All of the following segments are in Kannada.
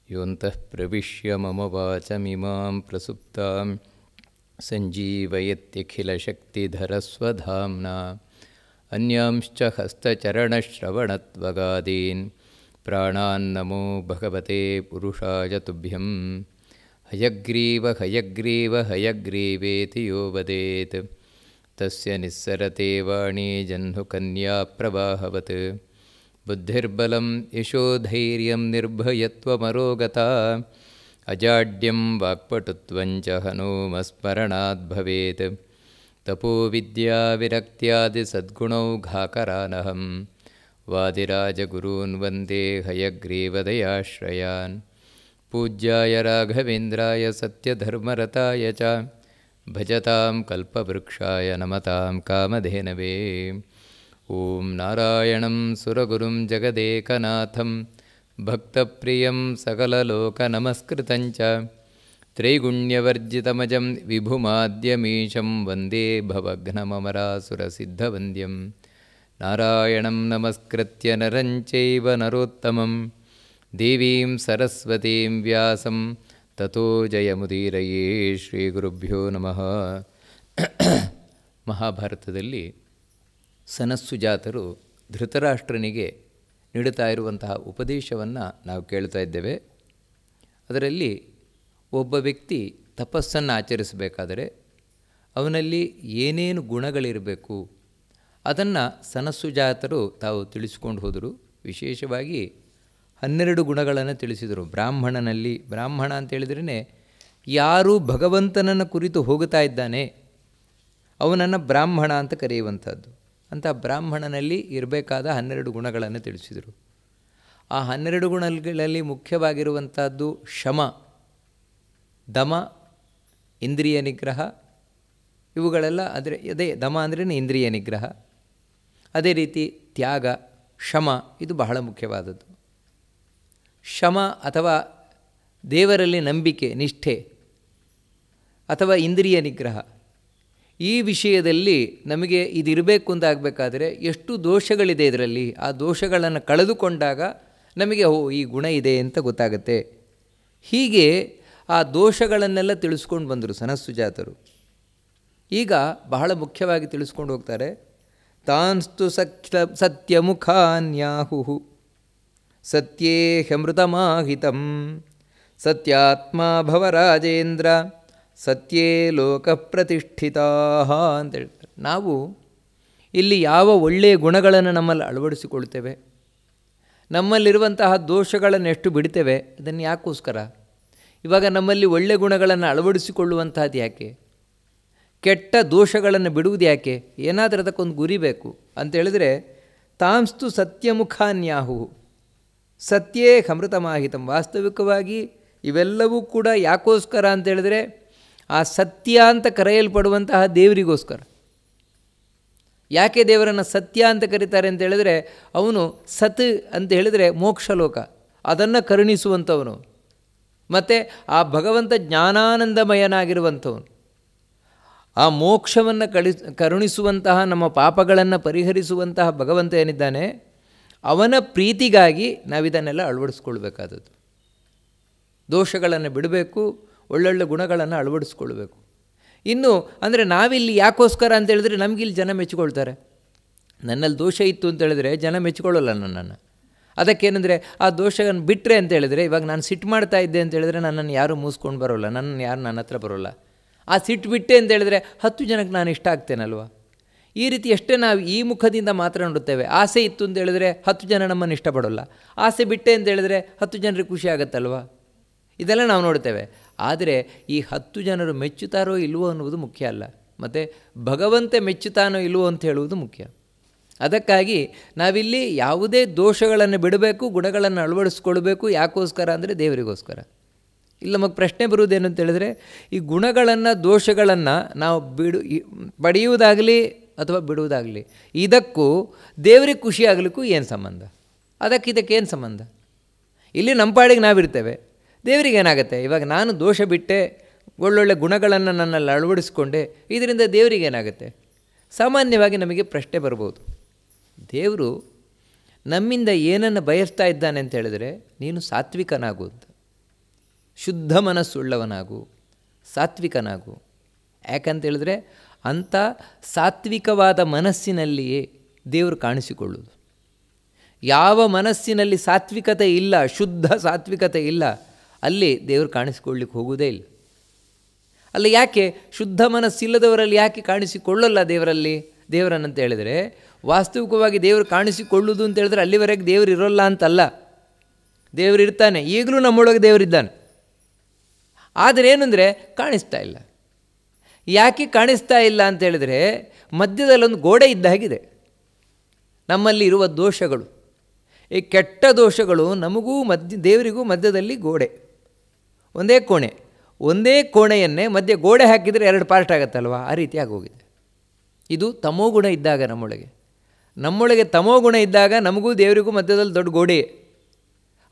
ಯೋಂತಃ ಪ್ರವಿಶ್ಯ ಮಮ ವಾಚಮಿಮಾಂ ಪ್ರಸುಪ್ತಾಂ ಸಂಜೀವಯತ್ಯಖಿಲಶಕ್ತಿಧರಸ್ವಧಾಮ್ನಾ ಅನ್ಯಾಂಶ್ಚ ಹಸ್ತಚರಣಶ್ರವಣತ್ವಗಾದೀನ್ ಪ್ರಾಣಾನ್ನಮೋ ಭಗವತೆ ಪುರುಷಾಯ ತುಭ್ಯಂ ಹಯಗ್ರೀವ ಹಯಗ್ರೀವ ಹಯಗ್ರೀವೇತಿ ಯೋ ವದೇತ್ ತಸ್ಯ ನಿಸ್ಸರತೆ ವಾಣಿ ಜಹ್ನುಕನ್ಯಾ ಪ್ರವಾಹವತ್ ಬುದ್ಧಿರ್ಬಲಂ ಯಶೋಧೈರ್ಯಂ ನಿರ್ಭಯತ್ವಮರೋಗತಾ ಅಜಾಡ್ಯಂ ವಾಕ್ಪಟುತ್ವಂಚ ಹನುಮಸ್ಮರಣಾತ್ ಭವೇತ್ ತಪೋವಿದ್ಯಾ ವಿರಕ್ತ್ಯಾದಿ ಸದ್ಗುಣೌಘಾಕರಾನಹಂ ವಾದಿರಾಜಗುರೂನ್ ವಂದೇ ಹಯಗ್ರೀವದಯಾಶ್ರಯಾನ್ ಪೂಜ್ಯಾಯ ರಾಘವೇಂದ್ರಾಯ ಸತ್ಯಧರ್ಮರತಾಯ ಚ ಭಜತಾಂ ಕಲ್ಪವೃಕ್ಷಾಯ ನಮತಾಂ ಕಾಮಧೇನವೇ. ಓಂ ನಾರಾಯಣಂ ಸುರಗುರುಂ ಜಗದೇಕನಾಥಂ ಭಕ್ತಪ್ರಿಯಂ ಸಕಲಲೋಕನಮಸ್ಕೃತಂಚ ತ್ರೈಗುಣ್ಯವರ್ಜಿತಮಜಂ ವಿಭುಮಾದ್ಯಮೀಶಂ ವಂದೇ ಭವಘ್ನಮಮರಾಸುರಸಿದ್ಧವಂದ್ಯಂ. ನಾರಾಯಣಂ ನಮಸ್ಕೃತ್ಯ ನರಂ ಚೈವ ನರೋತ್ತಮಂ ದೇವೀಂ ಸರಸ್ವತೀಂ ವ್ಯಾಸಂ ತತೋ ಜಯಮುದೀರಯೇ. ಶ್ರೀ ಗುರುಭ್ಯೋ ನಮಃ. ಮಹಾಭಾರತದಲ್ಲಿ ಸನತ್ಸುಜಾತರು ಧೃತರಾಷ್ಟ್ರನಿಗೆ ನೀಡುತ್ತಾ ಇರುವಂತಹ ಉಪದೇಶವನ್ನು ನಾವು ಕೇಳ್ತಾ ಇದ್ದೇವೆ. ಅದರಲ್ಲಿ ಒಬ್ಬ ವ್ಯಕ್ತಿ ತಪಸ್ಸನ್ನು ಆಚರಿಸಬೇಕಾದರೆ ಅವನಲ್ಲಿ ಏನೇನು ಗುಣಗಳಿರಬೇಕು ಅದನ್ನು ಸನತ್ಸುಜಾತರು ತಾವು ತಿಳಿಸ್ಕೊಂಡು ಹೋದರು. ವಿಶೇಷವಾಗಿ 12 ಗುಣಗಳನ್ನು ತಿಳಿಸಿದರು. ಬ್ರಾಹ್ಮಣನಲ್ಲಿ, ಬ್ರಾಹ್ಮಣ ಅಂತೇಳಿದ್ರೇ ಯಾರು ಭಗವಂತನನ್ನು ಕುರಿತು ಹೋಗುತ್ತಾ ಇದ್ದಾನೆ ಅವನನ್ನು ಬ್ರಾಹ್ಮಣ ಅಂತ ಕರೆಯುವಂಥದ್ದು. ಅಂಥ ಬ್ರಾಹ್ಮಣನಲ್ಲಿ ಇರಬೇಕಾದ 12 ಗುಣಗಳನ್ನು ತಿಳಿಸಿದರು. ಆ 12 ಗುಣಗಳಲ್ಲಿ ಮುಖ್ಯವಾಗಿರುವಂಥದ್ದು ಶಮ, ದಮ, ಇಂದ್ರಿಯ ನಿಗ್ರಹ, ಇವುಗಳೆಲ್ಲ. ಅದೇ ದಮ ಅಂದ್ರೇ ಇಂದ್ರಿಯ ನಿಗ್ರಹ. ಅದೇ ರೀತಿ ತ್ಯಾಗ, ಶಮ ಇದು ಬಹಳ ಮುಖ್ಯವಾದದ್ದು. ಶಮ ಅಥವಾ ದೇವರಲ್ಲಿ ನಂಬಿಕೆ, ನಿಷ್ಠೆ, ಅಥವಾ ಇಂದ್ರಿಯ ನಿಗ್ರಹ, ಈ ವಿಷಯದಲ್ಲಿ ನಮಗೆ ಇದಿರಬೇಕು ಅಂತ ಆಗಬೇಕಾದ್ರೆ ಎಷ್ಟು ದೋಷಗಳಿದೆ ಇದರಲ್ಲಿ. ಆ ದೋಷಗಳನ್ನು ಕಳೆದುಕೊಂಡಾಗ ನಮಗೆ ಈ ಗುಣ ಇದೆ ಅಂತ ಗೊತ್ತಾಗುತ್ತೆ. ಹೀಗೆ ಆ ದೋಷಗಳನ್ನೆಲ್ಲ ತಿಳಿಸ್ಕೊಂಡು ಬಂದರು ಸನತ್ಸುಜಾತರು. ಈಗ ಬಹಳ ಮುಖ್ಯವಾಗಿ ತಿಳಿಸ್ಕೊಂಡು ಹೋಗ್ತಾರೆ. ತಾನ್ಸ್ತು ಸತ್ಯಮುಖಾನ್ಯಾಹು ಸತ್ಯೇ ಹ್ಯಮೃತಮಾಹಿತಂ ಸತ್ಯಾತ್ಮ ಭವರಾಜೇಂದ್ರ ಸತ್ಯೇ ಲೋಕ ಪ್ರತಿಷ್ಠಿತಾ ಅಂತ ಹೇಳ್ತಾರೆ. ನಾವು ಇಲ್ಲಿ ಯಾವ ಒಳ್ಳೆಯ ಗುಣಗಳನ್ನು ನಮ್ಮಲ್ಲಿ ಅಳವಡಿಸಿಕೊಳ್ತೇವೆ, ನಮ್ಮಲ್ಲಿರುವಂತಹ ದೋಷಗಳನ್ನು ಎಷ್ಟು ಬಿಡ್ತೇವೆ, ಅದನ್ನು ಯಾಕೋಸ್ಕರ? ಇವಾಗ ನಮ್ಮಲ್ಲಿ ಒಳ್ಳೆಯ ಗುಣಗಳನ್ನು ಅಳವಡಿಸಿಕೊಳ್ಳುವಂತಹದ್ದು ಯಾಕೆ? ಕೆಟ್ಟ ದೋಷಗಳನ್ನು ಬಿಡುವುದು ಯಾಕೆ? ಏನಾದರೂ ಅದಕ್ಕೊಂದು ಗುರಿ ಬೇಕು ಅಂತೇಳಿದರೆ, ತಾಂಸ್ತು ಸತ್ಯಮುಖಾನ್ಯಾಹು ಸತ್ಯೇ ಅಮೃತಮಾಹಿತಂ. ವಾಸ್ತವಿಕವಾಗಿ ಇವೆಲ್ಲವೂ ಕೂಡ ಯಾಕೋಸ್ಕರ ಅಂತೇಳಿದರೆ ಆ ಸತ್ಯ ಅಂತ ಕರೆಯಲ್ಪಡುವಂತಹ ದೇವರಿಗೋಸ್ಕರ. ಯಾಕೆ ದೇವರನ್ನು ಸತ್ಯ ಅಂತ ಕರೀತಾರೆ ಅಂತ ಹೇಳಿದರೆ, ಅವನು ಸತ್ ಅಂತ ಹೇಳಿದರೆ ಮೋಕ್ಷಲೋಕ, ಅದನ್ನು ಕರುಣಿಸುವಂಥವನು. ಮತ್ತು ಆ ಭಗವಂತ ಜ್ಞಾನಾನಂದಮಯನಾಗಿರುವಂಥವನು. ಆ ಮೋಕ್ಷವನ್ನು ಕರುಣಿಸುವಂತಹ, ನಮ್ಮ ಪಾಪಗಳನ್ನು ಪರಿಹರಿಸುವಂತಹ ಭಗವಂತ ಏನಿದ್ದಾನೆ, ಅವನ ಪ್ರೀತಿಗಾಗಿ ನಾವಿದನ್ನೆಲ್ಲ ಅಳವಡಿಸ್ಕೊಳ್ಬೇಕಾದದ್ದು. ದೋಷಗಳನ್ನು ಬಿಡಬೇಕು, ಒಳ್ಳೊಳ್ಳೆ ಗುಣಗಳನ್ನು ಅಳವಡಿಸ್ಕೊಳ್ಬೇಕು. ಇನ್ನು ಅಂದರೆ ನಾವಿಲ್ಲಿ ಯಾಕೋಸ್ಕರ ಅಂತೇಳಿದ್ರೆ, ನಮಗಿಲ್ಲಿ ಜನ ಮೆಚ್ಚಿಕೊಳ್ತಾರೆ. ನನ್ನಲ್ಲಿ ದೋಷ ಇತ್ತು ಅಂತೇಳಿದ್ರೆ ಜನ ಮೆಚ್ಚಿಕೊಳ್ಳಲ್ಲ ನನ್ನನ್ನು. ಅದಕ್ಕೇನೆಂದರೆ ಆ ದೋಷವನ್ನು ಬಿಟ್ಟರೆ ಅಂತೇಳಿದರೆ, ಇವಾಗ ನಾನು ಸಿಟ್ಟು ಮಾಡ್ತಾ ಇದ್ದೆ ಅಂತೇಳಿದ್ರೆ ನನ್ನನ್ನು ಯಾರೂ ಮೂಸ್ಕೊಂಡು ಬರೋಲ್ಲ, ನನ್ನನ್ನು ಯಾರು ನನ್ನ ಹತ್ರ ಬರೋಲ್ಲ. ಆ ಸಿಟ್ಟು ಬಿಟ್ಟೆ ಅಂತೇಳಿದ್ರೆ 10 ಜನಕ್ಕೆ ನಾನು ಇಷ್ಟ ಆಗ್ತೇನಲ್ವ? ಈ ರೀತಿ ಎಷ್ಟೇ ನಾವು ಈ ಮುಖದಿಂದ ಮಾತ್ರ ನೋಡುತ್ತೇವೆ. ಆಸೆ ಇತ್ತು ಅಂತೇಳಿದರೆ 10 ಜನ ನಮ್ಮನ್ನು ಇಷ್ಟಪಡೋಲ್ಲ. ಆಸೆ ಬಿಟ್ಟೆ ಅಂತೇಳಿದರೆ 10 ಜನರಿಗೆ ಖುಷಿ ಆಗುತ್ತಲ್ವ? ಇದೆಲ್ಲ ನಾವು ನೋಡ್ತೇವೆ. ಆದರೆ ಈ 10 ಜನರು ಮೆಚ್ಚುತ್ತಾರೋ ಇಲ್ವೋ ಅನ್ನುವುದು ಮುಖ್ಯ ಅಲ್ಲ, ಮತ್ತು ಭಗವಂತ ಮೆಚ್ಚುತ್ತಾನೋ ಇಲ್ವೋ ಅಂತ ಹೇಳುವುದು ಮುಖ್ಯ. ಅದಕ್ಕಾಗಿ ನಾವಿಲ್ಲಿ ಯಾವುದೇ ದೋಷಗಳನ್ನು ಬಿಡಬೇಕು, ಗುಣಗಳನ್ನು ಅಳವಡಿಸ್ಕೊಳ್ಬೇಕು. ಯಾಕೋಸ್ಕರ ಅಂದರೆ ದೇವರಿಗೋಸ್ಕರ. ಇಲ್ಲಿ ನಮಗೆ ಪ್ರಶ್ನೆ ಬರುವುದೇನು ಅಂತೇಳಿದರೆ, ಈ ಗುಣಗಳನ್ನು ದೋಷಗಳನ್ನು ನಾವು ಪಡೆಯುವುದಾಗಲಿ ಅಥವಾ ಬಿಡುವುದಾಗಲಿ, ಇದಕ್ಕೂ ದೇವರಿಗೆ ಖುಷಿ ಆಗಲಿಕ್ಕೂ ಏನು ಸಂಬಂಧ? ಇದಕ್ಕೇನು ಸಂಬಂಧ? ಇಲ್ಲಿ ನಮ್ಮ ಪಾಡಿಗೆ ನಾವಿರ್ತೇವೆ, ದೇವರಿಗೆ ಏನಾಗುತ್ತೆ? ಇವಾಗ ನಾನು ದೋಷ ಬಿಟ್ಟೆ, ಒಳ್ಳೊಳ್ಳೆ ಗುಣಗಳನ್ನು ನನ್ನಲ್ಲಿ ಅಳವಡಿಸ್ಕೊಂಡೆ, ಇದರಿಂದ ದೇವರಿಗೆ ಏನಾಗುತ್ತೆ? ಸಾಮಾನ್ಯವಾಗಿ ನಮಗೆ ಪ್ರಶ್ನೆ ಬರ್ಬೋದು, ದೇವರು ನಮ್ಮಿಂದ ಏನನ್ನು ಬಯಸ್ತಾ ಇದ್ದಾನೆ ಅಂತ ಹೇಳಿದರೆ, ನೀನು ಸಾತ್ವಿಕನಾಗು ಅಂತ. ಶುದ್ಧ ಮನಸ್ಸುಳ್ಳವನಾಗು, ಸಾತ್ವಿಕನಾಗು. ಯಾಕಂತೇಳಿದ್ರೆ ಅಂಥ ಸಾತ್ವಿಕವಾದ ಮನಸ್ಸಿನಲ್ಲಿಯೇ ದೇವರು ಕಾಣಿಸಿಕೊಳ್ಳುವುದು. ಯಾವ ಮನಸ್ಸಿನಲ್ಲಿ ಸಾತ್ವಿಕತೆ ಇಲ್ಲ, ಶುದ್ಧ ಸಾತ್ವಿಕತೆ ಇಲ್ಲ, ಅಲ್ಲಿ ದೇವರು ಕಾಣಿಸಿಕೊಳ್ಳಿಕ್ಕೆ ಹೋಗುವುದೇ ಇಲ್ಲ. ಅಲ್ಲ, ಯಾಕೆ ಶುದ್ಧ ಮನಸ್ಸಿಲ್ಲದವರಲ್ಲಿ ಯಾಕೆ ಕಾಣಿಸಿಕೊಳ್ಳಲ್ಲ ದೇವರನ್ನಂತ ಹೇಳಿದರೆ, ವಾಸ್ತವಿಕವಾಗಿ ದೇವರು ಕಾಣಿಸಿಕೊಳ್ಳುವುದು ಅಂತ ಹೇಳಿದ್ರೆ ಅಲ್ಲಿವರೆಗೆ ದೇವರು ಇರೋಲ್ಲ ಅಂತಲ್ಲ. ದೇವರು ಇರ್ತಾನೆ, ಈಗಲೂ ನಮ್ಮೊಳಗೆ ದೇವರಿದ್ದಾನೆ. ಆದರೆ ಏನಂದರೆ ಕಾಣಿಸ್ತಾ ಇಲ್ಲ. ಯಾಕೆ ಕಾಣಿಸ್ತಾ ಇಲ್ಲ ಅಂತ ಹೇಳಿದರೆ, ಮಧ್ಯದಲ್ಲೊಂದು ಗೋಡೆ ಇದ್ದ ಹಾಗಿದೆ. ನಮ್ಮಲ್ಲಿ ಇರುವ ದೋಷಗಳು, ಈ ಕೆಟ್ಟ ದೋಷಗಳು ನಮಗೂ ದೇವರಿಗೂ ಮಧ್ಯದಲ್ಲಿ ಗೋಡೆ, ಒಂದೇ ಕೋಣೆಯನ್ನೇ ಮಧ್ಯೆ ಗೋಡೆ ಹಾಕಿದರೆ 2 ಪಾರ್ಟ್ ಆಗುತ್ತಲ್ವ, ಆ ರೀತಿಯಾಗಿ ಹೋಗಿದೆ. ಇದು ತಮೋಗುಣ ಇದ್ದಾಗ ನಮ್ಮೊಳಗೆ ತಮೋಗುಣ ಇದ್ದಾಗ ನಮಗೂ ದೇವರಿಗೂ ಮಧ್ಯದಲ್ಲಿ ದೊಡ್ಡ ಗೋಡೆ.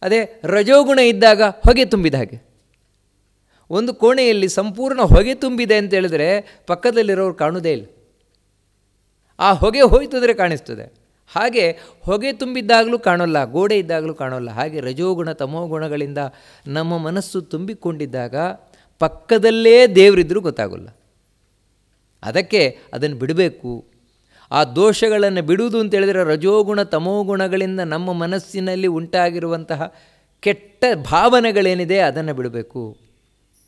ಅದೇ ರಜೋಗುಣ ಇದ್ದಾಗ ಹೊಗೆ ತುಂಬಿದ ಹಾಗೆ. ಒಂದು ಕೋಣೆಯಲ್ಲಿ ಸಂಪೂರ್ಣ ಹೊಗೆ ತುಂಬಿದೆ ಅಂತ ಹೇಳಿದ್ರೆ ಪಕ್ಕದಲ್ಲಿರೋರು ಕಾಣುವುದೇ ಇಲ್ಲ. ಆ ಹೊಗೆ ಹೋಯ್ತಂದರೆ ಕಾಣಿಸ್ತದೆ. ಹಾಗೆ ಹೊಗೆ ತುಂಬಿದ್ದಾಗಲೂ ಕಾಣೋಲ್ಲ, ಗೋಡೆ ಇದ್ದಾಗಲೂ ಕಾಣೋಲ್ಲ. ಹಾಗೆ ರಜೋಗುಣ ತಮೋಗುಣಗಳಿಂದ ನಮ್ಮ ಮನಸ್ಸು ತುಂಬಿಕೊಂಡಿದ್ದಾಗ ಪಕ್ಕದಲ್ಲೇ ದೇವರಿದ್ದರೂ ಗೊತ್ತಾಗೋಲ್ಲ. ಅದಕ್ಕೆ ಅದನ್ನು ಬಿಡಬೇಕು. ಆ ದೋಷಗಳನ್ನು ಬಿಡುವುದು ಅಂತೇಳಿದರೆ ರಜೋಗುಣ ತಮೋಗುಣಗಳಿಂದ ನಮ್ಮ ಮನಸ್ಸಿನಲ್ಲಿ ಉಂಟಾಗಿರುವಂತಹ ಕೆಟ್ಟ ಭಾವನೆಗಳೇನಿದೆ ಅದನ್ನು ಬಿಡಬೇಕು,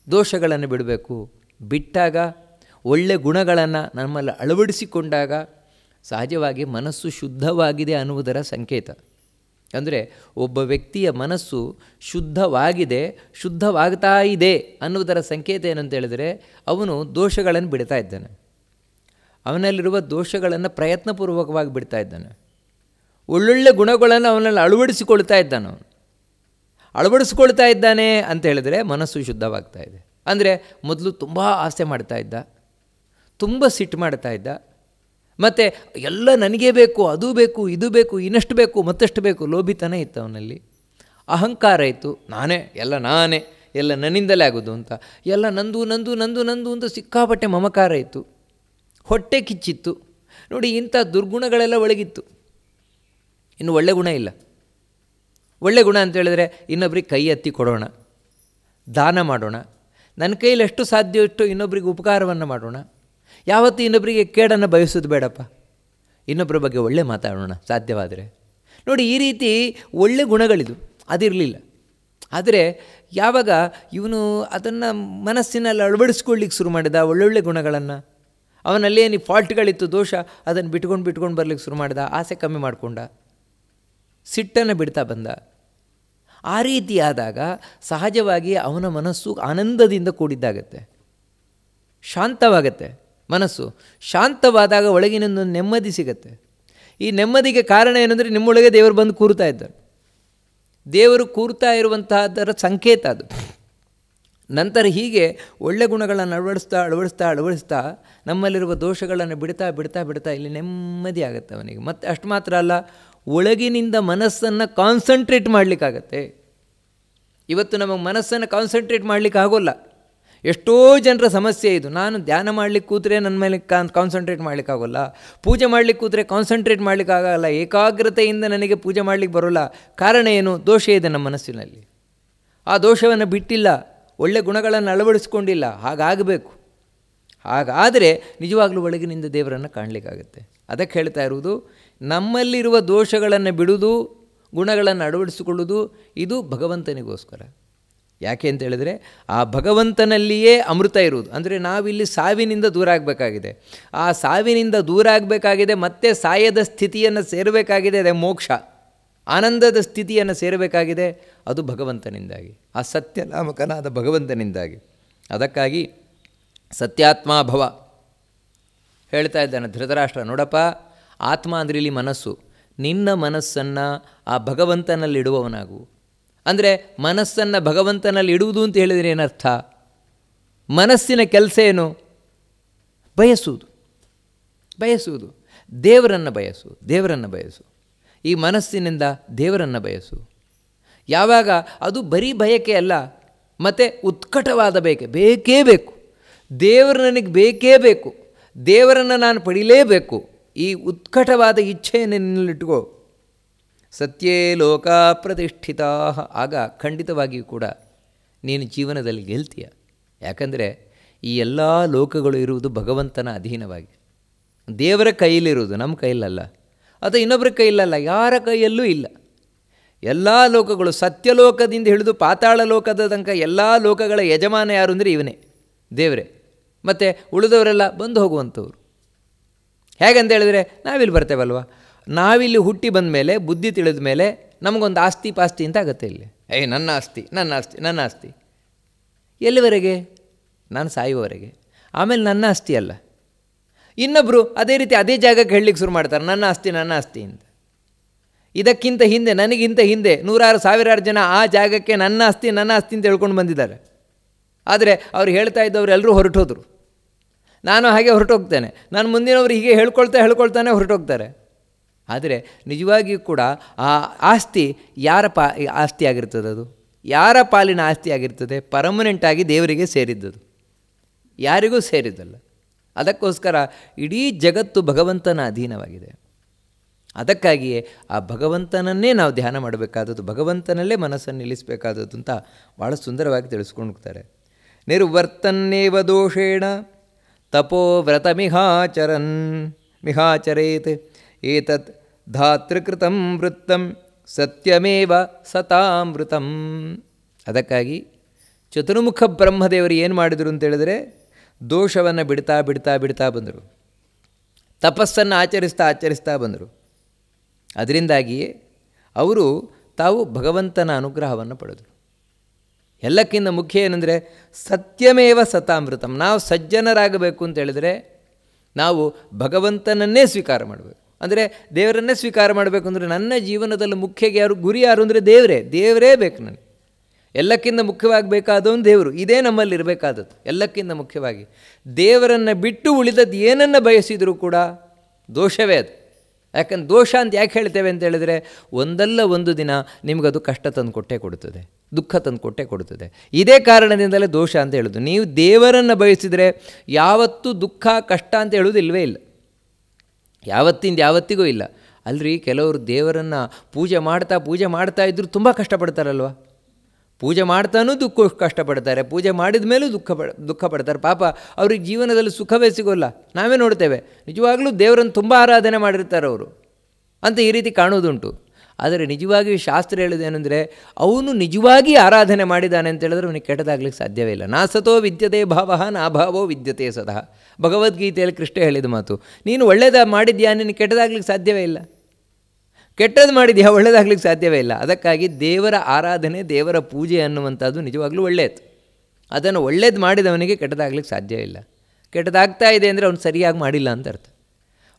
ದೋಷಗಳನ್ನು ಬಿಡಬೇಕು. ಬಿಟ್ಟಾಗ ಒಳ್ಳೆ ಗುಣಗಳನ್ನು ನಮ್ಮಲ್ಲಿ ಅಳವಡಿಸಿಕೊಂಡಾಗ ಸಹಜವಾಗಿ ಮನಸ್ಸು ಶುದ್ಧವಾಗಿದೆ ಅನ್ನುವುದರ ಸಂಕೇತ. ಅಂದರೆ ಒಬ್ಬ ವ್ಯಕ್ತಿಯ ಮನಸ್ಸು ಶುದ್ಧವಾಗಿದೆ, ಶುದ್ಧವಾಗ್ತಾ ಇದೆ ಅನ್ನುವುದರ ಸಂಕೇತ ಏನಂತ ಹೇಳಿದರೆ ಅವನು ದೋಷಗಳನ್ನು ಬಿಡ್ತಾ ಇದ್ದಾನೆ. ಅವನಲ್ಲಿರುವ ದೋಷಗಳನ್ನು ಪ್ರಯತ್ನಪೂರ್ವಕವಾಗಿ ಬಿಡ್ತಾ ಇದ್ದಾನೆ. ಒಳ್ಳೊಳ್ಳೆ ಗುಣಗಳನ್ನು ಅವನಲ್ಲಿ ಅಳವಡಿಸಿಕೊಳ್ತಾ ಇದ್ದಾನೆ. ಅಳವಡಿಸ್ಕೊಳ್ತಾ ಇದ್ದಾನೆ ಅಂತ ಹೇಳಿದರೆ ಮನಸ್ಸು ಶುದ್ಧವಾಗ್ತಾ ಇದೆ. ಅಂದರೆ ಮೊದಲು ತುಂಬ ಆಸೆ ಮಾಡ್ತಾ ಇದ್ದ, ತುಂಬ ಸಿಟ್ಟು ಮಾಡ್ತಾ ಇದ್ದ, ಮತ್ತು ಎಲ್ಲ ನನಗೇ ಬೇಕು, ಅದು ಬೇಕು, ಇದು ಬೇಕು, ಇನ್ನಷ್ಟು ಬೇಕು, ಮತ್ತಷ್ಟು ಬೇಕು, ಲೋಭಿತನ ಇತ್ತು ಅವನಲ್ಲಿ. ಅಹಂಕಾರ ಇತ್ತು, ನಾನೇ ಎಲ್ಲ ನನ್ನಿಂದಲೇ ಆಗೋದು ಅಂತ, ಎಲ್ಲ ನಂದು ನಂದು ನಂದು ನಂದು ಅಂತ ಸಿಕ್ಕಾಪಟ್ಟೆ ಮಮಕಾರ ಇತ್ತು. ಹೊಟ್ಟೆ ಕಿಚ್ಚಿತ್ತು. ನೋಡಿ, ಇಂಥ ದುರ್ಗುಣಗಳೆಲ್ಲ ಒಳಗಿತ್ತು. ಇನ್ನು ಒಳ್ಳೆ ಗುಣ ಇಲ್ಲ. ಒಳ್ಳೆ ಗುಣ ಅಂತ ಹೇಳಿದ್ರೆ ಇನ್ನೊಬ್ರಿಗೆ ಕೈ ಎತ್ತಿ ಕೊಡೋಣ, ದಾನ ಮಾಡೋಣ, ನನ್ನ ಕೈಯಲ್ಲಿ ಎಷ್ಟು ಸಾಧ್ಯ ಇಷ್ಟು ಇನ್ನೊಬ್ರಿಗೆ ಉಪಕಾರವನ್ನು ಮಾಡೋಣ, ಯಾವತ್ತೂ ಇನ್ನೊಬ್ಬರಿಗೆ ಕೇಡನ್ನು ಬಯಸೋದು ಬೇಡಪ್ಪ, ಇನ್ನೊಬ್ಬರ ಬಗ್ಗೆ ಒಳ್ಳೆ ಮಾತಾಡೋಣ ಸಾಧ್ಯವಾದರೆ. ನೋಡಿ, ಈ ರೀತಿ ಒಳ್ಳೆ ಗುಣಗಳಿದು, ಅದಿರಲಿಲ್ಲ. ಆದರೆ ಯಾವಾಗ ಇವನು ಅದನ್ನು ಮನಸ್ಸಿನಲ್ಲಿ ಅಳವಡಿಸ್ಕೊಳ್ಳಿಕ್ಕೆ ಶುರು ಮಾಡಿದ, ಒಳ್ಳೊಳ್ಳೆ ಗುಣಗಳನ್ನು, ಅವನಲ್ಲೇನು ಫಾಲ್ಟ್ಗಳಿತ್ತು, ದೋಷ, ಅದನ್ನು ಬಿಟ್ಕೊಂಡು ಬರಲಿಕ್ಕೆ ಶುರು ಮಾಡಿದ, ಆಸೆ ಕಮ್ಮಿ ಮಾಡಿಕೊಂಡ, ಸಿಟ್ಟನ್ನು ಬಿಡ್ತಾ ಬಂದ. ಆ ರೀತಿಯಾದಾಗ ಸಹಜವಾಗಿ ಅವನ ಮನಸ್ಸು ಆನಂದದಿಂದ ಕೂಡಿದ್ದಾಗತ್ತೆ, ಶಾಂತವಾಗತ್ತೆ. ಮನಸ್ಸು ಶಾಂತವಾದಾಗ ಒಳಗಿನೊಂದು ನೆಮ್ಮದಿ ಸಿಗತ್ತೆ. ಈ ನೆಮ್ಮದಿಗೆ ಕಾರಣ ಏನಂದರೆ ನಿಮ್ಮೊಳಗೆ ದೇವರು ಬಂದು ಕೂರ್ತಾ ಇದ್ದಾರೆ. ದೇವರು ಕೂರ್ತಾ ಇರುವಂತಹದರ ಸಂಕೇತ ಅದು. ನಂತರ ಹೀಗೆ ಒಳ್ಳೆ ಗುಣಗಳನ್ನು ಅಳವಡಿಸ್ತಾ ನಮ್ಮಲ್ಲಿರುವ ದೋಷಗಳನ್ನು ಬಿಡ್ತಾ ಇಲ್ಲಿ ನೆಮ್ಮದಿ ಆಗುತ್ತೆ ಅವನಿಗೆ. ಮತ್ತು ಅಷ್ಟು ಮಾತ್ರ ಅಲ್ಲ, ಒಳಗಿನಿಂದ ಮನಸ್ಸನ್ನು ಕಾನ್ಸಂಟ್ರೇಟ್ ಮಾಡಲಿಕ್ಕಾಗತ್ತೆ. ಇವತ್ತು ನಮಗೆ ಮನಸ್ಸನ್ನು ಕಾನ್ಸಂಟ್ರೇಟ್ ಮಾಡಲಿಕ್ಕೆ ಆಗೋಲ್ಲ. ಎಷ್ಟೋ ಜನರ ಸಮಸ್ಯೆ ಇದು. ನಾನು ಧ್ಯಾನ ಮಾಡಲಿಕ್ಕೆ ಕೂತ್ರೆ ನನ್ನ ಮೇಲೆ ಕಾನ್ಸಂಟ್ರೇಟ್ ಮಾಡಲಿಕ್ಕಾಗೋಲ್ಲ, ಪೂಜೆ ಮಾಡಲಿಕ್ಕೆ ಕೂತ್ರೆ ಕಾನ್ಸಂಟ್ರೇಟ್ ಮಾಡಲಿಕ್ಕಾಗಲ್ಲ, ಏಕಾಗ್ರತೆಯಿಂದ ನನಗೆ ಪೂಜೆ ಮಾಡಲಿಕ್ಕೆ ಬರೋಲ್ಲ. ಕಾರಣ ಏನು? ದೋಷ ಇದೆ ನಮ್ಮ ಮನಸ್ಸಿನಲ್ಲಿ. ಆ ದೋಷವನ್ನು ಬಿಟ್ಟಿಲ್ಲ, ಒಳ್ಳೆ ಗುಣಗಳನ್ನು ಅಳವಡಿಸ್ಕೊಂಡಿಲ್ಲ. ಹಾಗಾಗಬೇಕು. ಹಾಗಾದರೆ ನಿಜವಾಗ್ಲೂ ಒಳಗಿನಿಂದ ದೇವರನ್ನು ಕಾಣಲಿಕ್ಕಾಗತ್ತೆ. ಅದಕ್ಕೆ ಹೇಳ್ತಾ ಇರುವುದು, ನಮ್ಮಲ್ಲಿರುವ ದೋಷಗಳನ್ನು ಬಿಡುವುದು, ಗುಣಗಳನ್ನು ಅಳವಡಿಸಿಕೊಳ್ಳುವುದು, ಇದು ಭಗವಂತನಿಗೋಸ್ಕರ. ಯಾಕೆ ಅಂತ ಹೇಳಿದ್ರೆ ಆ ಭಗವಂತನಲ್ಲಿಯೇ ಅಮೃತ ಇರುವುದು. ಅಂದರೆ ನಾವಿಲ್ಲಿ ಸಾವಿನಿಂದ ದೂರ ಆಗಬೇಕಾಗಿದೆ, ಆ ಸಾವಿನಿಂದ ದೂರ ಆಗಬೇಕಾಗಿದೆ, ಮತ್ತೆ ಸಾಯದ ಸ್ಥಿತಿಯನ್ನು ಸೇರಬೇಕಾಗಿದೆ, ಅದೇ ಮೋಕ್ಷ, ಆನಂದದ ಸ್ಥಿತಿಯನ್ನು ಸೇರಬೇಕಾಗಿದೆ. ಅದು ಭಗವಂತನಿಂದಾಗಿ, ಆ ಸತ್ಯನಾಮಕನಾದ ಭಗವಂತನಿಂದಾಗಿ. ಅದಕ್ಕಾಗಿ ಸತ್ಯಾತ್ಮಾಭವ ಹೇಳ್ತಾ ಇದ್ದಾನೆ ಧೃತರಾಷ್ಟ್ರ. ನೋಡಪ್ಪ, ಆತ್ಮ ಅಂದರೆ ಇಲ್ಲಿ ಮನಸ್ಸು. ನಿನ್ನ ಮನಸ್ಸನ್ನು ಆ ಭಗವಂತನಲ್ಲಿಡುವವನಾಗು. ಅಂದರೆ ಮನಸ್ಸನ್ನು ಭಗವಂತನಲ್ಲಿ ಇಡುವುದು ಅಂತ ಹೇಳಿದರೆ ಏನರ್ಥ? ಮನಸ್ಸಿನ ಕೆಲಸ ಏನು? ಬಯಸುವುದು. ದೇವರನ್ನು ಬಯಸು. ಈ ಮನಸ್ಸಿನಿಂದ ದೇವರನ್ನು ಬಯಸು. ಯಾವಾಗ ಅದು ಬರೀ ಬಯಕೆ ಅಲ್ಲ, ಮತ್ತು ಉತ್ಕಟವಾದ ಬೇಕೇ ಬೇಕು. ದೇವರು ನನಗೆ ಬೇಕೇ ಬೇಕು, ದೇವರನ್ನು ನಾನು ಪಡಿಲೇಬೇಕು. ಈ ಉತ್ಕಟವಾದ ಇಚ್ಛೆಯನ್ನು ನಿನ್ನಲ್ಲಿಟ್ಕೋ. ಸತ್ಯೇ ಲೋಕ ಪ್ರತಿಷ್ಠಿತಾ. ಆಗ ಖಂಡಿತವಾಗಿಯೂ ಕೂಡ ನೀನು ಜೀವನದಲ್ಲಿ ಗೆಲ್ತೀಯ. ಯಾಕಂದರೆ ಈ ಎಲ್ಲ ಲೋಕಗಳು ಇರುವುದು ಭಗವಂತನ ಅಧೀನವಾಗಿ, ದೇವರ ಕೈಯಲ್ಲಿರುವುದು, ನಮ್ಮ ಕೈಯಲ್ಲಲ್ಲ, ಅಥವಾ ಇನ್ನೊಬ್ಬರ ಕೈಯಲ್ಲಲ್ಲ, ಯಾರ ಕೈಯಲ್ಲೂ ಇಲ್ಲ. ಎಲ್ಲ ಲೋಕಗಳು, ಸತ್ಯಲೋಕದಿಂದ ಹಿಡಿದು ಪಾತಾಳ ಲೋಕದ ತನಕ ಎಲ್ಲ ಲೋಕಗಳ ಯಜಮಾನ ಯಾರು ಅಂದರೆ ಇವನೇ, ದೇವರೇ. ಮತ್ತು ಉಳಿದವರೆಲ್ಲ ಬಂದು ಹೋಗುವಂಥವ್ರು. ಹೇಗಂತ ಹೇಳಿದ್ರೆ ನಾವಿಲ್ಲಿ ಬರ್ತೇವಲ್ವ, ನಾವಿಲ್ಲಿ ಹುಟ್ಟಿ ಬಂದ ಮೇಲೆ, ಬುದ್ಧಿ ತಿಳಿದ ಮೇಲೆ ನಮಗೊಂದು ಆಸ್ತಿ ಪಾಸ್ತಿ ಅಂತ ಆಗುತ್ತೆ. ಇಲ್ಲಿ ನನ್ನ ಆಸ್ತಿ, ನನ್ನ ಆಸ್ತಿ, ನನ್ನ ಆಸ್ತಿ ಎಲ್ಲಿವರೆಗೆ? ನಾನು ಸಾಯುವವರೆಗೆ. ಆಮೇಲೆ ನನ್ನ ಆಸ್ತಿ ಅಲ್ಲ, ಇನ್ನೊಬ್ಬರು ಅದೇ ರೀತಿ ಅದೇ ಜಾಗಕ್ಕೆ ಹೇಳಲಿಕ್ಕೆ ಶುರು ಮಾಡ್ತಾರೆ, ನನ್ನ ಆಸ್ತಿ, ನನ್ನ ಆಸ್ತಿ ಅಂತ. ಇದಕ್ಕಿಂತ ಹಿಂದೆ, ನನಗಿಂತ ಹಿಂದೆ ನೂರಾರು ಸಾವಿರಾರು ಜನ ಆ ಜಾಗಕ್ಕೆ ನನ್ನ ಆಸ್ತಿ, ನನ್ನ ಆಸ್ತಿ ಅಂತ ಹೇಳ್ಕೊಂಡು ಬಂದಿದ್ದಾರೆ. ಆದರೆ ಅವ್ರು ಹೇಳ್ತಾ ಇದ್ದವ್ರು ಎಲ್ಲರೂ ಹೊರಟೋದ್ರು. ನಾನು ಹಾಗೆ ಹೊರಟೋಗ್ತೇನೆ, ನಾನು ಮುಂದಿನವರು ಹೀಗೆ ಹೇಳ್ಕೊಳ್ತಾನೆ ಹೊರಟೋಗ್ತಾರೆ. ಆದರೆ ನಿಜವಾಗಿಯೂ ಕೂಡ ಆ ಆಸ್ತಿ ಯಾರ ಆಸ್ತಿ ಆಗಿರ್ತದೆ? ಅದು ಯಾರ ಪಾಲಿನ ಆಸ್ತಿ ಆಗಿರ್ತದೆ? ಪರ್ಮನೆಂಟಾಗಿ ದೇವರಿಗೆ ಸೇರಿದ್ದದು, ಯಾರಿಗೂ ಸೇರಿದ್ದಲ್ಲ. ಅದಕ್ಕೋಸ್ಕರ ಇಡೀ ಜಗತ್ತು ಭಗವಂತನ ಅಧೀನವಾಗಿದೆ. ಅದಕ್ಕಾಗಿಯೇ ಆ ಭಗವಂತನನ್ನೇ ನಾವು ಧ್ಯಾನ ಮಾಡಬೇಕಾದದ್ದು, ಭಗವಂತನಲ್ಲೇ ಮನಸ್ಸನ್ನು ನಿಲ್ಲಿಸಬೇಕಾದದ್ದು ಅಂತ ಭಾಳ ಸುಂದರವಾಗಿ ತಿಳಿಸ್ಕೊಂಡು ಹೋಗ್ತಾರೆ. ನಿರ್ವರ್ತನ್ನೇವ ದೋಷೇಣ ತಪೋ ವ್ರತಮಿಹಾಚರೇತ್ ಏತತ್ ಧಾತೃಕೃತಂ ವೃತ್ತಂ ಸತ್ಯಮೇವ ಸತಾಮೃತಂ. ಅದಕ್ಕಾಗಿ ಚತುರ್ಮುಖ ಬ್ರಹ್ಮದೇವರು ಏನು ಮಾಡಿದರು ಅಂತೇಳಿದರೆ, ದೋಷವನ್ನು ಬಿಡ್ತಾ ಬಂದರು, ತಪಸ್ಸನ್ನು ಆಚರಿಸ್ತಾ ಬಂದರು. ಅದರಿಂದಾಗಿಯೇ ಅವರು ತಾವು ಭಗವಂತನ ಅನುಗ್ರಹವನ್ನು ಪಡೆದರು. ಎಲ್ಲಕ್ಕಿಂತ ಮುಖ್ಯ ಏನಂದರೆ ಸತ್ಯಮೇವ ಸತಾಮೃತಂ. ನಾವು ಸಜ್ಜನರಾಗಬೇಕು ಅಂತೇಳಿದರೆ ನಾವು ಭಗವಂತನನ್ನೇ ಸ್ವೀಕಾರ ಮಾಡಬೇಕು. ಅಂದರೆ ದೇವರನ್ನೇ ಸ್ವೀಕಾರ ಮಾಡಬೇಕು ಅಂದರೆ ನನ್ನ ಜೀವನದಲ್ಲಿ ಮುಖ್ಯ ಗುರಿ ಯಾರು ಅಂದರೆ ದೇವರೇ ಬೇಕು ನನಗೆ. ಎಲ್ಲಕ್ಕಿಂತ ಮುಖ್ಯವಾಗಿ ಬೇಕಾದವನು ದೇವರು. ಇದೇ ನಮ್ಮಲ್ಲಿ ಇರಬೇಕಾದದ್ದು. ಎಲ್ಲಕ್ಕಿಂತ ಮುಖ್ಯವಾಗಿ ದೇವರನ್ನು ಬಿಟ್ಟು ಉಳಿದದ್ದು ಏನನ್ನು ಬಯಸಿದರೂ ಕೂಡ ದೋಷವೇ ಅದು. ಯಾಕಂದ್ರೆ ದೋಷ ಅಂತ ಯಾಕೆ ಹೇಳ್ತೇವೆ ಅಂತ ಹೇಳಿದರೆ, ಒಂದಲ್ಲ ಒಂದು ದಿನ ನಿಮಗದು ಕಷ್ಟ ತಂದು ಕೊಡುತ್ತದೆ, ದುಃಖ ತಂದು ಕೊಡುತ್ತದೆ. ಇದೇ ಕಾರಣದಿಂದಲೇ ದೋಷ ಅಂತ ಹೇಳೋದು. ನೀವು ದೇವರನ್ನು ಬಯಸಿದರೆ ಯಾವತ್ತೂ ದುಃಖ ಕಷ್ಟ ಅಂತ ಹೇಳೋದು ಇಲ್ಲವೇ ಇಲ್ಲ, ಯಾವತ್ತಿಗೂ ಇಲ್ಲ. ಅಲ್ರಿ, ಕೆಲವರು ದೇವರನ್ನು ಪೂಜೆ ಮಾಡ್ತಾ ಇದ್ದರೂ ತುಂಬ ಕಷ್ಟಪಡ್ತಾರಲ್ವ. ಪೂಜೆ ಮಾಡ್ತಾನೂ ಕಷ್ಟಪಡ್ತಾರೆ, ಪೂಜೆ ಮಾಡಿದ ಮೇಲೂ ದುಃಖ ಪಡ್ತಾರೆ. ಪಾಪ ಅವ್ರಿಗೆ ಜೀವನದಲ್ಲಿ ಸುಖವೇ ಸಿಗೋಲ್ಲ. ನಾವೇ ನೋಡ್ತೇವೆ, ನಿಜವಾಗ್ಲೂ ದೇವರನ್ನು ತುಂಬ ಆರಾಧನೆ ಮಾಡಿರ್ತಾರೆ ಅವರು ಅಂತ ಈ ರೀತಿ ಕಾಣೋದುಂಟು. ಆದರೆ ನಿಜವಾಗಿಯೂ ಶಾಸ್ತ್ರ ಹೇಳೋದೇನೆಂದರೆ, ಅವನು ನಿಜವಾಗಿ ಆರಾಧನೆ ಮಾಡಿದ್ದಾನೆ ಅಂತ ಹೇಳಿದ್ರೆ ಅವನಿಗೆ ಕೆಟ್ಟದಾಗ್ಲಿಕ್ಕೆ ಸಾಧ್ಯವೇ ಇಲ್ಲ. ನಾಸತೋ ವಿದ್ಯತೆ ಭಾವಃ ನಾಭಾವೋ ವಿದ್ಯತೆ ಸದಾ. ಭಗವದ್ಗೀತೆಯಲ್ಲಿ ಕೃಷ್ಣ ಹೇಳಿದ ಮಾತು. ನೀನು ಒಳ್ಳೆಯದ ಮಾಡಿದ್ಯಾ, ನಿನಗೆ ಕೆಟ್ಟದಾಗ್ಲಿಕ್ಕೆ ಸಾಧ್ಯವೇ ಇಲ್ಲ. ಕೆಟ್ಟದ್ದು ಮಾಡಿದ್ಯಾ, ಒಳ್ಳೆಯದಾಗ್ಲಿಕ್ಕೆ ಸಾಧ್ಯವೇ ಇಲ್ಲ. ಅದಕ್ಕಾಗಿ ದೇವರ ಆರಾಧನೆ, ದೇವರ ಪೂಜೆ ಅನ್ನುವಂಥದ್ದು ನಿಜವಾಗ್ಲೂ ಒಳ್ಳೆಯದು. ಅದನ್ನು ಒಳ್ಳೇದು ಮಾಡಿದವನಿಗೆ ಕೆಟ್ಟದಾಗ್ಲಿಕ್ಕೆ ಸಾಧ್ಯ ಇಲ್ಲ. ಕೆಟ್ಟದಾಗ್ತಾ ಇದೆ ಅಂದರೆ ಅವನು ಸರಿಯಾಗಿ ಮಾಡಿಲ್ಲ ಅಂತ ಅರ್ಥ.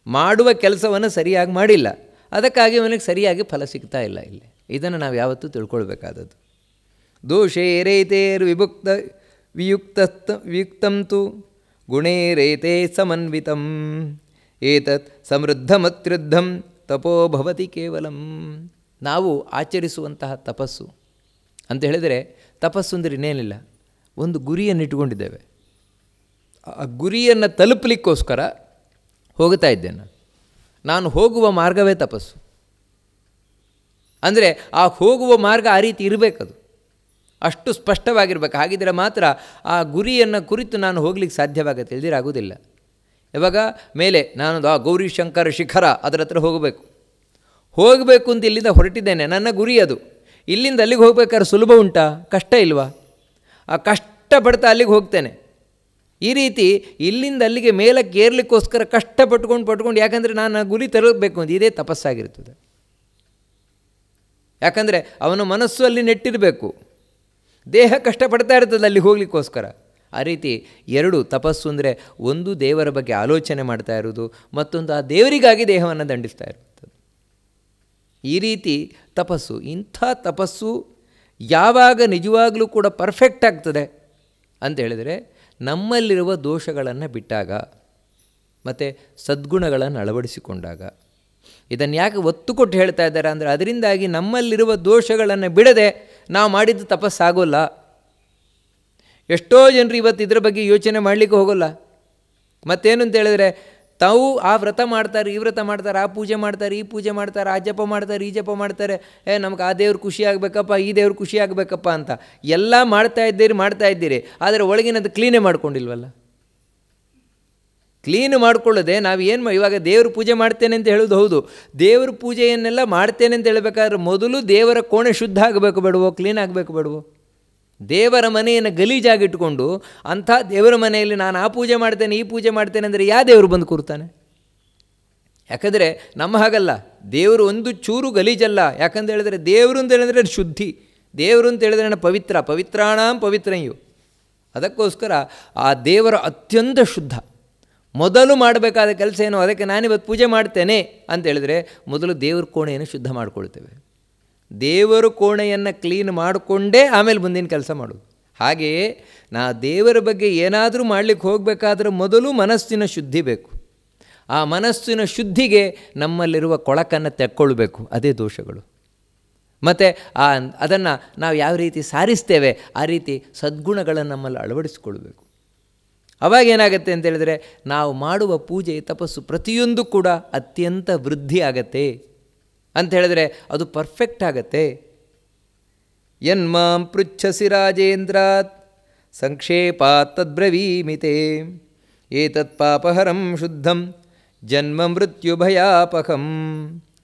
ಮಾಡುವ ಕೆಲಸವನ್ನು ಸರಿಯಾಗಿ ಮಾಡಿಲ್ಲ, ಅದಕ್ಕಾಗಿ ಅವನಿಗೆ ಸರಿಯಾಗಿ ಫಲ ಸಿಗ್ತಾ ಇಲ್ಲ. ಇಲ್ಲಿ ಇದನ್ನು ನಾವು ಯಾವತ್ತೂ ತಿಳ್ಕೊಳ್ಬೇಕಾದದ್ದು. ದೋಷೇರೇತೇರ್ ವಿಯುಕ್ತಂತು ಗುಣೇರೇತೇ ಸಮನ್ವಿತಂ ಏತತ್ ಸಮೃದ್ಧಮತ್ಯುದ್ಧಂ ತಪೋ ಭವತಿ ಕೇವಲಂ. ನಾವು ಆಚರಿಸುವಂತಹ ತಪಸ್ಸು ಅಂತ ಹೇಳಿದರೆ, ತಪಸ್ಸು ಅಂದರೆ ಇನ್ನೇನಿಲ್ಲ, ಒಂದು ಗುರಿಯನ್ನು ಇಟ್ಟುಕೊಂಡಿದ್ದೇವೆ. ಆ ಗುರಿಯನ್ನು ತಲುಪಲಿಕ್ಕೋಸ್ಕರ ಹೋಗ್ತಾ ಇದ್ದೇನೆ. ನಾನು ಹೋಗುವ ಮಾರ್ಗವೇ ತಪಸ್ಸು. ಅಂದರೆ ಆ ಹೋಗುವ ಮಾರ್ಗ ಆ ರೀತಿ ಇರಬೇಕದು, ಅಷ್ಟು ಸ್ಪಷ್ಟವಾಗಿರ್ಬೇಕು. ಹಾಗಿದ್ರೆ ಮಾತ್ರ ಆ ಗುರಿಯನ್ನು ಕುರಿತು ನಾನು ಹೋಗ್ಲಿಕ್ಕೆ ಸಾಧ್ಯವಾಗುತ್ತೆ, ತಿಳಿದಿರಾಗೋದಿಲ್ಲ. ಇವಾಗ ಮೇಲೆ ನಾನು ಗೌರಿಶಂಕರ ಶಿಖರ ಅದರ ಹತ್ರ ಹೋಗಬೇಕು ಅಂತ ಇಲ್ಲಿಂದ ಹೊರಟಿದ್ದೇನೆ, ನನ್ನ ಗುರಿ ಅದು. ಇಲ್ಲಿಂದ ಅಲ್ಲಿಗೆ ಹೋಗ್ಬೇಕಾದ್ರೆ ಸುಲಭ ಉಂಟಾ, ಕಷ್ಟ ಇಲ್ವಾ? ಆ ಕಷ್ಟಪಡ್ತಾ ಅಲ್ಲಿಗೆ ಹೋಗ್ತೇನೆ. ಈ ರೀತಿ ಇಲ್ಲಿಂದ ಅಲ್ಲಿಗೆ ಮೇಲಕ್ಕೆ ಏರ್ಲಿಕ್ಕೋಸ್ಕರ ಕಷ್ಟಪಟ್ಕೊಂಡು ಯಾಕಂದರೆ ನಾನು ಗುರಿ ತರಬೇಕು ಅಂತ, ಇದೇ ತಪಸ್ಸಾಗಿರ್ತದೆ. ಯಾಕಂದರೆ ಅವನ ಮನಸ್ಸು ಅಲ್ಲಿ ನೆಟ್ಟಿರಬೇಕು, ದೇಹ ಕಷ್ಟಪಡ್ತಾ ಇರ್ತದೆ ಅಲ್ಲಿ ಹೋಗ್ಲಿಕ್ಕೋಸ್ಕರ. ಆ ರೀತಿ ಎರಡು ತಪಸ್ಸು ಅಂದರೆ, ಒಂದು ದೇವರ ಬಗ್ಗೆ ಆಲೋಚನೆ ಮಾಡ್ತಾ ಇರೋದು, ಮತ್ತೊಂದು ಆ ದೇವರಿಗಾಗಿ ದೇಹವನ್ನು ದಂಡಿಸ್ತಾ ಇರುತ್ತದೆ. ಈ ರೀತಿ ತಪಸ್ಸು. ಇಂಥ ತಪಸ್ಸು ಯಾವಾಗ ನಿಜವಾಗಲೂ ಕೂಡ ಪರ್ಫೆಕ್ಟ್ ಆಗ್ತದೆ ಅಂತ ಹೇಳಿದರೆ, ನಮ್ಮಲ್ಲಿರುವ ದೋಷಗಳನ್ನು ಬಿಟ್ಟಾಗ ಮತ್ತು ಸದ್ಗುಣಗಳನ್ನು ಅಳವಡಿಸಿಕೊಂಡಾಗ. ಇದನ್ನು ಯಾಕೆ ಒತ್ತು ಕೊಟ್ಟು ಹೇಳ್ತಾ ಇದ್ದಾರೆ ಅಂದರೆ, ಅದರಿಂದಾಗಿ ನಮ್ಮಲ್ಲಿರುವ ದೋಷಗಳನ್ನು ಬಿಡದೆ ನಾವು ಮಾಡಿದ್ದು ತಪಸ್ಸಾಗೋಲ್ಲ. ಎಷ್ಟೋ ಜನರು ಇವತ್ತು ಇದರ ಬಗ್ಗೆ ಯೋಚನೆ ಮಾಡಲಿಕ್ಕೆ ಹೋಗೋಲ್ಲ. ಮತ್ತೇನು ಅಂತ ಹೇಳಿದ್ರೆ, ತಾವು ಆ ವ್ರತ ಮಾಡ್ತಾರೆ, ಈ ವ್ರತ ಮಾಡ್ತಾರೆ, ಆ ಪೂಜೆ ಮಾಡ್ತಾರೆ, ಈ ಪೂಜೆ ಮಾಡ್ತಾರೆ, ಆ ಜಪ ಮಾಡ್ತಾರೆ, ಈ ಜಪ ಮಾಡ್ತಾರೆ, ನಮ್ಗೆ ಆ ದೇವ್ರು ಖುಷಿ ಆಗಬೇಕಪ್ಪ, ಈ ದೇವ್ರು ಖುಷಿ ಆಗಬೇಕಪ್ಪ ಅಂತ ಎಲ್ಲ ಮಾಡ್ತಾ ಇದ್ದೀರಿ. ಆದರೆ ಒಳಗಿನದು ಕ್ಲೀನೇ ಮಾಡ್ಕೊಂಡಿಲ್ವಲ್ಲ. ಕ್ಲೀನ್ ಮಾಡ್ಕೊಳ್ಳದೆ ನಾವು ಏನು ಇವಾಗ ದೇವ್ರ ಪೂಜೆ ಮಾಡ್ತೇನೆ ಅಂತ ಹೇಳೋದು ಹೌದು. ದೇವ್ರ ಪೂಜೆಯನ್ನೆಲ್ಲ ಮಾಡ್ತೇನೆ ಅಂತ ಹೇಳಬೇಕಾದ್ರೆ ಮೊದಲು ದೇವರ ಕೋಣೆ ಶುದ್ಧ ಆಗಬೇಕು ಬೇಡವೋ, ಕ್ಲೀನ್ ಆಗಬೇಕು ಬೇಡವೋ? ದೇವರ ಮನೆಯನ್ನು ಗಲೀಜಾಗಿಟ್ಕೊಂಡು ಅಂಥ ದೇವರ ಮನೆಯಲ್ಲಿ ನಾನು ಆ ಪೂಜೆ ಮಾಡ್ತೇನೆ, ಈ ಪೂಜೆ ಮಾಡ್ತೇನೆ ಅಂದರೆ ಯಾವ ದೇವರು ಬಂದು ಕೂರ್ತಾನೆ? ಯಾಕಂದರೆ ನಮ್ಮ ಹಾಗಲ್ಲ, ದೇವರು ಒಂದು ಚೂರು ಗಲೀಜಲ್ಲ. ಯಾಕಂತ ಹೇಳಿದ್ರೆ ದೇವರು ಅಂತ ಹೇಳಿದ್ರೆ ಶುದ್ಧಿ, ದೇವರು ಅಂತ ಹೇಳಿದ್ರೆ ಪವಿತ್ರಾಣಾಂ ಪವಿತ್ರಯ್ಯು. ಅದಕ್ಕೋಸ್ಕರ ಆ ದೇವರ ಅತ್ಯಂತ ಶುದ್ಧ. ಮೊದಲು ಮಾಡಬೇಕಾದ ಕೆಲಸ ಏನು? ಅದಕ್ಕೆ ನಾನಿವತ್ತು ಪೂಜೆ ಮಾಡ್ತೇನೆ ಅಂತ ಹೇಳಿದ್ರೆ ಮೊದಲು ದೇವ್ರ ಕೋಣೆಯನ್ನು ಶುದ್ಧ ಮಾಡಿಕೊಳ್ತೇವೆ. ದೇವರ ಕೋಣೆಯನ್ನು ಕ್ಲೀನ್ ಮಾಡಿಕೊಂಡೇ ಆಮೇಲೆ ಮುಂದಿನ ಕೆಲಸ ಮಾಡೋದು. ಹಾಗೆಯೇ ನಾ ದೇವರ ಬಗ್ಗೆ ಏನಾದರೂ ಮಾಡಲಿಕ್ಕೆ ಹೋಗಬೇಕಾದ್ರೆ ಮೊದಲು ಮನಸ್ಸಿನ ಶುದ್ಧಿ ಬೇಕು. ಆ ಮನಸ್ಸಿನ ಶುದ್ಧಿಗೆ ನಮ್ಮಲ್ಲಿರುವ ಕೊಳಕನ್ನು ತೆಕ್ಕೊಳ್ಬೇಕು, ಅದೇ ದೋಷಗಳು. ಮತ್ತು ಅದನ್ನು ನಾವು ಯಾವ ರೀತಿ ಸಾರಿಸ್ತೇವೆ ಆ ರೀತಿ ಸದ್ಗುಣಗಳನ್ನು ನಮ್ಮಲ್ಲಿ ಅಳವಡಿಸಿಕೊಳ್ಬೇಕು. ಅವಾಗ ಏನಾಗುತ್ತೆ ಅಂತ ಹೇಳಿದ್ರೆ ನಾವು ಮಾಡುವ ಪೂಜೆ ತಪಸ್ಸು ಪ್ರತಿಯೊಂದು ಕೂಡ ಅತ್ಯಂತ ವೃದ್ಧಿ ಆಗತ್ತೆ ಅಂತ ಹೇಳಿದ್ರೆ ಅದು ಪರ್ಫೆಕ್ಟ್ ಆಗತ್ತೆ. ಯನ್ಮಾಂ ಪೃಚ್ಛಸಿ ರಾಜೇಂದ್ರಾತ್ ಸಂಕ್ಷೇಪಾತ್ ತದ್ಬ್ರವೀಮಿತೆ ಏತತ್ ಪಾಪಹರಂ ಶುದ್ಧಂ ಜನ್ಮ ಮೃತ್ಯು ಭಯಾಪಕಂ.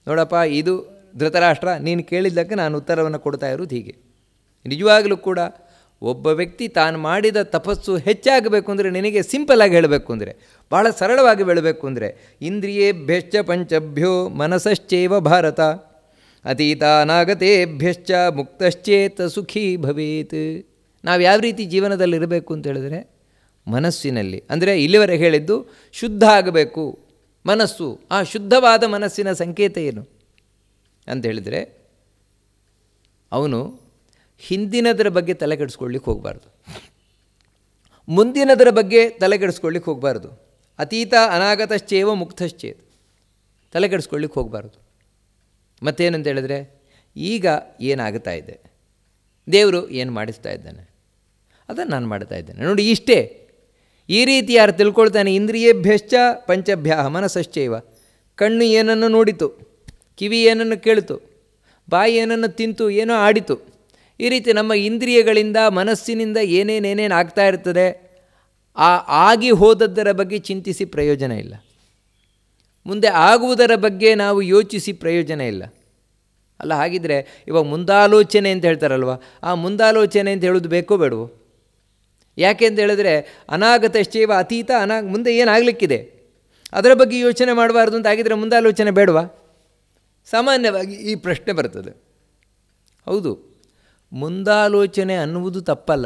ನೋಡಪ್ಪ, ಇದು ಧೃತರಾಷ್ಟ್ರ, ನೀನು ಕೇಳಿದ್ದಕ್ಕೆ ನಾನು ಉತ್ತರವನ್ನು ಕೊಡ್ತಾ ಇರೋದು ಹೀಗೆ. ನಿಜವಾಗಲೂ ಕೂಡ ಒಬ್ಬ ವ್ಯಕ್ತಿ ತಾನು ಮಾಡಿದ ತಪಸ್ಸು ಹೆಚ್ಚಾಗಬೇಕು ಅಂದರೆ ನಿನಗೆ ಸಿಂಪಲಾಗಿ ಹೇಳಬೇಕು ಅಂದರೆ, ಭಾಳ ಸರಳವಾಗಿ ಹೇಳಬೇಕು ಅಂದರೆ, ಇಂದ್ರಿಯೇಭ್ಯಶ್ಚ ಪಂಚಭ್ಯೋ ಮನಸಶ್ಚೇವ ಭಾರತ ಅತೀತಾನಾಗತೇಭ್ಯಶ್ಚ ಮುಕ್ತಶ್ಚೇತ ಸುಖೀ ಭವೇತ್. ನಾವು ಯಾವ ರೀತಿ ಜೀವನದಲ್ಲಿ ಇರಬೇಕು ಅಂತ ಹೇಳಿದ್ರೆ ಮನಸ್ಸಿನಲ್ಲಿ, ಅಂದರೆ ಇಲ್ಲಿವರೆಗೆ ಹೇಳಿದ್ದು ಶುದ್ಧ ಆಗಬೇಕು ಮನಸ್ಸು. ಆ ಶುದ್ಧವಾದ ಮನಸ್ಸಿನ ಸಂಕೇತ ಏನು ಅಂತ ಹೇಳಿದರೆ ಅವನು ಹಿಂದಿನದರ ಬಗ್ಗೆ ತಲೆ ಕೆಡಿಸ್ಕೊಳ್ಳಿಕ್ಕೆ ಹೋಗಬಾರ್ದು, ಮುಂದಿನದರ ಬಗ್ಗೆ ತಲೆ ಕೆಡಿಸ್ಕೊಳ್ಳಿಕ್ಕೆ ಹೋಗಬಾರ್ದು. ಅತೀತ ಅನಾಗತಶ್ಚೇವ ಮುಕ್ತಶ್ಚೇತ್, ತಲೆ ಕೆಡಿಸ್ಕೊಳ್ಳಿಕ್ಕೆ ಹೋಗಬಾರ್ದು. ಮತ್ತೇನಂತ ಹೇಳಿದ್ರೆ ಈಗ ಏನಾಗ್ತಾ ಇದೆ, ದೇವರು ಏನು ಮಾಡಿಸ್ತಾ ಇದ್ದಾನೆ, ಅದನ್ನು ನಾನು ಮಾಡ್ತಾ ಇದ್ದೇನೆ ನೋಡಿ, ಇಷ್ಟೇ. ಈ ರೀತಿ ಯಾರು ತಿಳ್ಕೊಳ್ತಾನೆ, ಇಂದ್ರಿಯೇಭ್ಯಶ್ಚ ಪಂಚಭ್ಯ ಮನಸಶ್ಚೈವ, ಕಣ್ಣು ಏನನ್ನು ನೋಡಿತು, ಕಿವಿ ಏನನ್ನು ಕೇಳಿತು, ಬಾಯಿ ಏನನ್ನು ತಿಂತು, ಏನೋ ಆಡಿತು. ಈ ರೀತಿ ನಮ್ಮ ಇಂದ್ರಿಯಗಳಿಂದ ಮನಸ್ಸಿನಿಂದ ಏನೇನೇನೇನು ಆಗ್ತಾ ಇರ್ತದೆ, ಆ ಆಗಿ ಹೋದದ್ದರ ಬಗ್ಗೆ ಚಿಂತಿಸಿ ಪ್ರಯೋಜನ ಇಲ್ಲ. ಮುಂದೆ ಆಗುವುದರ ಬಗ್ಗೆ ನಾವು ಯೋಚಿಸಿ ಪ್ರಯೋಜನ ಇಲ್ಲ. ಅಲ್ಲ, ಹಾಗಿದ್ರೆ ಇವಾಗ ಮುಂದಾಲೋಚನೆ ಅಂತ ಹೇಳ್ತಾರಲ್ವ, ಆ ಮುಂದಾಲೋಚನೆ ಅಂತ ಹೇಳೋದು ಬೇಕೋ ಬೇಡವೋ? ಯಾಕೆ ಅಂತ ಹೇಳಿದ್ರೆ ಅನಾಗತಶ್ಚೈವ ಅತೀತ ಮುಂದೆ ಏನಾಗಲಿಕ್ಕಿದೆ ಅದರ ಬಗ್ಗೆ ಯೋಚನೆ ಮಾಡಬಾರ್ದು ಅಂತ ಆಗಿದ್ರೆ ಮುಂದಾಲೋಚನೆ ಬೇಡವಾ? ಸಾಮಾನ್ಯವಾಗಿ ಈ ಪ್ರಶ್ನೆ ಬರ್ತದೆ. ಹೌದು, ಮುಂದಾಲೋಚನೆ ಅನ್ನುವುದು ತಪ್ಪಲ್ಲ,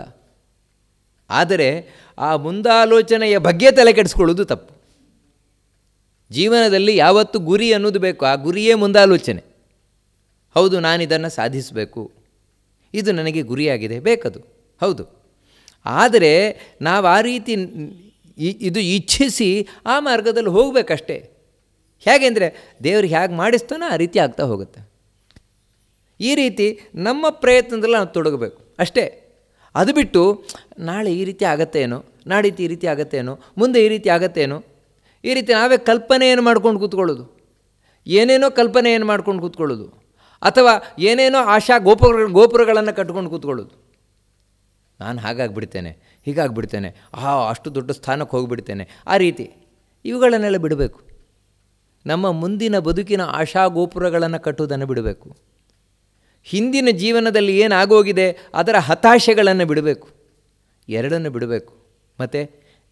ಆದರೆ ಆ ಮುಂದಾಲೋಚನೆಯ ಬಗ್ಗೆ ತಲೆ ಕೆಡಿಸ್ಕೊಳ್ಳೋದು ತಪ್ಪು. ಜೀವನದಲ್ಲಿ ಯಾವತ್ತು ಗುರಿ ಅನ್ನೋದು ಬೇಕು, ಆ ಗುರಿಯೇ ಮುಂದಾಲೋಚನೆ. ಹೌದು, ನಾನಿದನ್ನು ಸಾಧಿಸಬೇಕು, ಇದು ನನಗೆ ಗುರಿಯಾಗಿದೆ, ಬೇಕದು ಹೌದು. ಆದರೆ ನಾವು ಆ ರೀತಿ ಇದು ಇಚ್ಛಿಸಿ ಆ ಮಾರ್ಗದಲ್ಲಿ ಹೋಗಬೇಕಷ್ಟೇ. ಹೇಗೆ ಅಂದರೆ ದೇವ್ರಿಗೆ ಹೇಗೆ ಮಾಡಿಸ್ತಾನೋ ಆ ರೀತಿ ಆಗ್ತಾ ಹೋಗುತ್ತೆ. ಈ ರೀತಿ ನಮ್ಮ ಪ್ರಯತ್ನದಲ್ಲಿ ನಾವು ತೊಡಗಬೇಕು ಅಷ್ಟೇ. ಅದು ಬಿಟ್ಟು ನಾಳೆ ಈ ರೀತಿ ಆಗತ್ತೇನೋ, ನಾಡಿದ್ದು ಈ ರೀತಿ ಆಗತ್ತೇನೋ, ಮುಂದೆ ಈ ರೀತಿ ಆಗತ್ತೇನೋ, ಈ ರೀತಿ ನಾವೇ ಕಲ್ಪನೆಯನ್ನು ಮಾಡ್ಕೊಂಡು ಕೂತ್ಕೊಳ್ಳೋದು, ಏನೇನೋ ಕಲ್ಪನೆಯನ್ನು ಮಾಡ್ಕೊಂಡು ಕೂತ್ಕೊಳ್ಳೋದು, ಅಥವಾ ಏನೇನೋ ಆಶಾ ಗೋಪುರಗಳನ್ನು ಕಟ್ಕೊಂಡು ಕೂತ್ಕೊಳ್ಳೋದು. ನಾನು ಹಾಗಾಗಿಬಿಡ್ತೇನೆ, ಹೀಗಾಗಿಬಿಡ್ತೇನೆ, ಅಷ್ಟು ದೊಡ್ಡ ಸ್ಥಾನಕ್ಕೆ ಹೋಗಿಬಿಡ್ತೇನೆ, ಆ ರೀತಿ ಇವುಗಳನ್ನೆಲ್ಲ ಬಿಡಬೇಕು. ನಮ್ಮ ಮುಂದಿನ ಬದುಕಿನ ಆಶಾ ಗೋಪುರಗಳನ್ನು ಕಟ್ಟುವುದನ್ನು ಬಿಡಬೇಕು. ಹಿಂದಿನ ಜೀವನದಲ್ಲಿ ಏನಾಗೋಗಿದೆ ಅದರ ಹತಾಶೆಗಳನ್ನು ಬಿಡಬೇಕು, ಎರಡನ್ನು ಬಿಡಬೇಕು. ಮತ್ತು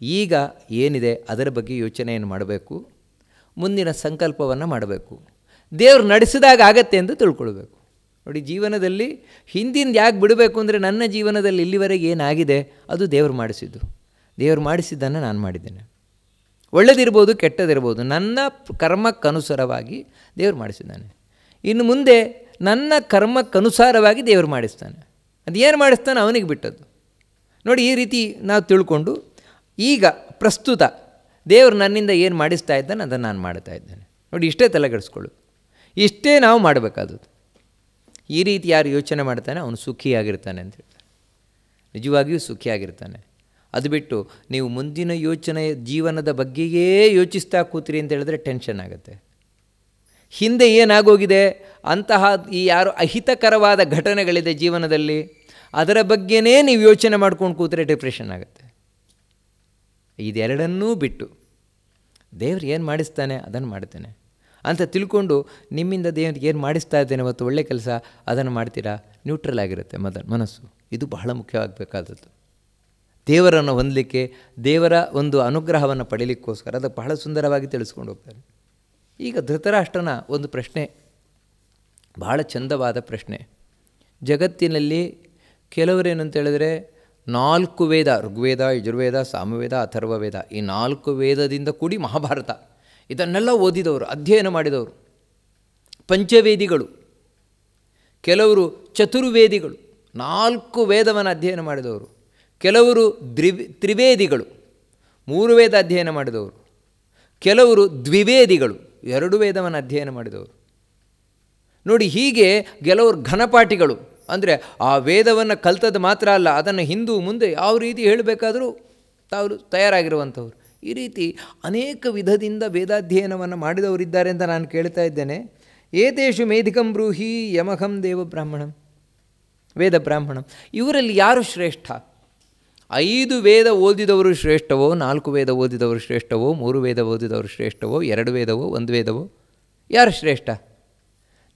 ಈಗ ಏನಿದೆ ಅದರ ಬಗ್ಗೆ ಯೋಚನೆಯನ್ನು ಮಾಡಬೇಕು, ಮುಂದಿನ ಸಂಕಲ್ಪವನ್ನು ಮಾಡಬೇಕು. ದೇವರು ನಡೆಸಿದಾಗ ಆಗತ್ತೆ ಅಂತ ತಿಳ್ಕೊಳ್ಬೇಕು. ನೋಡಿ, ಜೀವನದಲ್ಲಿ ಹಿಂದಿನ ಯಾಕೆ ಬಿಡಬೇಕು ಅಂದರೆ ನನ್ನ ಜೀವನದಲ್ಲಿ ಇಲ್ಲಿವರೆಗೆ ಏನಾಗಿದೆ ಅದು ದೇವರು ಮಾಡಿಸಿದ್ದು, ದೇವರು ಮಾಡಿಸಿದ್ದನ್ನು ನಾನು ಮಾಡಿದ್ದೇನೆ. ಒಳ್ಳೆದಿರ್ಬೋದು ಕೆಟ್ಟದಿರ್ಬೋದು, ನನ್ನ ಕರ್ಮಕ್ಕನುಸಾರವಾಗಿ ದೇವರು ಮಾಡಿಸಿದ್ದಾನೆ. ಇನ್ನು ಮುಂದೆ ನನ್ನ ಕರ್ಮಕ್ಕನುಸಾರವಾಗಿ ದೇವರು ಮಾಡಿಸ್ತಾನೆ. ಅದು ಏನು ಮಾಡಿಸ್ತಾನೆ ಅವನಿಗೆ ಬಿಟ್ಟದ್ದು. ನೋಡಿ, ಈ ರೀತಿ ನಾವು ತಿಳ್ಕೊಂಡು ಈಗ ಪ್ರಸ್ತುತ ದೇವರು ನನ್ನಿಂದ ಏನು ಮಾಡಿಸ್ತಾ ಇದ್ದಾನೆ ಅದನ್ನು ನಾನು ಮಾಡ್ತಾ ಇದ್ದೇನೆ. ನೋಡಿ, ಇಷ್ಟೇ ತಲೆಗೆಡಿಸ್ಕೊಳ್ಳೋದು, ಇಷ್ಟೇ ನಾವು ಮಾಡಬೇಕಾದದ್ದು. ಈ ರೀತಿ ಯಾರು ಯೋಚನೆ ಮಾಡ್ತಾನೆ ಅವನು ಸುಖಿಯಾಗಿರ್ತಾನೆ ಅಂತ ಹೇಳ್ತಾರೆ. ನಿಜವಾಗಿಯೂ ಸುಖಿಯಾಗಿರ್ತಾನೆ. ಅದು ಬಿಟ್ಟು ನೀವು ಮುಂದಿನ ಯೋಚನೆ ಜೀವನದ ಬಗ್ಗೆಯೇ ಯೋಚಿಸ್ತಾ ಕೂತ್ರಿ ಅಂತ ಹೇಳಿದ್ರೆ ಟೆನ್ಷನ್ ಆಗುತ್ತೆ. ಹಿಂದೆ ಏನಾಗೋಗಿದೆ ಅಂತಹ ಈ ಯಾರು ಅಹಿತಕರವಾದ ಘಟನೆಗಳಿದೆ ಜೀವನದಲ್ಲಿ, ಅದರ ಬಗ್ಗೆನೇ ನೀವು ಯೋಚನೆ ಮಾಡ್ಕೊಂಡು ಕೂತ್ರೆ ಡಿಪ್ರೆಷನ್ ಆಗುತ್ತೆ. ಇದೆರಡನ್ನೂ ಬಿಟ್ಟು ದೇವ್ರು ಏನು ಮಾಡಿಸ್ತಾನೆ ಅದನ್ನು ಮಾಡ್ತೇನೆ ಅಂತ ತಿಳ್ಕೊಂಡು ನಿಮ್ಮಿಂದ ದೇವ್ರಿಗೆ ಏನು ಮಾಡಿಸ್ತಾ ಇದ್ದೇನೆ ಮತ್ತು ಒಳ್ಳೆ ಕೆಲಸ ಅದನ್ನು ಮಾಡ್ತೀರಾ, ನ್ಯೂಟ್ರಲ್ ಆಗಿರುತ್ತೆ ಮನಸ್ಸು. ಇದು ಬಹಳ ಮುಖ್ಯವಾಗಬೇಕಾದದ್ದು. ದೇವರನ್ನು ಹೊಂದಲಿಕ್ಕೆ, ದೇವರ ಒಂದು ಅನುಗ್ರಹವನ್ನು ಪಡೀಲಿಕ್ಕೋಸ್ಕರ ಅದು ಬಹಳ ಸುಂದರವಾಗಿ ತಿಳಿಸ್ಕೊಂಡು ಹೋಗ್ತಾರೆ. ಈಗ ಧೃತರಾಷ್ಟ್ರನ ಒಂದು ಪ್ರಶ್ನೆ, ಬಹಳ ಚಂದವಾದ ಪ್ರಶ್ನೆ. ಜಗತ್ತಿನಲ್ಲಿ ಕೆಲವರೇನಂತ ಹೇಳಿದ್ರೆ 4 ವೇದ, ಋಗ್ವೇದ, ಯಜುರ್ವೇದ, ಸಾಮವೇದ, ಅಥರ್ವವೇದ, ಈ 4 ವೇದದಿಂದ ಕೂಡಿ ಮಹಾಭಾರತ ಇದನ್ನೆಲ್ಲ ಓದಿದವರು, ಅಧ್ಯಯನ ಮಾಡಿದವರು ಪಂಚವೇದಿಗಳು, ಕೆಲವರು ಚತುರ್ವೇದಿಗಳು, 4 ವೇದವನ್ನು ಅಧ್ಯಯನ ಮಾಡಿದವರು, ಕೆಲವರು ತ್ರಿವೇದಿಗಳು, 3 ವೇದ ಅಧ್ಯಯನ ಮಾಡಿದವರು, ಕೆಲವರು ದ್ವಿವೇದಿಗಳು, 2 ವೇದವನ್ನು ಅಧ್ಯಯನ ಮಾಡಿದವರು. ನೋಡಿ, ಹೀಗೆ ಕೆಲವರು ಘನಪಾಠಿಗಳು, ಅಂದರೆ ಆ ವೇದವನ್ನು ಕಲ್ತದ್ದು ಮಾತ್ರ ಅಲ್ಲ, ಅದನ್ನು ಹಿಂದೂ ಮುಂದೆ ಯಾವ ರೀತಿ ಹೇಳಬೇಕಾದರೂ ತಾವು ತಯಾರಾಗಿರುವಂಥವ್ರು. ಈ ರೀತಿ ಅನೇಕ ವಿಧದಿಂದ ವೇದಾಧ್ಯಯನವನ್ನು ಮಾಡಿದವರಿದ್ದಾರೆ ಅಂತ ನಾನು ಕೇಳ್ತಾ ಇದ್ದೇನೆ. ಏತೇಷು ಮೇಧಿಕಂ ಬ್ರೂಹಿ ಯಮಹಂ ದೇವ ಬ್ರಾಹ್ಮಣಂ, ವೇದ ಬ್ರಾಹ್ಮಣಂ. ಇವರಲ್ಲಿ ಯಾರು ಶ್ರೇಷ್ಠ? 5 ವೇದ ಓದಿದವರು ಶ್ರೇಷ್ಠವೋ, 4 ವೇದ ಓದಿದವರು ಶ್ರೇಷ್ಠವೋ, 3 ವೇದ ಓದಿದವರು ಶ್ರೇಷ್ಠವೋ, 2 ವೇದವೋ, 1 ವೇದವೋ? ಯಾರು ಶ್ರೇಷ್ಠ?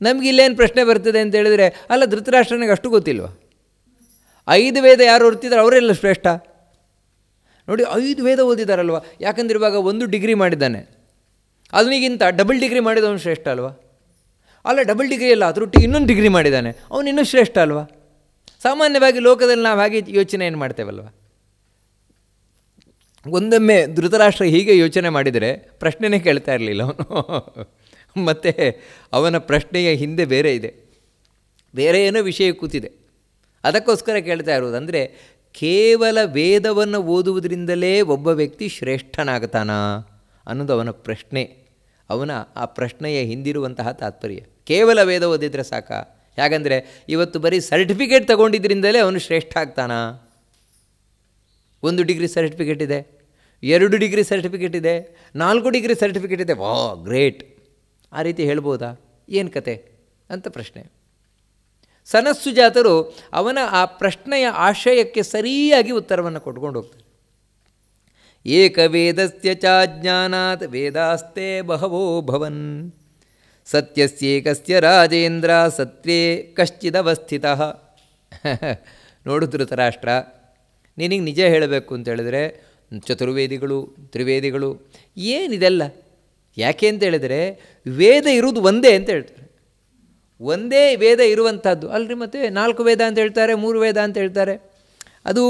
ನಮಗಿಲ್ಲೇನು ಪ್ರಶ್ನೆ ಬರ್ತದೆ ಅಂತ ಹೇಳಿದರೆ, ಅಲ್ಲ ಧೃತರಾಷ್ಟ್ರನಿಗೆ ಅಷ್ಟು ಗೊತ್ತಿಲ್ವ? 5 ವೇದ ಯಾರು ಓದ್ತಿದ್ದಾರೆ ಅವರೆಲ್ಲ ಶ್ರೇಷ್ಠ? ನೋಡಿ, 5 ವೇದ ಓದಿದಾರಲ್ವ. ಯಾಕಂದ್ರೆ ಇವಾಗ 1 ಡಿಗ್ರಿ ಮಾಡಿದ್ದಾನೆ, ಅದನಿಗಿಂತ ಡಬಲ್ ಡಿಗ್ರಿ ಮಾಡಿದವನು ಶ್ರೇಷ್ಠ ಅಲ್ವಾ? ಅಲ್ಲ, ಡಬಲ್ ಡಿಗ್ರಿ ಅಲ್ಲ, ಅದರೊಟ್ಟಿಗೆ ಇನ್ನೊಂದು ಡಿಗ್ರಿ ಮಾಡಿದ್ದಾನೆ, ಅವನು ಇನ್ನೂ ಶ್ರೇಷ್ಠ ಅಲ್ವಾ? ಸಾಮಾನ್ಯವಾಗಿ ಲೋಕದಲ್ಲಿ ನಾವು ಹಾಗೆ ಯೋಚನೆ ಏನು ಮಾಡ್ತೇವಲ್ವ. ಒಂದೊಮ್ಮೆ ಧೃತರಾಷ್ಟ್ರ ಹೀಗೆ ಯೋಚನೆ ಮಾಡಿದರೆ ಪ್ರಶ್ನೆನೇ ಕೇಳ್ತಾ ಇರಲಿಲ್ಲ ಅವನು. ಮತ್ತು ಅವನ ಪ್ರಶ್ನೆಯ ಹಿಂದೆ ಬೇರೆ ಇದೆ, ಬೇರೆ ಏನೋ ವಿಷಯ ಕೂತಿದೆ, ಅದಕ್ಕೋಸ್ಕರ ಕೇಳ್ತಾ ಇರೋದು. ಅಂದರೆ ಕೇವಲ ವೇದವನ್ನು ಓದುವುದರಿಂದಲೇ ಒಬ್ಬ ವ್ಯಕ್ತಿ ಶ್ರೇಷ್ಠನಾಗ್ತಾನಾ ಅನ್ನೋದು ಅವನ ಪ್ರಶ್ನೆ, ಅವನ ಆ ಪ್ರಶ್ನೆಯ ಹಿಂದಿರುವಂತಹ ತಾತ್ಪರ್ಯ. ಕೇವಲ ವೇದ ಓದಿದರೆ ಸಾಕ? ಯಾಕಂದರೆ ಇವತ್ತು ಬರೀ ಸರ್ಟಿಫಿಕೇಟ್ ತಗೊಂಡಿದ್ದರಿಂದಲೇ ಅವನು ಶ್ರೇಷ್ಠ ಆಗ್ತಾನಾ? 1 ಡಿಗ್ರಿ ಸರ್ಟಿಫಿಕೇಟ್ ಇದೆ, 2 ಡಿಗ್ರಿ ಸರ್ಟಿಫಿಕೇಟ್ ಇದೆ, 4 ಡಿಗ್ರಿ ಸರ್ಟಿಫಿಕೇಟ್ ಇದೆ, ವಾ ಗ್ರೇಟ್, ಆ ರೀತಿ ಹೇಳ್ಬೋದಾ? ಏನು ಕತೆ ಅಂತ ಪ್ರಶ್ನೆ. ಸನತ್ಸುಜಾತರು ಅವನ ಆ ಪ್ರಶ್ನೆಯ ಆಶಯಕ್ಕೆ ಸರಿಯಾಗಿ ಉತ್ತರವನ್ನು ಕೊಟ್ಕೊಂಡು ಹೋಗ್ತಾರೆ. ಏಕವೇದಸ್ಯ ಚಾಜ್ಞಾನಾತ್ ವೇದಾಸ್ತೆ ಬಹವೋ ಭವನ್, ಸತ್ಯಸ್ಯೇಕಸ್ಯ ರಾಜೇಂದ್ರ ಸತ್ಯೇ ಕಶ್ಚಿದವಸ್ಥಿತಃ. ನೋಡು ಧೃತರಾಷ್ಟ್ರ, ನಿನಗೆ ನಿಜ ಹೇಳಬೇಕು ಅಂತ ಹೇಳಿದ್ರೆ ಚತುರ್ವೇದಿಗಳು, ತ್ರಿವೇದಿಗಳು ಏನಿದೆಲ್ಲ ಯಾಕೆ ಅಂತ ಹೇಳಿದರೆ ವೇದ ಇರುವುದು ಒಂದೇ ಅಂತ ಹೇಳ್ತಾರೆ. ಒಂದೇ ವೇದ ಇರುವಂಥದ್ದು ಅಲ್ರಿ. ಮತ್ತು 4 ವೇದ ಅಂತ ಹೇಳ್ತಾರೆ, 3 ವೇದ ಅಂತ ಹೇಳ್ತಾರೆ. ಅದು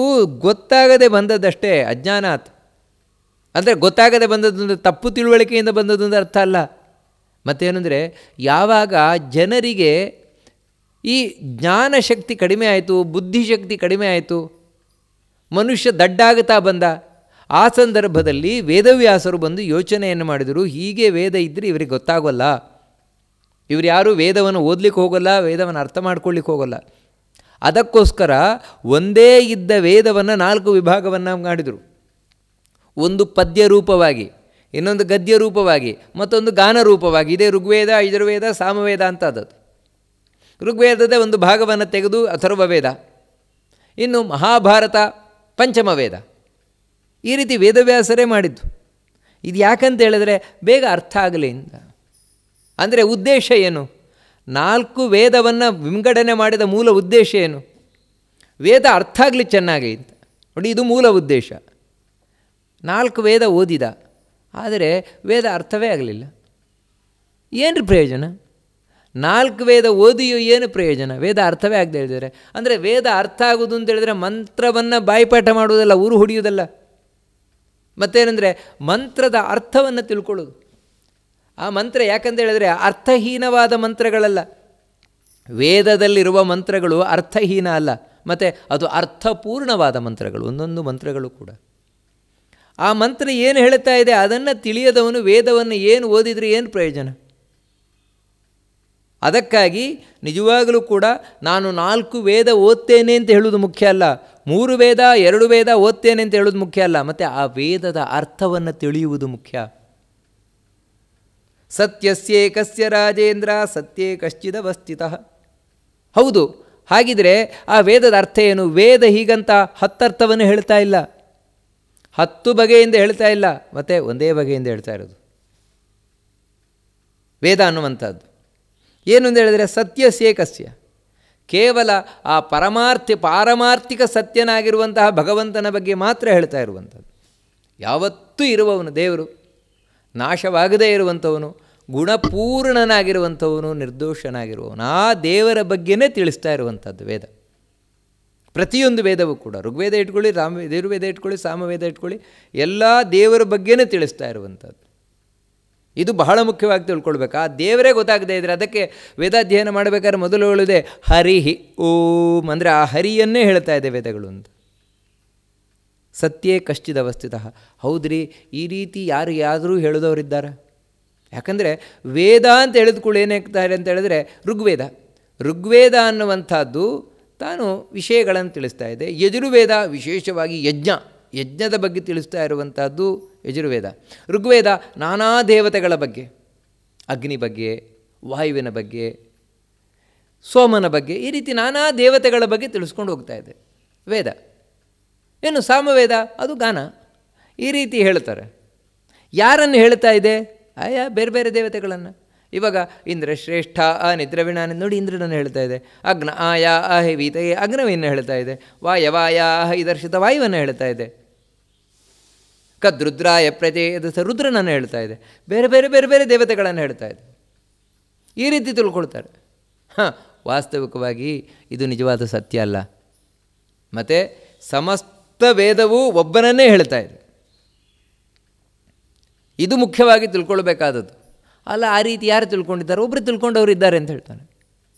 ಗೊತ್ತಾಗದೆ ಬಂದದ್ದಷ್ಟೇ, ಅಜ್ಞಾನಾತ್. ಅಂದರೆ ಗೊತ್ತಾಗದೆ ಬಂದದ್ದು ಅಂದರೆ ತಪ್ಪು ತಿಳುವಳಿಕೆಯಿಂದ ಬಂದದ್ದು ಅಂದರೆ ಅರ್ಥ ಅಲ್ಲ. ಮತ್ತೇನೆಂದರೆ ಯಾವಾಗ ಜನರಿಗೆ ಈ ಜ್ಞಾನಶಕ್ತಿ ಕಡಿಮೆ ಆಯಿತು, ಬುದ್ಧಿಶಕ್ತಿ ಕಡಿಮೆ ಆಯಿತು, ಮನುಷ್ಯ ದಡ್ಡಾಗುತ್ತಾ ಬಂದ, ಆ ಸಂದರ್ಭದಲ್ಲಿ ವೇದವ್ಯಾಸರು ಬಂದು ಯೋಚನೆಯನ್ನು ಮಾಡಿದರು. ಹೀಗೆ ವೇದ ಇದ್ದರೆ ಇವರಿಗೆ ಗೊತ್ತಾಗೋಲ್ಲ, ಇವರು ಯಾರೂ ವೇದವನ್ನು ಓದಲಿಕ್ಕೆ ಹೋಗೋಲ್ಲ, ವೇದವನ್ನು ಅರ್ಥ ಮಾಡ್ಕೊಳ್ಳಿಕ್ಕೆ ಹೋಗೋಲ್ಲ. ಅದಕ್ಕೋಸ್ಕರ ಒಂದೇ ಇದ್ದ ವೇದವನ್ನು 4 ವಿಭಾಗವನ್ನು ಮಾಡಿದರು. ಒಂದು ಪದ್ಯ ರೂಪವಾಗಿ, ಇನ್ನೊಂದು ಗದ್ಯ ರೂಪವಾಗಿ, ಮತ್ತೊಂದು ಗಾನ ರೂಪವಾಗಿ. ಇದೇ ಋಗ್ವೇದ, ಯಜುರ್ವೇದ, ಸಾಮವೇದ ಅಂತ ಆದದ್ದು. ಋಗ್ವೇದದ ಒಂದು ಭಾಗವನ್ನು ತೆಗೆದು ಅಥರ್ವವೇದ, ಇನ್ನು ಮಹಾಭಾರತ ಪಂಚಮ ವೇದ. ಈ ರೀತಿ ವೇದವ್ಯಾಸರೇ ಮಾಡಿದ್ದು. ಇದು ಯಾಕಂತ ಹೇಳಿದ್ರೆ ಬೇಗ ಅರ್ಥ ಆಗಲಿ ಅಂತ. ಅಂದರೆ ಉದ್ದೇಶ ಏನು? 4 ವೇದವನ್ನು ವಿಂಗಡಣೆ ಮಾಡಿದ ಮೂಲ ಉದ್ದೇಶ ಏನು? ವೇದ ಅರ್ಥ ಆಗಲಿ ಚೆನ್ನಾಗಿ ಅಂತ. ನೋಡಿ, ಇದು ಮೂಲ ಉದ್ದೇಶ. 4 ವೇದ ಓದಿದ, ಆದರೆ ವೇದ ಅರ್ಥವೇ ಆಗಲಿಲ್ಲ. ಏನು ಪ್ರಯೋಜನ? 4 ವೇದ ಓದಿಯೋ ಏನು ಪ್ರಯೋಜನ? ವೇದ ಅರ್ಥವೇ ಆಗದೆ ಹೇಳಿದರೆ. ಅಂದರೆ ವೇದ ಅರ್ಥ ಆಗೋದು ಅಂತ ಹೇಳಿದರೆ ಮಂತ್ರವನ್ನು ಬಾಯಿಪಾಠ ಮಾಡುವುದಲ್ಲ, ಊರು ಹೊಡೆಯುವುದಲ್ಲ. ಮತ್ತೇನೆಂದರೆ ಮಂತ್ರದ ಅರ್ಥವನ್ನು ತಿಳ್ಕೊಳ್ಳೋದು. ಆ ಮಂತ್ರ ಯಾಕಂತ ಹೇಳಿದರೆ ಅರ್ಥಹೀನವಾದ ಮಂತ್ರಗಳಲ್ಲ. ವೇದದಲ್ಲಿರುವ ಮಂತ್ರಗಳು ಅರ್ಥಹೀನ ಅಲ್ಲ, ಮತ್ತು ಅದು ಅರ್ಥಪೂರ್ಣವಾದ ಮಂತ್ರಗಳು, ಒಂದೊಂದು ಮಂತ್ರಗಳು ಕೂಡ. ಆ ಮಂತ್ರ ಏನು ಹೇಳುತ್ತಾ ಇದೆ ಅದನ್ನು ತಿಳಿಯದವನು ವೇದವನ್ನು ಏನು ಓದಿದರೆ ಏನು ಪ್ರಯೋಜನ? ಅದಕ್ಕಾಗಿ ನಿಜವಾಗಲೂ ಕೂಡ ನಾನು 4 ವೇದ ಓದ್ತೇನೆ ಅಂತ ಹೇಳೋದು ಮುಖ್ಯ ಅಲ್ಲ, 3 ವೇದ 2 ವೇದ ಓದ್ತೇನೆ ಅಂತ ಹೇಳೋದು ಮುಖ್ಯ ಅಲ್ಲ, ಮತ್ತು ಆ ವೇದದ ಅರ್ಥವನ್ನು ತಿಳಿಯುವುದು ಮುಖ್ಯ. ಸತ್ಯಸ್ಯೇಕಸ್ಯ ರಾಜೇಂದ್ರ ಸತ್ಯೇ ಕಶ್ಚಿದವಸ್ಥಿತಃ. ಹೌದು, ಹಾಗಿದ್ರೆ ಆ ವೇದದ ಅರ್ಥ ಏನು? ವೇದ ಹೀಗಂತ 10 ಅರ್ಥವನ್ನು ಹೇಳ್ತಾ ಇಲ್ಲ, 10 ಬಗೆಯಿಂದ ಹೇಳ್ತಾ ಇಲ್ಲ, ಮತ್ತು ಒಂದೇ ಬಗೆಯಿಂದ ಹೇಳ್ತಾ ಇರೋದು ವೇದ ಅನ್ನುವಂಥದ್ದು. ಏನು ಅಂತ ಹೇಳಿದರೆ ಸತ್ಯಸ್ಯೇಕಸ್ಯ, ಕೇವಲ ಆ ಪಾರಮಾರ್ಥಿಕ ಸತ್ಯನಾಗಿರುವಂತಹ ಭಗವಂತನ ಬಗ್ಗೆ ಮಾತ್ರ ಹೇಳ್ತಾ ಇರುವಂಥದ್ದು. ಯಾವತ್ತೂ ಇರುವವನು ದೇವರು, ನಾಶವಾಗದೇ ಇರುವಂಥವನು, ಗುಣಪೂರ್ಣನಾಗಿರುವಂಥವನು, ನಿರ್ದೋಷನಾಗಿರುವವನು, ಆ ದೇವರ ಬಗ್ಗೆನೇ ತಿಳಿಸ್ತಾ ಇರುವಂಥದ್ದು ವೇದ. ಪ್ರತಿಯೊಂದು ವೇದವೂ ಕೂಡ, ಋಗ್ವೇದ ಇಟ್ಕೊಳ್ಳಿ, ಯಜುರ್ವೇದ ಇಟ್ಕೊಳ್ಳಿ, ಸಾಮವೇದ ಇಟ್ಕೊಳ್ಳಿ, ಎಲ್ಲ ದೇವರ ಬಗ್ಗೆನೇ ತಿಳಿಸ್ತಾ ಇರುವಂಥದ್ದು. ಇದು ಬಹಳ ಮುಖ್ಯವಾಗಿ ತಿಳ್ಕೊಳ್ಬೇಕು. ಆ ದೇವರೇ ಗೊತ್ತಾಗದೇ ಇದ್ದರೆ ಅದಕ್ಕೆ ವೇದಾಧ್ಯಯನ ಮಾಡಬೇಕಾದ್ರೆ ಮೊದಲು ಹೇಳಿದೆ ಹರಿಹಿ ಓಂ, ಅಂದರೆ ಆ ಹರಿಯನ್ನೇ ಹೇಳ್ತಾ ಇದೆ ವೇದಗಳು ಅಂತ. ಸತ್ಯೇ ಕಶ್ಚಿದವಸ್ಥಿತಃ. ಹೌದ್ರಿ, ಈ ರೀತಿ ಯಾರಾದರೂ ಹೇಳಿದವರಿದ್ದಾರೆ? ಯಾಕಂದರೆ ವೇದ ಅಂತ ಹೇಳಿದ್ಕೊಳ್ಳಿ ಏನಾಗ್ತಾರೆ ಅಂತ ಹೇಳಿದ್ರೆ ಋಗ್ವೇದ ಅನ್ನುವಂಥದ್ದು ತಾನು ವಿಷಯಗಳನ್ನು ತಿಳಿಸ್ತಾ ಇದೆ. ಯಜುರ್ವೇದ ವಿಶೇಷವಾಗಿ ಯಜ್ಞದ ಬಗ್ಗೆ ತಿಳಿಸ್ತಾ ಇರುವಂಥದ್ದು ಯಜುರ್ವೇದ. ಋಗ್ವೇದ ನಾನಾ ದೇವತೆಗಳ ಬಗ್ಗೆ, ಅಗ್ನಿ ಬಗ್ಗೆ, ವಾಯುವಿನ ಬಗ್ಗೆ, ಸೋಮನ ಬಗ್ಗೆ, ಈ ರೀತಿ ನಾನಾ ದೇವತೆಗಳ ಬಗ್ಗೆ ತಿಳಿಸ್ಕೊಂಡು ಹೋಗ್ತಾ ಇದೆ ವೇದ. ಏನು ಸಾಮವೇದ ಅದು ಗಾನ. ಈ ರೀತಿ ಹೇಳ್ತಾರೆ. ಯಾರನ್ನು ಹೇಳ್ತಾ ಇದೆ? ಬೇರೆ ಬೇರೆ ದೇವತೆಗಳನ್ನು. ಇವಾಗ ಇಂದ್ರ ಶ್ರೇಷ್ಠ ನಿದ್ರವಿಣಾನ ನೋಡಿ, ಇಂದ್ರನನ್ನು ಹೇಳ್ತಾ ಇದೆ. ಅಗ್ನ ಆಯಾ ಆಹೆ ವೀತಯೇ ಅಗ್ನವನ್ನು ಹೇಳ್ತಾ ಇದೆ. ವಾಯವಾಯ ಇದರ್ಶಿತ ವಾಯುವನ್ನು ಹೇಳ್ತಾ ಇದೆ. ಕದ್ರುದ್ರಾಯ ಪ್ರಚೇದಸ ರುದ್ರನನ್ನು ಹೇಳ್ತಾ ಇದೆ. ಬೇರೆ ಬೇರೆ ಬೇರೆ ಬೇರೆ ದೇವತೆಗಳನ್ನು ಹೇಳ್ತಾ ಇದೆ. ಈ ರೀತಿ ತಿಳ್ಕೊಳ್ತಾರೆ. ವಾಸ್ತವಿಕವಾಗಿ ಇದು ನಿಜವಾದ ಸತ್ಯ ಅಲ್ಲ. ಮತ್ತು ಸಮಸ್ತ ವೇದವೂ ಒಬ್ಬನನ್ನೇ ಹೇಳ್ತಾ ಇದೆ. ಇದು ಮುಖ್ಯವಾಗಿ ತಿಳ್ಕೊಳ್ಬೇಕಾದದ್ದು ಅಲ್ಲ. ಆ ರೀತಿ ಯಾರು ತಿಳ್ಕೊಂಡಿದ್ದಾರೆ? ಒಬ್ಬರು ತಿಳ್ಕೊಂಡವರು ಇದ್ದಾರೆ ಅಂತ ಹೇಳ್ತಾನೆ.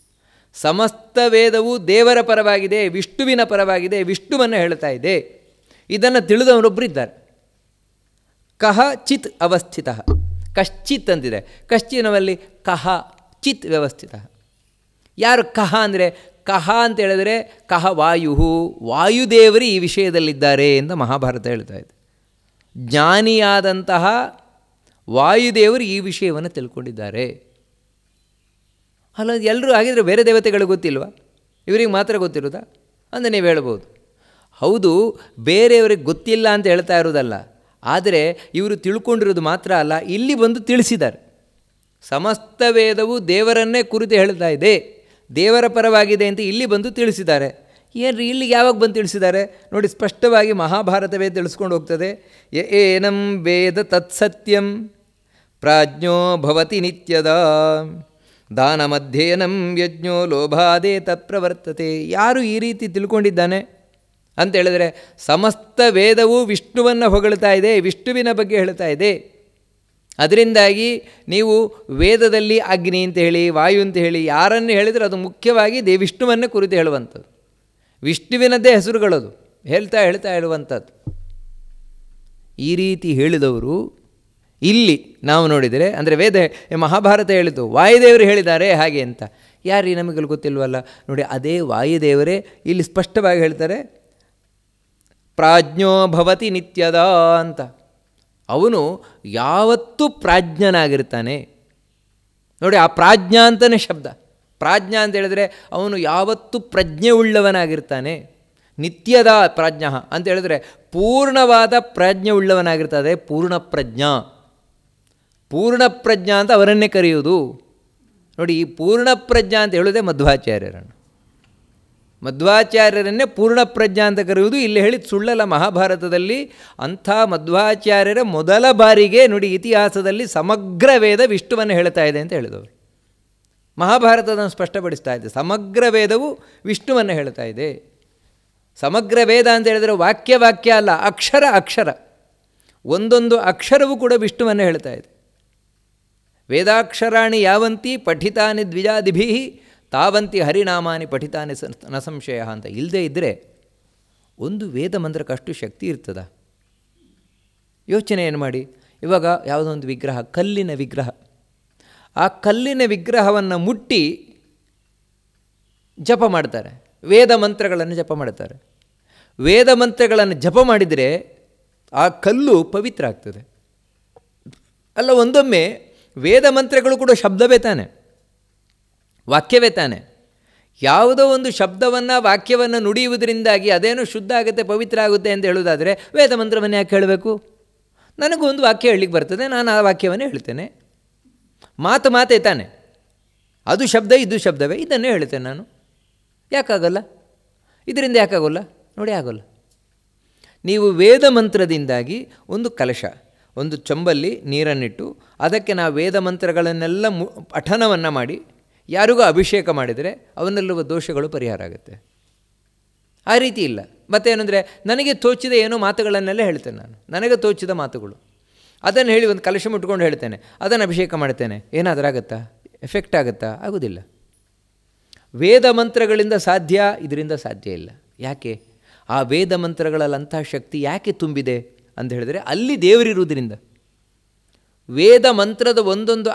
ಸಮಸ್ತ ವೇದವು ದೇವರ ಪರವಾಗಿದೆ, ವಿಷ್ಣುವಿನ ಪರವಾಗಿದೆ, ವಿಷ್ಣುವನ್ನು ಹೇಳ್ತಾ ಇದೆ. ಇದನ್ನು ತಿಳಿದವರೊಬ್ಬರು ಇದ್ದಾರೆ. ಕಹ ಚಿತ್ ಅವಸ್ಥಿತ, ಕಶ್ಚಿತ್ ಅಂತಿದೆ. ಕಶ್ಚಿನವಲ್ಲಿ ಕಹ ಚಿತ್ ವ್ಯವಸ್ಥಿತ. ಯಾರು ಕಹ ಅಂದರೆ? ಕಹ ಅಂತ ಹೇಳಿದರೆ ಕಹ ವಾಯುದೇವರು ಈ ವಿಷಯದಲ್ಲಿದ್ದಾರೆ ಅಂತ ಮಹಾಭಾರತ ಹೇಳ್ತಾ ಇದೆ. ಜ್ಞಾನಿಯಾದಂತಹ ವಾಯುದೇವರು ಈ ವಿಷಯವನ್ನು ತಿಳ್ಕೊಂಡಿದ್ದಾರೆ. ಅಲ್ಲ, ಎಲ್ಲರೂ ಆಗಿದ್ರೆ ಬೇರೆ ದೇವತೆಗಳು ಗೊತ್ತಿಲ್ವಾ? ಇವರಿಗೆ ಮಾತ್ರ ಗೊತ್ತಿರೋದಾ ಅಂದರೆ ನೀವು ಹೇಳ್ಬೋದು. ಹೌದು, ಬೇರೆಯವರಿಗೆ ಗೊತ್ತಿಲ್ಲ ಅಂತ ಹೇಳ್ತಾ ಇರೋದಲ್ಲ. ಆದರೆ ಇವರು ತಿಳ್ಕೊಂಡಿರೋದು ಮಾತ್ರ ಅಲ್ಲ, ಇಲ್ಲಿ ಬಂದು ತಿಳಿಸಿದ್ದಾರೆ. ಸಮಸ್ತ ವೇದವು ದೇವರನ್ನೇ ಕುರಿತು ಹೇಳ್ತಾ ಇದೆ, ದೇವರ ಪರವಾಗಿದೆ ಅಂತ ಇಲ್ಲಿ ಬಂದು ತಿಳಿಸಿದ್ದಾರೆ. ಏನ್ರಿ ಇಲ್ಲಿಗೆ ಯಾವಾಗ ಬಂದು ತಿಳಿಸಿದ್ದಾರೆ ನೋಡಿ? ಸ್ಪಷ್ಟವಾಗಿ ಮಹಾಭಾರತವೇ ತಿಳಿಸ್ಕೊಂಡು ಹೋಗ್ತದೆ. ಏನಂ ವೇದ ತತ್ಸತ್ಯಂ ಪ್ರಾಜ್ಞೋ ಭವತಿ ನಿತ್ಯದ ದಾನಮಧ್ಯಯನಂ ಯಜ್ಞೋ ಲೋಭಾದೇ ತತ್ಪ್ರವರ್ತತೆ. ಯಾರು ಈ ರೀತಿ ತಿಳ್ಕೊಂಡಿದ್ದಾನೆ ಅಂತ ಹೇಳಿದರೆ, ಸಮಸ್ತ ವೇದವು ವಿಷ್ಣುವನ್ನು ಹೊಗಳ್ತಾ ಇದೆ, ವಿಷ್ಣುವಿನ ಬಗ್ಗೆ ಹೇಳ್ತಾ ಇದೆ. ಅದರಿಂದಾಗಿ ನೀವು ವೇದದಲ್ಲಿ ಅಗ್ನಿ ಅಂತ ಹೇಳಿ, ವಾಯು ಅಂತ ಹೇಳಿ ಯಾರನ್ನು ಹೇಳಿದರೆ ಅದು ಮುಖ್ಯವಾಗಿ ವಿಷ್ಣುವನ್ನೇ ಕುರಿತು ಹೇಳುವಂಥದ್ದು. ವಿಷ್ಣುವಿನದ್ದೇ ಹೆಸರುಗಳದು ಹೇಳ್ತಾ ಹೇಳುವಂಥದ್ದು. ಈ ರೀತಿ ಹೇಳಿದವರು ಇಲ್ಲಿ ನಾವು ನೋಡಿದರೆ, ಅಂದರೆ ಮಹಾಭಾರತ ಹೇಳಿತು ವಾಯುದೇವರು ಹೇಳಿದ್ದಾರೆ ಹಾಗೆ ಅಂತ. ಯಾರು ನಮಗೆಲ್ಲ ಗೊತ್ತಿಲ್ವಲ್ಲ ನೋಡಿ. ಅದೇ ವಾಯುದೇವರೇ ಇಲ್ಲಿ ಸ್ಪಷ್ಟವಾಗಿ ಹೇಳ್ತಾರೆ, ಪ್ರಾಜ್ಞೋ ಭವತಿ ನಿತ್ಯದ ಅಂತ. ಅವನು ಯಾವತ್ತೂ ಪ್ರಾಜ್ಞನಾಗಿರ್ತಾನೆ ನೋಡಿ. ಆ ಪ್ರಾಜ್ಞಾ ಅಂತಲೇ ಶಬ್ದ. ಪ್ರಾಜ್ಞಾ ಅಂತ ಹೇಳಿದ್ರೆ ಅವನು ಯಾವತ್ತೂ ಪ್ರಜ್ಞೆ ಉಳ್ಳವನಾಗಿರ್ತಾನೆ. ನಿತ್ಯದ ಪ್ರಾಜ್ಞ ಅಂತ ಹೇಳಿದ್ರೆ ಪೂರ್ಣವಾದ ಪ್ರಾಜ್ಞೆ ಉಳ್ಳವನಾಗಿರ್ತದೆ. ಪೂರ್ಣಪ್ರಜ್ಞಾ ಅಂತ ಅವರನ್ನೇ ಕರೆಯುವುದು ನೋಡಿ. ಈ ಪೂರ್ಣಪ್ರಜ್ಞಾ ಅಂತ ಹೇಳೋದೇ ಮಧ್ವಾಚಾರ್ಯರನ್ನೇ ಪೂರ್ಣಪ್ರಜ್ಞಾ ಅಂತ ಕರೆಯುವುದು. ಇಲ್ಲಿ ಹೇಳಿದ ಸುಳ್ಳಲ್ಲ. ಮಹಾಭಾರತದಲ್ಲಿ ಅಂಥ ಮಧ್ವಾಚಾರ್ಯರ ಮೊದಲ ಬಾರಿಗೆ ನೋಡಿ ಇತಿಹಾಸದಲ್ಲಿ ಸಮಗ್ರ ವೇದ ವಿಷ್ಣುವನ್ನು ಹೇಳ್ತಾ ಇದೆ ಅಂತ ಹೇಳಿದವರು. ಮಹಾಭಾರತದನ್ನು ಸ್ಪಷ್ಟಪಡಿಸ್ತಾ ಇದೆ. ಸಮಗ್ರ ವೇದವು ವಿಷ್ಣುವನ್ನು ಹೇಳ್ತಾ ಇದೆ. ಸಮಗ್ರ ವೇದ ಅಂತ ಹೇಳಿದರೆ ವಾಕ್ಯ ಅಲ್ಲ, ಅಕ್ಷರ. ಒಂದೊಂದು ಅಕ್ಷರವೂ ಕೂಡ ವಿಷ್ಣುವನ್ನು ಹೇಳ್ತಾ ಇದೆ. ವೇದಾಕ್ಷರಾಣಿ ಯಾವಂತಿ ಪಠಿತಾನಿ ದ್ವಿಜಾದಿಭಿ ತಾವಂತಿ ಹರಿನಾಮಾನಿ ಪಠಿತಾನಿ ನ ಸಂಶಯ ಅಂತ. ಇಲ್ಲದೇ ಇದ್ದರೆ ಒಂದು ವೇದ ಮಂತ್ರಕ್ಕೆ ಅಷ್ಟು ಶಕ್ತಿ ಇರ್ತದ? ಯೋಚನೆ ಏನು ಮಾಡಿ. ಇವಾಗ ಯಾವುದೋ ಒಂದು ವಿಗ್ರಹ, ಕಲ್ಲಿನ ವಿಗ್ರಹ, ಆ ಕಲ್ಲಿನ ವಿಗ್ರಹವನ್ನು ಮುಟ್ಟಿ ಜಪ ಮಾಡ್ತಾರೆ, ವೇದ ಮಂತ್ರಗಳನ್ನು ಜಪ ಮಾಡ್ತಾರೆ. ವೇದ ಮಂತ್ರಗಳನ್ನು ಜಪ ಮಾಡಿದರೆ ಆ ಕಲ್ಲು ಪವಿತ್ರ ಆಗ್ತದೆ. ಅಲ್ಲ, ಒಂದೊಮ್ಮೆ ವೇದ ಮಂತ್ರಗಳು ಕೂಡ ಶಬ್ದವೇ ತಾನೆ, ವಾಕ್ಯವೇ ತಾನೆ. ಯಾವುದೋ ಒಂದು ಶಬ್ದವನ್ನು ವಾಕ್ಯವನ್ನು ನುಡಿಯುವುದರಿಂದಾಗಿ ಅದೇನು ಶುದ್ಧ ಆಗುತ್ತೆ, ಪವಿತ್ರ ಆಗುತ್ತೆ ಅಂತ ಹೇಳುವುದಾದರೆ ವೇದ ಮಂತ್ರವನ್ನು ಯಾಕೆ ಹೇಳಬೇಕು? ನನಗೂ ಒಂದು ವಾಕ್ಯ ಹೇಳಲಿಕ್ಕೆ ಬರ್ತದೆ, ನಾನು ಆ ವಾಕ್ಯವನ್ನು ಹೇಳ್ತೇನೆ. ಮಾತೇ ತಾನೆ, ಅದು ಶಬ್ದ ಇದು ಶಬ್ದವೇ, ಇದನ್ನೇ ಹೇಳ್ತೇನೆ ನಾನು. ಯಾಕಾಗಲ್ಲ? ಇದರಿಂದ ಯಾಕಾಗೋಲ್ಲ? ನೋಡಿ, ಆಗೋಲ್ಲ. ನೀವು ವೇದ ಮಂತ್ರದಿಂದಾಗಿ ಒಂದು ಕಲಶ, ಒಂದು ಚೊಂಬಲ್ಲಿ ನೀರನ್ನಿಟ್ಟು ಅದಕ್ಕೆ ನಾವು ವೇದ ಮಂತ್ರಗಳನ್ನೆಲ್ಲ ಪಠನವನ್ನು ಮಾಡಿ ಯಾರಿಗೂ ಅಭಿಷೇಕ ಮಾಡಿದರೆ ಅವನ್ನೆಲ್ಲುವ ದೋಷಗಳು ಪರಿಹಾರ ಆಗುತ್ತೆ. ಆ ರೀತಿ ಇಲ್ಲ. ಮತ್ತೇನೆಂದರೆ ನನಗೆ ತೋಚಿದ ಏನೋ ಮಾತುಗಳನ್ನೆಲ್ಲ ಹೇಳ್ತೇನೆ ನಾನು, ನನಗೆ ತೋಚಿದ ಮಾತುಗಳು ಅದನ್ನು ಹೇಳಿ ಒಂದು ಕಲಶ ಮುಟ್ಕೊಂಡು ಹೇಳ್ತೇನೆ, ಅದನ್ನು ಅಭಿಷೇಕ ಮಾಡ್ತೇನೆ, ಏನಾದರೂ ಆಗುತ್ತಾ? ಎಫೆಕ್ಟ್ ಆಗುತ್ತಾ? ಆಗೋದಿಲ್ಲ. ವೇದ ಮಂತ್ರಗಳಿಂದ ಸಾಧ್ಯ, ಇದರಿಂದ ಸಾಧ್ಯ ಇಲ್ಲ. ಯಾಕೆ? ಆ ವೇದ ಮಂತ್ರಗಳಲ್ಲಿ ಅಂತಹ ಶಕ್ತಿ ಯಾಕೆ ತುಂಬಿದೆ ಅಂತ ಹೇಳಿದರೆ ಅಲ್ಲಿ ದೇವರಿರುವುದರಿಂದ. ವೇದ ಮಂತ್ರದ ಒಂದೊಂದು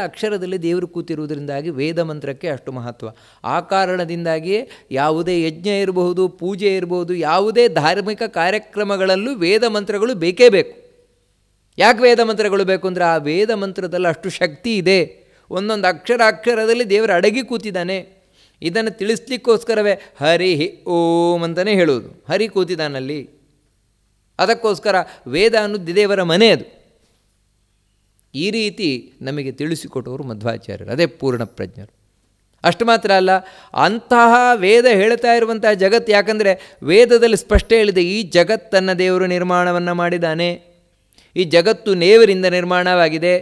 ಅಕ್ಷರದಲ್ಲಿ ದೇವರು ಕೂತಿರುವುದರಿಂದಾಗಿ ವೇದ ಮಂತ್ರಕ್ಕೆ ಅಷ್ಟು ಮಹತ್ವ. ಆ ಕಾರಣದಿಂದಾಗಿಯೇ ಯಾವುದೇ ಯಜ್ಞ ಇರಬಹುದು, ಪೂಜೆ ಇರಬಹುದು, ಯಾವುದೇ ಧಾರ್ಮಿಕ ಕಾರ್ಯಕ್ರಮಗಳಲ್ಲೂ ವೇದ ಮಂತ್ರಗಳು ಬೇಕೇ ಬೇಕು. ಯಾಕೆ ವೇದ ಮಂತ್ರಗಳು ಬೇಕು ಅಂದರೆ ಆ ವೇದ ಮಂತ್ರದಲ್ಲಿ ಅಷ್ಟು ಶಕ್ತಿ ಇದೆ. ಒಂದೊಂದು ಅಕ್ಷರದಲ್ಲಿ ದೇವರು ಅಡಗಿ ಕೂತಿದ್ದಾನೆ. ಇದನ್ನು ತಿಳಿಸ್ಲಿಕ್ಕೋಸ್ಕರವೇ ಹರಿ ಓಂ ಅಂತಲೇ ಹೇಳುವುದು. ಹರಿ ಕೂತಿದ್ದಾನಲ್ಲಿ, ಅದಕ್ಕೋಸ್ಕರ ವೇದ ಅನ್ನೋದು ದೇವರ ಮನೆ ಅದು. ಈ ರೀತಿ ನಮಗೆ ತಿಳಿಸಿಕೊಟ್ಟವರು ಮಧ್ವಾಚಾರ್ಯರು, ಅದೇ ಪೂರ್ಣ ಪ್ರಜ್ಞರು. ಅಷ್ಟು ಮಾತ್ರ ಅಲ್ಲ, ಅಂತಹ ವೇದ ಹೇಳ್ತಾ ಇರುವಂತಹ ಜಗತ್ತು, ಯಾಕಂದರೆ ವೇದದಲ್ಲಿ ಸ್ಪಷ್ಟ ಹೇಳಿದೆ, ಈ ಜಗತ್ತನ್ನು ದೇವರು ನಿರ್ಮಾಣವನ್ನು ಮಾಡಿದ್ದಾನೆ, ಈ ಜಗತ್ತು ದೇವರಿಂದ ನಿರ್ಮಾಣವಾಗಿದೆ,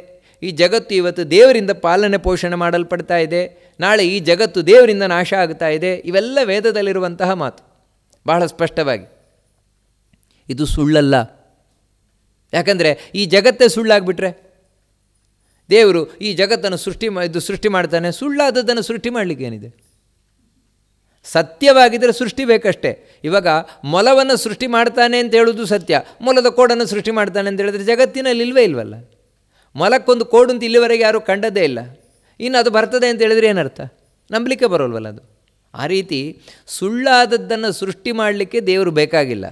ಈ ಜಗತ್ತು ಇವತ್ತು ದೇವರಿಂದ ಪಾಲನೆ ಪೋಷಣೆ ಮಾಡಲ್ಪಡ್ತಾ ಇದೆ, ನಾಳೆ ಈ ಜಗತ್ತು ದೇವರಿಂದ ನಾಶ ಆಗ್ತಾ ಇದೆ. ಇವೆಲ್ಲ ವೇದದಲ್ಲಿರುವಂತಹ ಮಾತು ಬಹಳ ಸ್ಪಷ್ಟವಾಗಿ. ಇದು ಸುಳ್ಳಲ್ಲ. ಯಾಕಂದರೆ ಈ ಜಗತ್ತೇ ಸುಳ್ಳಾಗ್ಬಿಟ್ರೆ, ದೇವರು ಈ ಜಗತ್ತನ್ನು ಸೃಷ್ಟಿ ಮಾಡ್ತಾನೆ, ಸುಳ್ಳಾದದ್ದನ್ನು ಸೃಷ್ಟಿ ಮಾಡಲಿಕ್ಕೆ ಏನಿದೆ? ಸತ್ಯವಾಗಿದ್ದರೆ ಸೃಷ್ಟಿ ಬೇಕಷ್ಟೇ. ಇವಾಗ ಮೊಲವನ್ನು ಸೃಷ್ಟಿ ಮಾಡ್ತಾನೆ ಅಂತ ಹೇಳೋದು ಸತ್ಯ, ಮೊಲದ ಕೋಡನ್ನು ಸೃಷ್ಟಿ ಮಾಡ್ತಾನೆ ಅಂತ ಹೇಳಿದ್ರೆ ಜಗತ್ತಿನಲ್ಲಿ ಇಲ್ವಲ್ಲ. ಮೊಲಕ್ಕೊಂದು ಕೋಡು ಅಂತ ಇಲ್ಲಿವರೆಗೆ ಯಾರೂ ಕಂಡದ್ದೇ ಇಲ್ಲ. ಇನ್ನು ಅದು ಬರ್ತದೆ ಅಂತ ಹೇಳಿದ್ರೆ ಏನರ್ಥ? ನಂಬಲಿಕ್ಕೆ ಬರೋಲ್ವಲ್ಲ ಅದು. ಆ ರೀತಿ ಸುಳ್ಳಾದದ್ದನ್ನು ಸೃಷ್ಟಿ ಮಾಡಲಿಕ್ಕೆ ದೇವರು ಬೇಕಾಗಿಲ್ಲ.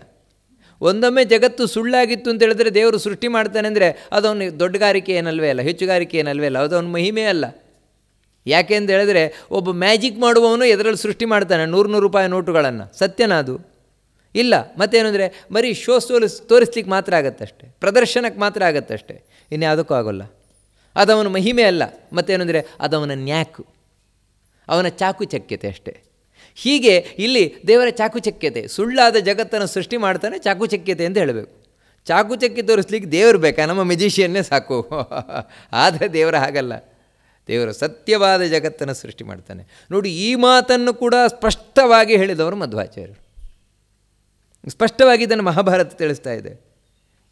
ಒಂದೊಮ್ಮೆ ಜಗತ್ತು ಸುಳ್ಳಾಗಿತ್ತು ಅಂತ ಹೇಳಿದ್ರೆ ದೇವರು ಸೃಷ್ಟಿ ಮಾಡ್ತಾನೆ ಅಂದರೆ ಅದವನು ದೊಡ್ಡಗಾರಿಕೆ ಏನಲ್ವೇ ಅಲ್ಲ, ಹೆಚ್ಚುಗಾರಿಕೆ ಏನಲ್ವೇ ಅಲ್ಲ, ಅದವನ ಮಹಿಮೆ ಅಲ್ಲ. ಯಾಕೆ ಅಂತ ಹೇಳಿದ್ರೆ ಒಬ್ಬ ಮ್ಯಾಜಿಕ್ ಮಾಡುವವನು ಎದರಲ್ಲಿ ಸೃಷ್ಟಿ ಮಾಡ್ತಾನೆ 100 ರೂಪಾಯಿ ನೋಟುಗಳನ್ನು, ಸತ್ಯನಾ ಅದು? ಇಲ್ಲ. ಮತ್ತೇನೆಂದರೆ ಬರೀ ತೋರಿಸ್ಲಿಕ್ಕೆ ಮಾತ್ರ ಆಗತ್ತಷ್ಟೆ, ಪ್ರದರ್ಶನಕ್ಕೆ ಮಾತ್ರ ಆಗತ್ತಷ್ಟೆ, ಇನ್ಯಾವುದಕ್ಕೂ ಆಗೋಲ್ಲ. ಅದವನ ಮಹಿಮೆ ಅಲ್ಲ. ಮತ್ತೇನೆಂದರೆ ಅದವನ ನ್ಯಾಕು, ಅವನ ಚಾಕುಚಕ್ಯತೆ ಅಷ್ಟೇ. ಹೀಗೆ ಇಲ್ಲಿ ದೇವರ ಚಾಕುಚಕ್ಯತೆ, ಸುಳ್ಳಾದ ಜಗತ್ತನ್ನು ಸೃಷ್ಟಿ ಮಾಡ್ತಾನೆ, ಚಾಕುಚಕ್ಯತೆ ಅಂತ ಹೇಳಬೇಕು. ಚಾಕುಚಕ್ಯ ತೋರಿಸ್ಲಿಕ್ಕೆ ದೇವರು ಬೇಕಾ? ನಮ್ಮ ಮೆಜಿಷಿಯನ್ನೇ ಸಾಕು. ಆದರೆ ದೇವರ ಹಾಗಲ್ಲ. ದೇವರು ಸತ್ಯವಾದ ಜಗತ್ತನ್ನು ಸೃಷ್ಟಿ ಮಾಡ್ತಾನೆ. ನೋಡಿ, ಈ ಮಾತನ್ನು ಕೂಡ ಸ್ಪಷ್ಟವಾಗಿ ಹೇಳಿದವರು ಮಧ್ವಾಚಾರ್ಯರು. ಸ್ಪಷ್ಟವಾಗಿ ಇದನ್ನು ಮಹಾಭಾರತ ತಿಳಿಸ್ತಾ ಇದೆ.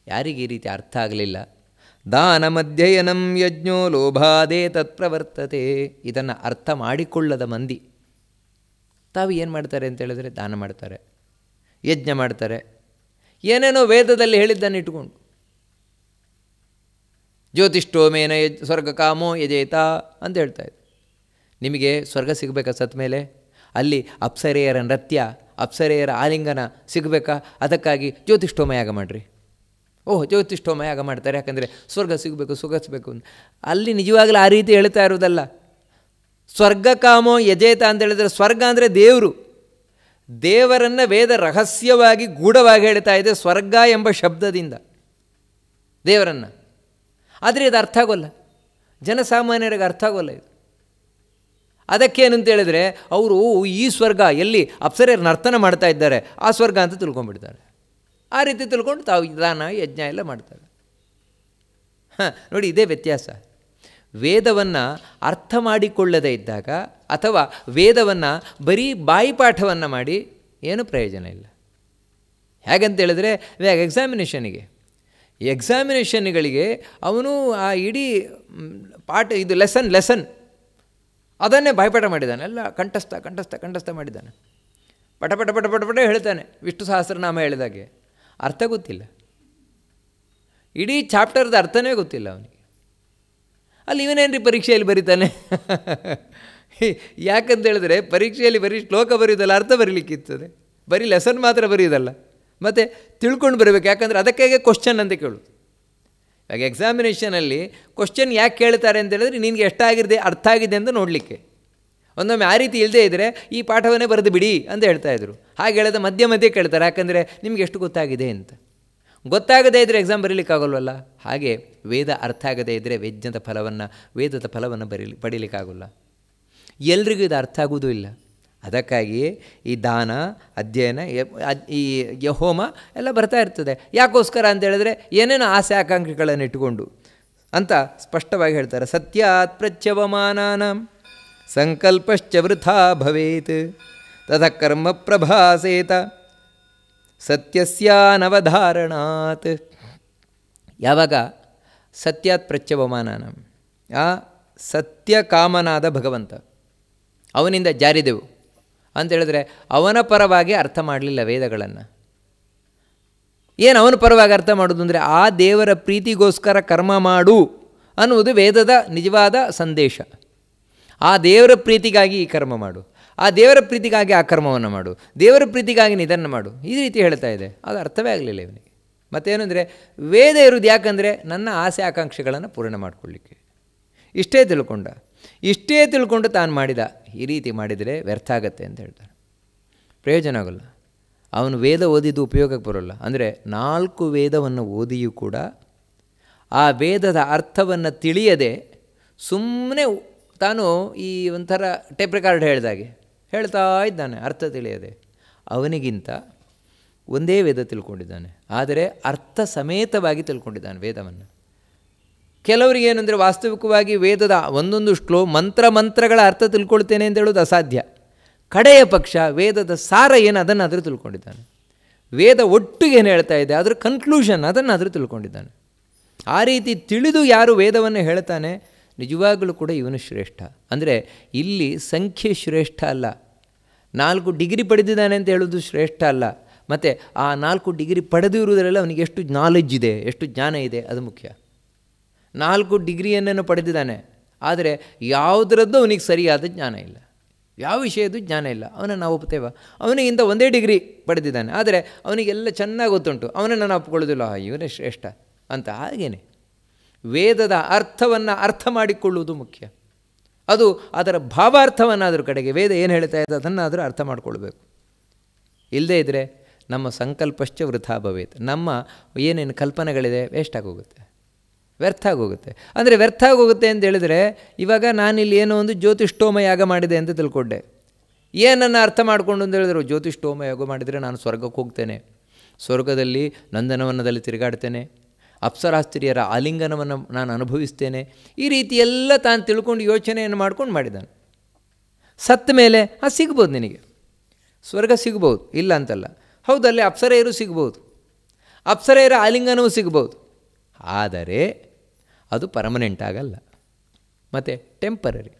ಯಾರಿಗೆ ಈ ರೀತಿ ಅರ್ಥ ಆಗಲಿಲ್ಲ, ದಾನಮಧ್ಯಯನಂ ಯಜ್ಞೋ ಲೋಭಾದೇ ತತ್ಪ್ರವರ್ತತೆ, ಇದನ್ನು ಅರ್ಥ ಮಾಡಿಕೊಳ್ಳದ ಮಂದಿ ತಾವು ಏನು ಮಾಡ್ತಾರೆ ಅಂತ ಹೇಳಿದ್ರೆ ದಾನ ಮಾಡ್ತಾರೆ, ಯಜ್ಞ ಮಾಡ್ತಾರೆ, ಏನೇನೋ ವೇದದಲ್ಲಿ ಹೇಳಿದ್ದನ್ನು ಇಟ್ಕೊಂಡು ಜ್ಯೋತಿಷ್ಠೋಮೇನ ಸ್ವರ್ಗ ಕಾಮೋ ಯಜೇತ ಅಂತ ಹೇಳ್ತಾಯಿದ್ರು. ನಿಮಗೆ ಸ್ವರ್ಗ ಸಿಗಬೇಕಾ ಸತ್ತ ಮೇಲೆ? ಅಲ್ಲಿ ಅಪ್ಸರೆಯರ ನೃತ್ಯ, ಅಪ್ಸರೆಯರ ಆಲಿಂಗನ ಸಿಗಬೇಕಾ? ಅದಕ್ಕಾಗಿ ಜ್ಯೋತಿಷ್ಠೋಮ ಯಾಗ ಮಾಡಿರಿ. ಜ್ಯೋತಿಷ್ಠೋಮ ಯಾಗ ಮಾಡ್ತಾರೆ, ಯಾಕಂದರೆ ಸ್ವರ್ಗ ಸಿಗಬೇಕು, ಸುಖಿಸಬೇಕು ಅಂತ. ಅಲ್ಲಿ ನಿಜವಾಗಲೂ ಆ ರೀತಿ ಹೇಳ್ತಾ ಇರೋದಲ್ಲ. ಸ್ವರ್ಗ ಕಾಮೋ ಯಜೇತ ಅಂತ ಹೇಳಿದರೆ ಸ್ವರ್ಗ ಅಂದರೆ ದೇವರು, ದೇವರನ್ನು ವೇದ ರಹಸ್ಯವಾಗಿ ಗೂಢವಾಗಿ ಹೇಳ್ತಾ ಇದೆ ಸ್ವರ್ಗ ಎಂಬ ಶಬ್ದದಿಂದ ದೇವರನ್ನು. ಆದರೆ ಇದು ಅರ್ಥ ಆಗೋಲ್ಲ, ಜನಸಾಮಾನ್ಯರಿಗೆ ಅರ್ಥ ಆಗೋಲ್ಲ ಇದು. ಅದಕ್ಕೇನಂತ ಹೇಳಿದ್ರೆ ಅವರು ಈ ಸ್ವರ್ಗ ಎಲ್ಲಿ ಅಪ್ಸರೆಯರು ನರ್ತನ ಮಾಡ್ತಾ ಇದ್ದಾರೆ ಆ ಸ್ವರ್ಗ ಅಂತ ತಿಳ್ಕೊಂಡ್ಬಿಡ್ತಾರೆ. ಆ ರೀತಿ ತಿಳ್ಕೊಂಡು ತಾವು ದಾನ ಯಜ್ಞ ಎಲ್ಲ ಮಾಡ್ತಾರೆ. ನೋಡಿ, ಇದೇ ವ್ಯತ್ಯಾಸ. ವೇದವನ್ನು ಅರ್ಥ ಮಾಡಿಕೊಳ್ಳದೇ ಇದ್ದಾಗ ಅಥವಾ ವೇದವನ್ನು ಬರೀ ಬಾಯಿಪಾಠವನ್ನು ಮಾಡಿ ಏನೂ ಪ್ರಯೋಜನ ಇಲ್ಲ. ಹೇಗಂತ ಹೇಳಿದ್ರೆ ಇವಾಗ ಎಕ್ಸಾಮಿನೇಷನ್ಗಳಿಗೆ ಅವನು ಆ ಇಡೀ ಪಾಠ ಇದು ಲೆಸನ್ ಅದನ್ನೇ ಬಾಯಿಪಾಠ ಮಾಡಿದ್ದಾನೆ, ಎಲ್ಲ ಕಂಠಸ್ಥ ಮಾಡಿದ್ದಾನೆ, ಪಟ ಹೇಳ್ತಾನೆ. ವಿಷ್ಣು ಸಹಸ್ರನಾಮ ಹೇಳಿದಾಗೆ ಅರ್ಥ ಗೊತ್ತಿಲ್ಲ, ಇಡೀ ಚಾಪ್ಟರ್ದ ಅರ್ಥನೇ ಗೊತ್ತಿಲ್ಲ ಅವನಿಗೆ. ಅಲ್ಲಿ ಇವನೇನ್ರಿ ಪರೀಕ್ಷೆಯಲ್ಲಿ ಬರೀತಾನೆ ಯಾಕಂತ ಹೇಳಿದ್ರೆ ಪರೀಕ್ಷೆಯಲ್ಲಿ ಬರೀ ಶ್ಲೋಕ ಬರೆಯೋದಲ್ಲ, ಅರ್ಥ ಬರೀಲಿಕ್ಕಿರ್ತದೆ. ಬರೀ ಲೆಸನ್ ಮಾತ್ರ ಬರೆಯೋದಲ್ಲ, ಮತ್ತು ತಿಳ್ಕೊಂಡು ಬರಬೇಕು. ಯಾಕಂದರೆ ಅದಕ್ಕಾಗೆ ಕ್ವಶ್ಚನ್ ಅಂತ ಕೇಳೋದು. ಇವಾಗ ಎಕ್ಸಾಮಿನೇಷನಲ್ಲಿ ಕ್ವಶ್ಚನ್ ಯಾಕೆ ಕೇಳ್ತಾರೆ ಅಂತ ಹೇಳಿದ್ರೆ ನಿನಗೆ ಎಷ್ಟಾಗಿದೆ ಅರ್ಥ ಆಗಿದೆ ಅಂತ ನೋಡಲಿಕ್ಕೆ. ಒಂದೊಮ್ಮೆ ಆ ರೀತಿ ಇಲ್ಲದೇ ಇದ್ದರೆ ಈ ಪಾಠವನ್ನೇ ಬರೆದು ಬಿಡಿ ಅಂತ ಹೇಳ್ತಾಯಿದ್ರು. ಹಾಗೆ ಹೇಳೋದು ಮಧ್ಯೆ ಮಧ್ಯೆ ಕೇಳ್ತಾರೆ, ಯಾಕಂದರೆ ನಿಮಗೆ ಎಷ್ಟು ಗೊತ್ತಾಗಿದೆ ಅಂತ. ಗೊತ್ತಾಗದೇ ಇದ್ದರೆ ಎಕ್ಸಾಮ್ ಬರೀಲಿಕ್ಕಾಗಲ್ವಲ್ಲ. ಹಾಗೆ ವೇದ ಅರ್ಥ ಆಗದೇ ಇದ್ದರೆ ವೇದದ ಫಲವನ್ನು ಪಡೀಲಿಕ್ಕಾಗಲ್ಲ. ಎಲ್ರಿಗೂ ಇದು ಅರ್ಥ ಆಗುವುದೂ ಇಲ್ಲ. ಅದಕ್ಕಾಗಿಯೇ ಈ ದಾನ, ಅಧ್ಯಯನ, ಈ ಹೋಮ ಎಲ್ಲ ಬರ್ತಾ ಇರ್ತದೆ. ಯಾಕೋಸ್ಕರ ಅಂತ ಹೇಳಿದ್ರೆ ಏನೇನೋ ಆಸೆ ಆಕಾಂಕ್ಷೆಗಳನ್ನು ಇಟ್ಟುಕೊಂಡು ಅಂತ ಸ್ಪಷ್ಟವಾಗಿ ಹೇಳ್ತಾರೆ. ಸತ್ಯಾತ್ ಪ್ರತ್ಯವಮಾನಾನಾಂ ಸಂಕಲ್ಪಶ್ಚ ವೃಥಾ ಭವೇತ್ ತತಃ ಕರ್ಮ ಪ್ರಭಾಸೇತ ಸತ್ಯಸ್ಯಾನವಧಾರಣಾತ್. ಯಾವಾಗ ಸತ್ಯಾತ್ ಪ್ರತ್ಯವಮಾನಾನಾಂ, ಆ ಸತ್ಯಕಾಮನಾದ ಭಗವಂತ ಅವನಿಂದ ಜಾರಿದೆವು ಅಂತ ಹೇಳಿದ್ರೆ ಅವನ ಪರವಾಗಿ ಅರ್ಥ ಮಾಡಲಿಲ್ಲ ವೇದಗಳನ್ನು. ಏನು ಅವನ ಪರವಾಗಿ ಅರ್ಥ ಮಾಡೋದು ಅಂದರೆ ಆ ದೇವರ ಪ್ರೀತಿಗೋಸ್ಕರ ಕರ್ಮ ಮಾಡು ಅನ್ನುವುದು ವೇದದ ನಿಜವಾದ ಸಂದೇಶ. ಆ ದೇವರ ಪ್ರೀತಿಗಾಗಿ ಈ ಕರ್ಮ ಮಾಡು, ಆ ದೇವರ ಪ್ರೀತಿಗಾಗಿ ಆ ಕರ್ಮವನ್ನು ಮಾಡು, ದೇವರ ಪ್ರೀತಿಗಾಗಿ ಇದನ್ನು ಮಾಡು, ಈ ರೀತಿ ಹೇಳ್ತಾ ಇದೆ. ಅದು ಅರ್ಥವೇ ಆಗಲಿಲ್ಲ ಇವನಿಗೆ. ಮತ್ತೇನೆಂದರೆ ವೇದ ಇರುವುದು ಯಾಕಂದರೆ ನನ್ನ ಆಸೆ ಆಕಾಂಕ್ಷೆಗಳನ್ನು ಪೂರ್ಣ ಮಾಡಿಕೊಳ್ಳಿಕ್ಕೆ. ಇಷ್ಟೇ ತಿಳ್ಕೊಂಡು ತಾನು ಮಾಡಿದ. ಈ ರೀತಿ ಮಾಡಿದರೆ ವ್ಯರ್ಥ ಆಗತ್ತೆ ಅಂತ ಹೇಳ್ತಾರೆ, ಪ್ರಯೋಜನ ಆಗೋಲ್ಲ. ಅವನು ವೇದ ಓದಿದ್ದು ಉಪಯೋಗಕ್ಕೆ ಬರೋಲ್ಲ. ಅಂದರೆ 4 ವೇದವನ್ನು ಓದಿಯೂ ಕೂಡ ಆ ವೇದದ ಅರ್ಥವನ್ನು ತಿಳಿಯದೆ ಸುಮ್ಮನೆ ತಾನು ಈ ಒಂಥರ ಟೇಪ್ ರೆಕಾರ್ಡ್ ಹೇಳ್ದಾಗೆ ಹೇಳ್ತಾ ಇದ್ದಾನೆ, ಅರ್ಥ ತಿಳಿಯದೆ. ಅವನಿಗಿಂತ ಒಂದೇ ವೇದ ತಿಳ್ಕೊಂಡಿದ್ದಾನೆ, ಆದರೆ ಅರ್ಥ ಸಮೇತವಾಗಿ ತಿಳ್ಕೊಂಡಿದ್ದಾನೆ ವೇದವನ್ನು. ಕೆಲವರಿಗೆ ಏನಂದರೆ ವಾಸ್ತವಿಕವಾಗಿ ವೇದದ ಒಂದೊಂದು ಮಂತ್ರಗಳ ಅರ್ಥ ತಿಳ್ಕೊಳ್ತೇನೆ ಅಂತ ಹೇಳೋದು ಅಸಾಧ್ಯ. ಕಡೆಯ ಪಕ್ಷ ವೇದದ ಸಾರ ಏನು ಅದನ್ನಾದರೂ ತಿಳ್ಕೊಂಡಿದ್ದಾನೆ. ವೇದ ಒಟ್ಟಿಗೆ ಏನು ಹೇಳ್ತಾ ಇದೆ ಅದರ ಕನ್ಕ್ಲೂಷನ್ ಅದನ್ನಾದರೂ ತಿಳ್ಕೊಂಡಿದ್ದಾನೆ. ಆ ರೀತಿ ತಿಳಿದು ಯಾರು ವೇದವನ್ನು ಹೇಳ್ತಾನೆ ನಿಜವಾಗಲೂ ಕೂಡ ಇವನು ಶ್ರೇಷ್ಠ. ಅಂದರೆ ಇಲ್ಲಿ ಸಂಖ್ಯೆ ಶ್ರೇಷ್ಠ ಅಲ್ಲ, 4 ಡಿಗ್ರಿ ಪಡೆದಿದ್ದಾನೆ ಅಂತ ಹೇಳೋದು ಶ್ರೇಷ್ಠ ಅಲ್ಲ. ಮತ್ತು ಆ 4 ಡಿಗ್ರಿ ಪಡೆದಿರುವುದರೆಲ್ಲ ಅವನಿಗೆ ಎಷ್ಟು ನಾಲೆಡ್ಜ್ ಇದೆ, ಎಷ್ಟು ಜ್ಞಾನ ಇದೆ, ಅದು ಮುಖ್ಯ. 4 ಡಿಗ್ರಿಯನ್ನೇನು ಪಡೆದಿದ್ದಾನೆ, ಆದರೆ ಯಾವುದರದ್ದು ಅವನಿಗೆ ಸರಿಯಾದ ಜ್ಞಾನ ಇಲ್ಲ, ಯಾವ ವಿಷಯದ್ದು ಜ್ಞಾನ ಇಲ್ಲ. ಅವನನ್ನು ನಾವು ಒಪ್ತೇವ? ಅವನಿಗಿಂತ ಒಂದೇ ಡಿಗ್ರಿ ಪಡೆದಿದ್ದಾನೆ, ಆದರೆ ಅವನಿಗೆಲ್ಲ ಚೆನ್ನಾಗಿ ಗೊತ್ತುಂಟು, ಅವನನ್ನು ನಾವು ಒಪ್ಕೊಳ್ಳೋದಿಲ್ಲ, ಇವನೇ ಶ್ರೇಷ್ಠ ಅಂತ. ಹಾಗೇನೆ ವೇದದ ಅರ್ಥವನ್ನು ಅರ್ಥ ಮಾಡಿಕೊಳ್ಳುವುದು ಮುಖ್ಯ. ಅದು ಅದರ ಭಾವಾರ್ಥವನ್ನಾದರೂ ಕಡೆಗೆ ವೇದ ಏನು ಹೇಳ್ತಾ ಇದೆ ಅದನ್ನಾದರೂ ಅರ್ಥ ಮಾಡಿಕೊಳ್ಬೇಕು. ಇಲ್ಲದೇ ಇದ್ದರೆ ನಮ್ಮ ಸಂಕಲ್ಪಶ್ಚ ವೃಥಾ ಭವೇತ್, ನಮ್ಮ ಏನೇನು ಕಲ್ಪನೆಗಳಿದೆ ವೇಸ್ಟ್ ಆಗೋಗುತ್ತೆ, ವ್ಯರ್ಥ ಆಗೋಗುತ್ತೆ. ಅಂದರೆ ವ್ಯರ್ಥ ಆಗೋಗುತ್ತೆ ಅಂತ ಹೇಳಿದರೆ, ಇವಾಗ ನಾನಿಲ್ಲಿ ಏನೋ ಒಂದು ಜ್ಯೋತಿಷ್ಠೋಮ ಯಾಗ ಮಾಡಿದೆ ಅಂತ ತಿಳ್ಕೊಂಡೆ. ಏನನ್ನು ಅರ್ಥ ಮಾಡಿಕೊಂಡು ಅಂತ ಹೇಳಿದ್ರು, ಜ್ಯೋತಿಷ್ಠೋಮ ಯಾಗ ಮಾಡಿದರೆ ನಾನು ಸ್ವರ್ಗಕ್ಕೆ ಹೋಗ್ತೇನೆ, ಸ್ವರ್ಗದಲ್ಲಿ ನಂದನವನದಲ್ಲಿ ತಿರುಗಾಡ್ತೇನೆ, ಅಪ್ಸರಾಸ್ತ್ರೀಯರ ಆಲಿಂಗನವನ್ನು ನಾನು ಅನುಭವಿಸ್ತೇನೆ, ಈ ರೀತಿ ಎಲ್ಲ ತಾನು ತಿಳ್ಕೊಂಡು ಯೋಚನೆಯನ್ನು ಮಾಡ್ಕೊಂಡು ಮಾಡಿದ್ದಾನೆ. ಸತ್ತ ಮೇಲೆ ಅದು ಸಿಗ್ಬೋದು, ನಿನಗೆ ಸ್ವರ್ಗ ಸಿಗ್ಬೋದು, ಇಲ್ಲ ಅಂತಲ್ಲ. ಹೌದು, ಅಲ್ಲಿ ಅಪ್ಸರೆಯರು ಸಿಗ್ಬೋದು, ಅಪ್ಸರೆಯರ ಆಲಿಂಗನವೂ ಸಿಗ್ಬೋದು, ಆದರೆ ಅದು ಪರ್ಮನೆಂಟ್ ಆಗಲ್ಲ, ಮತ್ತು ಟೆಂಪರರಿ,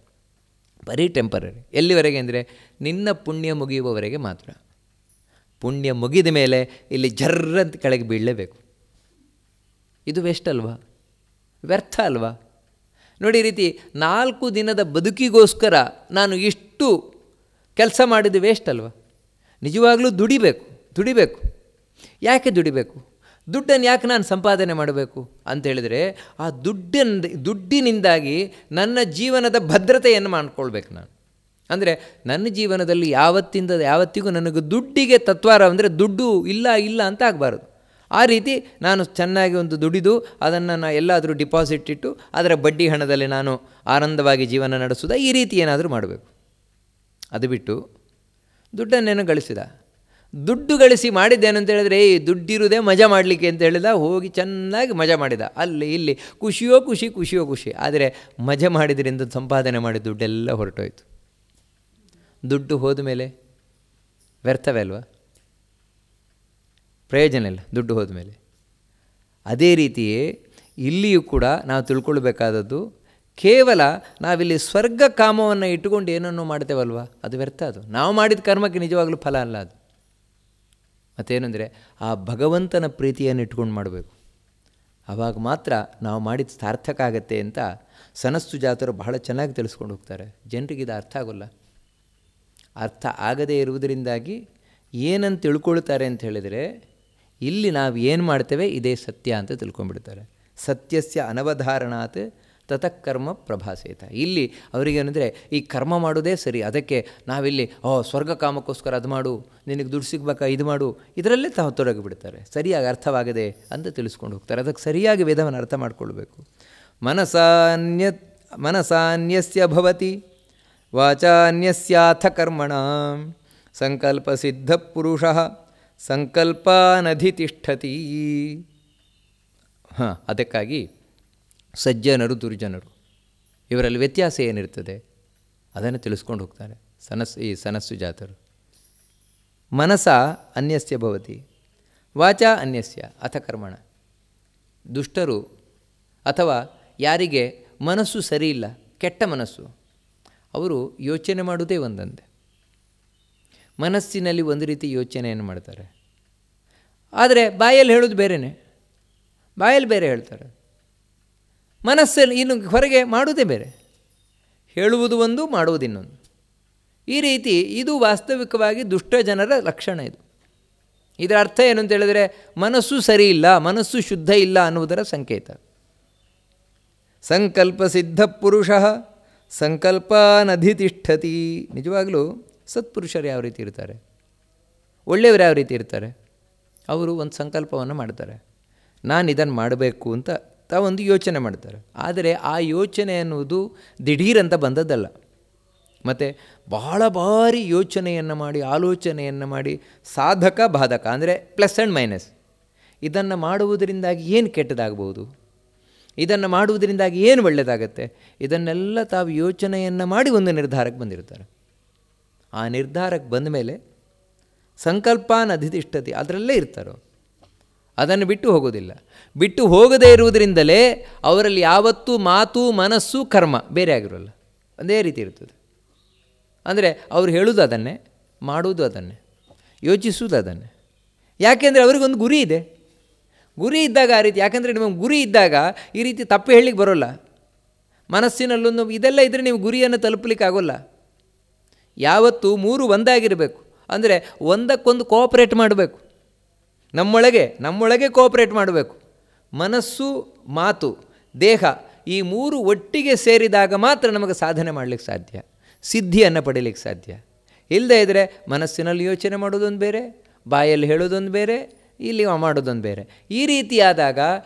ಬರೀ ಟೆಂಪರರಿ. ಎಲ್ಲಿವರೆಗೆ ಅಂದರೆ ನಿನ್ನ ಪುಣ್ಯ ಮುಗಿಯುವವರೆಗೆ ಮಾತ್ರ. ಪುಣ್ಯ ಮುಗಿದ ಮೇಲೆ ಇಲ್ಲಿ ಜರ್ರಂತ ಕೆಳಗೆ ಬೀಳಲೇಬೇಕು. ಇದು ವೇಸ್ಟ್ ಅಲ್ವಾ, ವ್ಯರ್ಥ ಅಲ್ವಾ? ನೋಡಿ, ಈ ರೀತಿ 4 ದಿನದ ಬದುಕಿಗೋಸ್ಕರ ನಾನು ಇಷ್ಟು ಕೆಲಸ ಮಾಡಿದ್ದು ವೇಸ್ಟ್ ಅಲ್ವಾ? ನಿಜವಾಗಲೂ ದುಡಿಬೇಕು. ಯಾಕೆ ದುಡಿಬೇಕು? ದುಡ್ಡನ್ನು ಯಾಕೆ ನಾನು ಸಂಪಾದನೆ ಮಾಡಬೇಕು ಅಂತೇಳಿದರೆ, ಆ ದುಡ್ಡಿನಿಂದಾಗಿ ನನ್ನ ಜೀವನದ ಭದ್ರತೆಯನ್ನು ಮಾಡಿಕೊಳ್ಬೇಕು ನಾನು. ಅಂದರೆ ನನ್ನ ಜೀವನದಲ್ಲಿ ಯಾವತ್ತಿಗೂ ನನಗೆ ದುಡ್ಡಿಗೆ ತತ್ವಾರ ಅಂದರೆ ದುಡ್ಡು ಇಲ್ಲ ಅಂತ ಆಗಬಾರ್ದು. ಆ ರೀತಿ ನಾನು ಚೆನ್ನಾಗಿ ಒಂದು ದುಡಿದು ಅದನ್ನು ನಾನು ಎಲ್ಲಾದರೂ ಡಿಪಾಸಿಟ್ ಇಟ್ಟು ಅದರ ಬಡ್ಡಿ ಹಣದಲ್ಲಿ ನಾನು ಆನಂದವಾಗಿ ಜೀವನ ನಡೆಸೋದು, ಈ ರೀತಿ ಏನಾದರೂ ಮಾಡಬೇಕು. ಅದು ಬಿಟ್ಟು ದುಡ್ಡನ್ನೇನು ದುಡ್ಡು ಗಳಿಸಿ ಮಾಡಿದ್ದೇನಂತ ಹೇಳಿದ್ರೆ, ದುಡ್ಡಿರುವುದೇ ಮಜಾ ಮಾಡಲಿಕ್ಕೆ ಅಂತ ಹೇಳಿದ, ಹೋಗಿ ಚೆನ್ನಾಗಿ ಮಜಾ ಮಾಡಿದ, ಅಲ್ಲಿ ಇಲ್ಲಿ ಖುಷಿಯೋ ಖುಷಿ. ಆದರೆ ಮಜಾ ಮಾಡಿದ್ರಿಂದ ಸಂಪಾದನೆ ಮಾಡಿ ದುಡ್ಡೆಲ್ಲ ಹೊರಟೋಯ್ತು. ದುಡ್ಡು ಹೋದ ಮೇಲೆ ವ್ಯರ್ಥವೇ ಅಲ್ವಾ? ಪ್ರಯೋಜನ ಇಲ್ಲ ದುಡ್ಡು ಹೋದ ಮೇಲೆ. ಅದೇ ರೀತಿಯೇ ಇಲ್ಲಿಯೂ ಕೂಡ ನಾವು ತಿಳ್ಕೊಳ್ಬೇಕಾದದ್ದು, ಕೇವಲ ನಾವಿಲ್ಲಿ ಸ್ವರ್ಗ ಕಾಮವನ್ನು ಇಟ್ಟುಕೊಂಡು ಏನನ್ನೂ ಮಾಡ್ತೇವಲ್ವ, ಅದು ವ್ಯರ್ಥ. ಅದು ನಾವು ಮಾಡಿದ ಕರ್ಮಕ್ಕೆ ನಿಜವಾಗಲೂ ಫಲ ಅಲ್ಲ ಅದು. ಮತ್ತೇನೆಂದರೆ ಆ ಭಗವಂತನ ಪ್ರೀತಿಯನ್ನು ಇಟ್ಕೊಂಡು ಮಾಡಬೇಕು. ಆವಾಗ ಮಾತ್ರ ನಾವು ಮಾಡಿದ ಸಾರ್ಥಕ ಆಗತ್ತೆ ಅಂತ ಸನತ್ಸುಜಾತರು ಬಹಳ ಚೆನ್ನಾಗಿ ತಿಳಿಸ್ಕೊಂಡು ಹೋಗ್ತಾರೆ. ಜನರಿಗೆ ಇದು ಅರ್ಥ ಆಗೋಲ್ಲ. ಅರ್ಥ ಆಗದೇ ಇರುವುದರಿಂದಾಗಿ ಏನಂತ ತಿಳ್ಕೊಳ್ತಾರೆ ಅಂತ ಹೇಳಿದರೆ, ಇಲ್ಲಿ ನಾವು ಏನು ಮಾಡ್ತೇವೆ ಇದೇ ಸತ್ಯ ಅಂತ ತಿಳ್ಕೊಂಡ್ಬಿಡ್ತಾರೆ. ಸತ್ಯಸ್ಯ ಅನವಧಾರಣಾತ್ ತತಃಕರ್ಮ ಪ್ರಭಾಸೇತ. ಇಲ್ಲಿ ಅವರಿಗೇನೆಂದರೆ ಈ ಕರ್ಮ ಮಾಡೋದೇ ಸರಿ, ಅದಕ್ಕೆ ನಾವಿಲ್ಲಿ ಸ್ವರ್ಗ ಕಾಮಕ್ಕೋಸ್ಕರ ಅದು ಮಾಡು, ನಿನಗೆ ದುಡ್ಡು ಸಿಗ್ಬೇಕಾ ಇದು ಮಾಡು, ಇದರಲ್ಲೇ ತಾವು ತೊಡಗಿಬಿಡ್ತಾರೆ. ಸರಿಯಾಗಿ ಅರ್ಥವಾಗದೆ ಅಂತ ತಿಳಿಸ್ಕೊಂಡು ಹೋಗ್ತಾರೆ. ಅದಕ್ಕೆ ಸರಿಯಾಗಿ ವೇದವನ್ನು ಅರ್ಥ ಮಾಡಿಕೊಳ್ಬೇಕು. ಮನಸಾನ್ಯಸ್ಯ ಭವತಿ ವಾಚಾನ್ಯಸ್ಯಾಥ ಕರ್ಮಣ ಸಂಕಲ್ಪಸಿದ್ಧ ಪುರುಷಃ ಸಂಕಲ್ಪಾನಧಿತಿಷ್ಠತಿ. ಅದಕ್ಕಾಗಿ ಸಜ್ಜನರು ದುರ್ಜನರು ಇವರಲ್ಲಿ ವ್ಯತ್ಯಾಸ ಏನಿರ್ತದೆ ಅದನ್ನು ತಿಳಿಸ್ಕೊಂಡು ಹೋಗ್ತಾರೆ ಈ ಸನತ್ಸುಜಾತರು. ಮನಸ ಅನ್ಯಸ್ಯ ಭವತಿ ವಾಚಾ ಅನ್ಯಸ್ಯ ಅಥ ಕರ್ಮಣ. ದುಷ್ಟರು ಅಥವಾ ಯಾರಿಗೆ ಮನಸ್ಸು ಸರಿಯಿಲ್ಲ, ಕೆಟ್ಟ ಮನಸ್ಸು, ಅವರು ಯೋಚನೆ ಮಾಡುವುದೇ ಒಂದಂತೆ. ಮನಸ್ಸಿನಲ್ಲಿ ಒಂದು ರೀತಿ ಯೋಚನೆಯನ್ನು ಮಾಡ್ತಾರೆ, ಆದರೆ ಬಾಯಲ್ಲಿ ಹೇಳೋದು ಬೇರೆಯೇ, ಬಾಯಲ್ಲಿ ಬೇರೆ ಹೇಳ್ತಾರೆ. ಮನಸ್ಸಲ್ಲಿ ಇನ್ನು ಹೊರಗೆ ಮಾಡುವುದೇ ಬೇರೆ, ಹೇಳುವುದು ಒಂದು ಮಾಡುವುದು ಇನ್ನೊಂದು. ಈ ರೀತಿ ಇದು ವಾಸ್ತವಿಕವಾಗಿ ದುಷ್ಟ ಜನರ ಲಕ್ಷಣ. ಇದರ ಅರ್ಥ ಏನು ಅಂತ ಹೇಳಿದರೆ, ಮನಸ್ಸು ಸರಿ ಇಲ್ಲ, ಮನಸ್ಸು ಶುದ್ಧ ಇಲ್ಲ ಅನ್ನುವುದರ ಸಂಕೇತ. ಸಂಕಲ್ಪಸಿದ್ಧ ಪುರುಷ ಸಂಕಲ್ಪಾನಧಿತಿಷ್ಠತಿ. ನಿಜವಾಗಲೂ ಸತ್ಪುರುಷರು ಯಾವ ರೀತಿ ಇರ್ತಾರೆ, ಒಳ್ಳೆಯವರು ಯಾವ ರೀತಿ ಇರ್ತಾರೆ, ಅವರು ಒಂದು ಸಂಕಲ್ಪವನ್ನು ಮಾಡ್ತಾರೆ, ನಾನು ಇದನ್ನು ಮಾಡಬೇಕು ಅಂತ ತಾವೊಂದು ಯೋಚನೆ ಮಾಡ್ತಾರೆ. ಆದರೆ ಆ ಯೋಚನೆ ಅನ್ನುವುದು ದಿಢೀರಂತ ಬಂದದ್ದಲ್ಲ. ಮತ್ತು ಬಹಳ ಬಾರಿ ಯೋಚನೆಯನ್ನು ಮಾಡಿ ಆಲೋಚನೆಯನ್ನು ಮಾಡಿ ಸಾಧಕ ಬಾಧಕ ಅಂದರೆ ಪ್ಲಸ್ ಆ್ಯಂಡ್ ಮೈನಸ್, ಇದನ್ನು ಮಾಡುವುದರಿಂದಾಗಿ ಏನು ಕೆಟ್ಟದಾಗ್ಬೋದು, ಇದನ್ನು ಮಾಡುವುದರಿಂದಾಗಿ ಏನು ಒಳ್ಳೆಯದಾಗತ್ತೆ, ಇದನ್ನೆಲ್ಲ ತಾವು ಯೋಚನೆಯನ್ನು ಮಾಡಿ ಒಂದು ನಿರ್ಧಾರಕ್ಕೆ ಬಂದಿರ್ತಾರೆ. ಆ ನಿರ್ಧಾರಕ್ಕೆ ಬಂದ ಮೇಲೆ ಸಂಕಲ್ಪಾನಧಿತಿಷ್ಠತಿ, ಅದರಲ್ಲೇ ಇರ್ತಾರೋ, ಅದನ್ನು ಬಿಟ್ಟು ಹೋಗೋದಿಲ್ಲ. ಬಿಟ್ಟು ಹೋಗದೇ ಇರುವುದರಿಂದಲೇ ಅವರಲ್ಲಿ ಯಾವತ್ತೂ ಮಾತು ಮನಸ್ಸು ಕರ್ಮ ಬೇರೆ ಆಗಿರೋಲ್ಲ, ಒಂದೇ ರೀತಿ ಇರ್ತದೆ. ಅಂದರೆ ಅವ್ರು ಹೇಳೋದು ಅದನ್ನೇ, ಮಾಡುವುದು ಅದನ್ನೇ, ಯೋಚಿಸುವುದು ಅದನ್ನೇ. ಯಾಕೆಂದರೆ ಅವರಿಗೊಂದು ಗುರಿ ಇದೆ. ಗುರಿ ಇದ್ದಾಗ ಆ ರೀತಿ, ಯಾಕೆಂದರೆ ನಿಮಗೆ ಗುರಿ ಇದ್ದಾಗ ಈ ರೀತಿ ತಪ್ಪು ಹೇಳಲಿಕ್ಕೆ ಬರೋಲ್ಲ. ಮನಸ್ಸಿನಲ್ಲೊಂದು ಇದೆಲ್ಲ ಇದ್ದರೆ ನೀವು ಗುರಿಯನ್ನು ತಲುಪಲಿಕ್ಕೆ ಆಗೋಲ್ಲ. ಯಾವತ್ತೂ ಮೂರು ಒಂದಾಗಿರಬೇಕು. ಅಂದರೆ ಒಂದಕ್ಕೊಂದು ಕೋಆಪ್ರೇಟ್ ಮಾಡಬೇಕು, ನಮ್ಮೊಳಗೆ ಕೋಆಪ್ರೇಟ್ ಮಾಡಬೇಕು. ಮನಸ್ಸು ಮಾತು ದೇಹ ಈ ಮೂರು ಒಟ್ಟಿಗೆ ಸೇರಿದಾಗ ಮಾತ್ರ ನಮಗೆ ಸಾಧನೆ ಮಾಡಲಿಕ್ಕೆ ಸಾಧ್ಯ, ಸಿದ್ಧಿಯನ್ನು ಪಡೀಲಿಕ್ಕೆ ಸಾಧ್ಯ. ಇಲ್ಲದೇ ಇದ್ದರೆ ಮನಸ್ಸಿನಲ್ಲಿ ಯೋಚನೆ ಮಾಡೋದೊಂದು ಬೇರೆ, ಬಾಯಲ್ಲಿ ಹೇಳೋದೊಂದು ಬೇರೆ, ಇಲ್ಲಿ ಮಾಡೋದೊಂದು ಬೇರೆ. ಈ ರೀತಿಯಾದಾಗ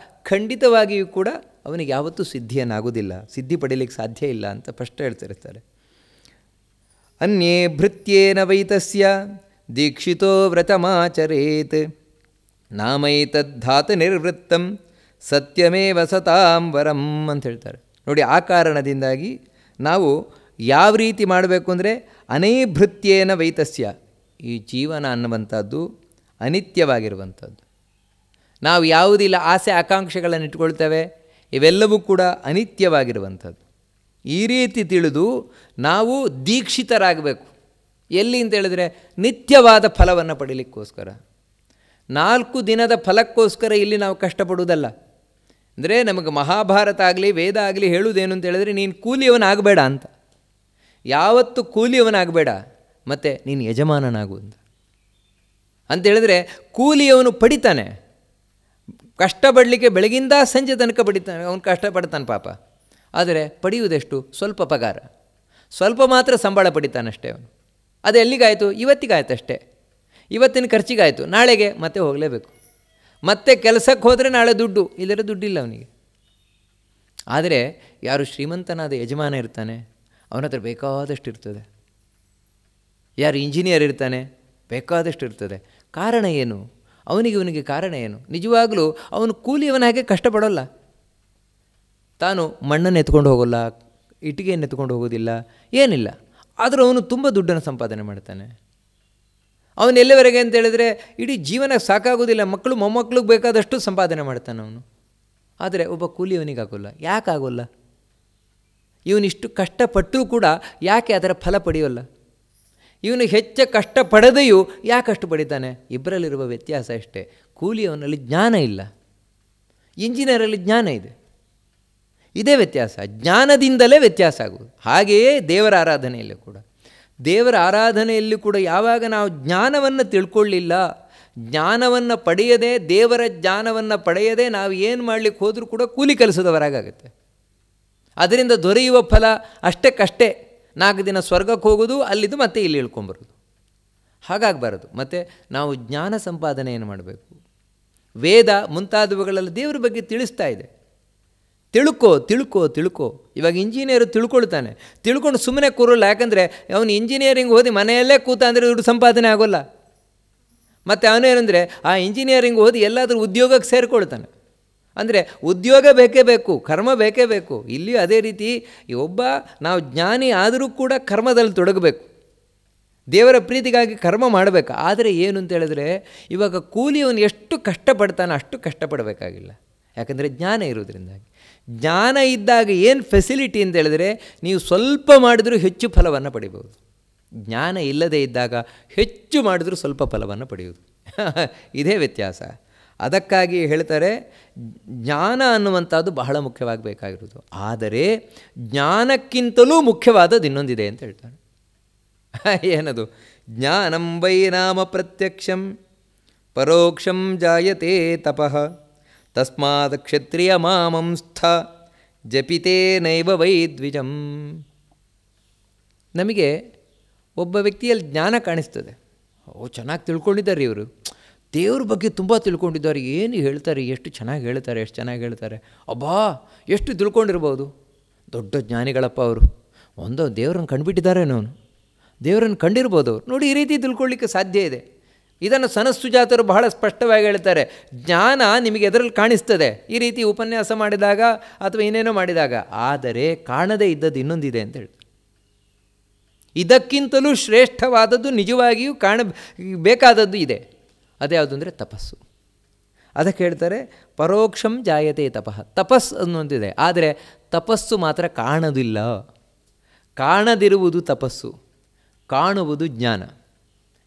ಖಂಡಿತವಾಗಿಯೂ ಕೂಡ ಅವನಿಗೆ ಯಾವತ್ತೂ ಸಿದ್ಧಿಯನ್ನಾಗೋದಿಲ್ಲ, ಸಿದ್ಧಿ ಪಡೀಲಿಕ್ಕೆ ಸಾಧ್ಯ ಇಲ್ಲ ಅಂತ ಸ್ಪಷ್ಟ ಹೇಳ್ತಿರ್ತಾರೆ. ಅನ್ಯೇ ಭೃತ್ಯೇನ ವೈತಸ್ಯ ದೀಕ್ಷಿತೋ ವ್ರತಮಾಚರೇತ್ ನಾಮೈತದ್ಧಾತ ನಿರ್ವೃತ್ತಂ ಸತ್ಯಮೇವ ಸತಾಂ ವರಂ ಅಂತ ಹೇಳ್ತಾರೆ. ನೋಡಿ, ಆ ಕಾರಣದಿಂದಾಗಿ ನಾವು ಯಾವ ರೀತಿ ಮಾಡಬೇಕು ಅಂದರೆ, ಅನೈಭೃತ್ಯೇನ ವೈತಸ್ಯ, ಈ ಜೀವನ ಅನ್ನುವಂಥದ್ದು ಅನಿತ್ಯವಾಗಿರುವಂಥದ್ದು. ನಾವು ಯಾವುದಿಲ್ಲ ಆಸೆ ಆಕಾಂಕ್ಷೆಗಳನ್ನು ಇಟ್ಕೊಳ್ತೇವೆ, ಇವೆಲ್ಲವೂ ಕೂಡ ಅನಿತ್ಯವಾಗಿರುವಂಥದ್ದು. ಈ ರೀತಿ ತಿಳಿದು ನಾವು ದೀಕ್ಷಿತರಾಗಬೇಕು. ಎಲ್ಲಿ ಅಂತ ಹೇಳಿದ್ರೆ, ನಿತ್ಯವಾದ ಫಲವನ್ನು ಪಡೀಲಿಕ್ಕೋಸ್ಕರ. 4 ದಿನದ ಫಲಕ್ಕೋಸ್ಕರ ಇಲ್ಲಿ ನಾವು ಕಷ್ಟಪಡುವುದಲ್ಲ. ಅಂದರೆ ನಮಗೆ ಮಹಾಭಾರತ ಆಗಲಿ ವೇದ ಆಗಲಿ ಹೇಳುವುದೇನು ಅಂತ ಹೇಳಿದ್ರೆ, ನೀನು ಕೂಲಿಯವನಾಗಬೇಡ ಅಂತ. ಯಾವತ್ತು ಕೂಲಿಯವನಾಗಬೇಡ, ಮತ್ತು ನೀನು ಯಜಮಾನನಾಗು ಅಂತ ಹೇಳಿದ್ರೆ, ಕೂಲಿಯವನು ಪಡಿತಾನೆ, ಕಷ್ಟಪಡಲಿಕ್ಕೆ ಬೆಳಗಿಂದ ಸಂಜೆ ತನಕ ಪಡಿತಾನೆ, ಅವನು ಕಷ್ಟಪಡ್ತಾನೆ ಪಾಪ. ಆದರೆ ಪಡೆಯುವುದೆಷ್ಟು? ಸ್ವಲ್ಪ ಪಗಾರ, ಸ್ವಲ್ಪ ಮಾತ್ರ ಸಂಬಳ ಪಡಿತಾನಷ್ಟೇ ಅವನು. ಅದು ಎಲ್ಲಿಗಾಯಿತು? ಇವತ್ತಿಗಾಯ್ತು ಅಷ್ಟೇ. ಇವತ್ತಿನ ಖರ್ಚಿಗಾಯಿತು, ನಾಳೆಗೆ ಮತ್ತೆ ಹೋಗಲೇಬೇಕು. ಮತ್ತೆ ಕೆಲಸಕ್ಕೆ ಹೋದರೆ ನಾಳೆ ದುಡ್ಡು, ಇಲ್ಲದ್ರೆ ದುಡ್ಡಿಲ್ಲ ಅವನಿಗೆ. ಆದರೆ ಯಾರು ಶ್ರೀಮಂತನಾದ ಯಜಮಾನ ಇರ್ತಾನೆ, ಅವನ ಹತ್ರ ಬೇಕಾದಷ್ಟು ಇರ್ತದೆ. ಯಾರು ಇಂಜಿನಿಯರ್ ಇರ್ತಾನೆ, ಬೇಕಾದಷ್ಟು ಇರ್ತದೆ. ಕಾರಣ ಏನು? ಇವನಿಗೆ ಕಾರಣ ಏನು? ನಿಜವಾಗಲೂ ಅವನು ಕೂಲಿಯವನ ಹಾಗೆ ಕಷ್ಟಪಡೋಲ್ಲ. ತಾನು ಮಣ್ಣನ್ನು ಎತ್ಕೊಂಡು ಹೋಗೋಲ್ಲ, ಇಟ್ಟಿಗೆಯನ್ನು ಎತ್ಕೊಂಡು ಹೋಗೋದಿಲ್ಲ, ಏನಿಲ್ಲ. ಆದರೂ ಅವನು ತುಂಬ ದುಡ್ಡನ್ನು ಸಂಪಾದನೆ ಮಾಡ್ತಾನೆ. ಅವನು ಎಲ್ಲಿವರೆಗೆ ಅಂತ ಹೇಳಿದ್ರೆ, ಇಡೀ ಜೀವನ ಸಾಕಾಗೋದಿಲ್ಲ, ಮಕ್ಕಳು ಮೊಮ್ಮಕ್ಕಳಿಗೆ ಬೇಕಾದಷ್ಟು ಸಂಪಾದನೆ ಮಾಡ್ತಾನೆ ಅವನು. ಆದರೆ ಒಬ್ಬ ಕೂಲಿಯವನಿಗಾಗೋಲ್ಲ. ಯಾಕಾಗೋಲ್ಲ? ಇವನಿಷ್ಟು ಕಷ್ಟಪಟ್ಟರೂ ಕೂಡ ಯಾಕೆ ಅದರ ಫಲ ಪಡೆಯೋಲ್ಲ? ಇವನು ಹೆಚ್ಚು ಕಷ್ಟಪಡದೆಯೂ ಯಾಕಷ್ಟು ಪಡಿತಾನೆ? ಇಬ್ಬರಲ್ಲಿರುವ ವ್ಯತ್ಯಾಸ ಅಷ್ಟೇ. ಕೂಲಿಯವನಲ್ಲಿ ಜ್ಞಾನ ಇಲ್ಲ. ಇಂಜಿನಿಯರಲ್ಲಿ ಜ್ಞಾನ ಇದೆ. ಇದೇ ವ್ಯತ್ಯಾಸ, ಜ್ಞಾನದಿಂದಲೇ ವ್ಯತ್ಯಾಸ ಆಗುವುದು. ಹಾಗೆಯೇ ದೇವರ ಆರಾಧನೆಯಲ್ಲಿ ಕೂಡ, ದೇವರ ಆರಾಧನೆಯಲ್ಲಿ ಕೂಡ ಯಾವಾಗ ನಾವು ಜ್ಞಾನವನ್ನು ತಿಳ್ಕೊಳ್ಳಿಲ್ಲ, ಜ್ಞಾನವನ್ನು ಪಡೆಯದೆ, ದೇವರ ಜ್ಞಾನವನ್ನು ಪಡೆಯದೆ ನಾವು ಏನು ಮಾಡಲಿಕ್ಕೆ ಹೋದರೂ ಕೂಡ ಕೂಲಿ ಕೆಲಸದವರಾಗುತ್ತೆ. ಅದರಿಂದ ದೊರೆಯುವ ಫಲ ಅಷ್ಟಕ್ಕಷ್ಟೇ, 4 ದಿನ ಸ್ವರ್ಗಕ್ಕೆ ಹೋಗೋದು, ಅಲ್ಲಿದ್ದು ಮತ್ತೆ ಇಲ್ಲಿ ಇಳ್ಕೊಂಬರೋದು. ಹಾಗಾಗಬಾರದು. ಮತ್ತು ನಾವು ಜ್ಞಾನ ಸಂಪಾದನೆಯನ್ನು ಮಾಡಬೇಕು. ವೇದ ಮುಂತಾದವುಗಳೆಲ್ಲ ದೇವರ ಬಗ್ಗೆ ತಿಳಿಸ್ತಾ ಇದೆ. ತಿಳ್ಕೋ ತಿಳ್ಕೋ ತಿಳ್ಕೋ. ಇವಾಗ ಇಂಜಿನಿಯರ್ ತಿಳ್ಕೊಳ್ತಾನೆ, ತಿಳ್ಕೊಂಡು ಸುಮ್ಮನೆ ಕೂರೋಲ್ಲ. ಯಾಕಂದರೆ ಅವನು ಇಂಜಿನಿಯರಿಂಗ್ ಓದಿ ಮನೆಯಲ್ಲೇ ಕೂತ ಅಂದರೆ ದುಡ್ಡು ಸಂಪಾದನೆ ಆಗೋಲ್ಲ. ಮತ್ತು ಅವನೇನೆಂದರೆ ಆ ಇಂಜಿನಿಯರಿಂಗ್ ಓದಿ ಎಲ್ಲಾದರೂ ಉದ್ಯೋಗಕ್ಕೆ ಸೇರಿಕೊಳ್ತಾನೆ. ಅಂದರೆ ಉದ್ಯೋಗ ಬೇಕೇ ಬೇಕು, ಕರ್ಮ ಬೇಕೇ ಬೇಕು. ಇಲ್ಲಿಯೂ ಅದೇ ರೀತಿ ನಾವು ಜ್ಞಾನಿ ಆದರೂ ಕೂಡ ಕರ್ಮದಲ್ಲಿ ತೊಡಗಬೇಕು, ದೇವರ ಪ್ರೀತಿಗಾಗಿ ಕರ್ಮ ಮಾಡಬೇಕು. ಆದರೆ ಏನು ಅಂತ ಹೇಳಿದ್ರೆ, ಇವಾಗ ಕೂಲಿಯವನು ಎಷ್ಟು ಕಷ್ಟಪಡ್ತಾನೆ ಅಷ್ಟು ಕಷ್ಟಪಡಬೇಕಾಗಿಲ್ಲ. ಯಾಕಂದರೆ ಜ್ಞಾನ ಇರೋದ್ರಿಂದಾಗಿ. ಜ್ಞಾನ ಇದ್ದಾಗ ಏನು ಫೆಸಿಲಿಟಿ ಅಂತ ಹೇಳಿದ್ರೆ, ನೀವು ಸ್ವಲ್ಪ ಮಾಡಿದರೂ ಹೆಚ್ಚು ಫಲವನ್ನು ಪಡಿಬೋದು. ಜ್ಞಾನ ಇಲ್ಲದೇ ಇದ್ದಾಗ ಹೆಚ್ಚು ಮಾಡಿದರೂ ಸ್ವಲ್ಪ ಫಲವನ್ನು ಪಡೆಯುವುದು. ಇದೇ ವ್ಯತ್ಯಾಸ. ಅದಕ್ಕಾಗಿ ಹೇಳ್ತಾರೆ, ಜ್ಞಾನ ಅನ್ನುವಂಥದ್ದು ಬಹಳ ಮುಖ್ಯವಾಗಬೇಕಾಗಿರೋದು. ಆದರೆ ಜ್ಞಾನಕ್ಕಿಂತಲೂ ಮುಖ್ಯವಾದದ್ದು ಇನ್ನೊಂದಿದೆ ಅಂತ ಹೇಳ್ತಾರೆ. ಏನದು? ಜ್ಞಾನಂ ವೈ ನಾಮ ಪ್ರತ್ಯಕ್ಷಂ ಪರೋಕ್ಷಂ ಜಾಯತೆ ತಪಃ ತಸ್ಮಾತ್ ಕ್ಷತ್ರಿಯ ಮಾಮಂಸ್ಥ ಜಪಿತೇ ನೈವ ವೈ ದ್ವಿಜಂ. ನಮಗೆ ಒಬ್ಬ ವ್ಯಕ್ತಿಯಲ್ಲಿ ಜ್ಞಾನ ಕಾಣಿಸ್ತದೆ. ಚೆನ್ನಾಗಿ ತಿಳ್ಕೊಂಡಿದ್ದಾರೆ ಇವರು, ದೇವ್ರ ಬಗ್ಗೆ ತುಂಬ ತಿಳ್ಕೊಂಡಿದ್ದಾರೆ, ಏನು ಹೇಳ್ತಾರೆ, ಎಷ್ಟು ಚೆನ್ನಾಗಿ ಹೇಳ್ತಾರೆ. ಅಬ್ಬಾ, ಎಷ್ಟು ತಿಳ್ಕೊಂಡಿರ್ಬೋದು, ದೊಡ್ಡ ಜ್ಞಾನಿಗಳಪ್ಪ ಅವರು. ಒಂದು ದೇವರನ್ನು ಕಂಡುಬಿಟ್ಟಿದ್ದಾರೇನೋ, ಅವನು ದೇವರನ್ನು ಕಂಡಿರ್ಬೋದು ಅವರು. ನೋಡಿ, ಈ ರೀತಿ ತಿಳ್ಕೊಳ್ಳಿಕ್ಕೆ ಸಾಧ್ಯ ಇದೆ. ಇದನ್ನು ಸನತ್ಸುಜಾತರು ಬಹಳ ಸ್ಪಷ್ಟವಾಗಿ ಹೇಳ್ತಾರೆ. ಜ್ಞಾನ ನಿಮಗೆ ಎದರಲ್ಲಿ ಕಾಣಿಸ್ತದೆ, ಈ ರೀತಿ ಉಪನ್ಯಾಸ ಮಾಡಿದಾಗ ಅಥವಾ ಏನೇನೋ ಮಾಡಿದಾಗ. ಆದರೆ ಕಾಣದೇ ಇದ್ದದ್ದು ಇನ್ನೊಂದಿದೆ ಅಂತ ಹೇಳ್ತಾರೆ. ಇದಕ್ಕಿಂತಲೂ ಶ್ರೇಷ್ಠವಾದದ್ದು ನಿಜವಾಗಿಯೂ ಬೇಕಾದದ್ದು ಇದೆ. ಅದೇ ಯಾವುದು ಅಂದರೆ ತಪಸ್ಸು. ಅದಕ್ಕೆ ಹೇಳ್ತಾರೆ ಪರೋಕ್ಷಂ ಜಾಯತೆ ತಪಃ. ತಪಸ್ಸು ಅನ್ನೊಂದಿದೆ, ಆದರೆ ತಪಸ್ಸು ಮಾತ್ರ ಕಾಣೋದಿಲ್ಲ. ಕಾಣದಿರುವುದು ತಪಸ್ಸು, ಕಾಣುವುದು ಜ್ಞಾನ.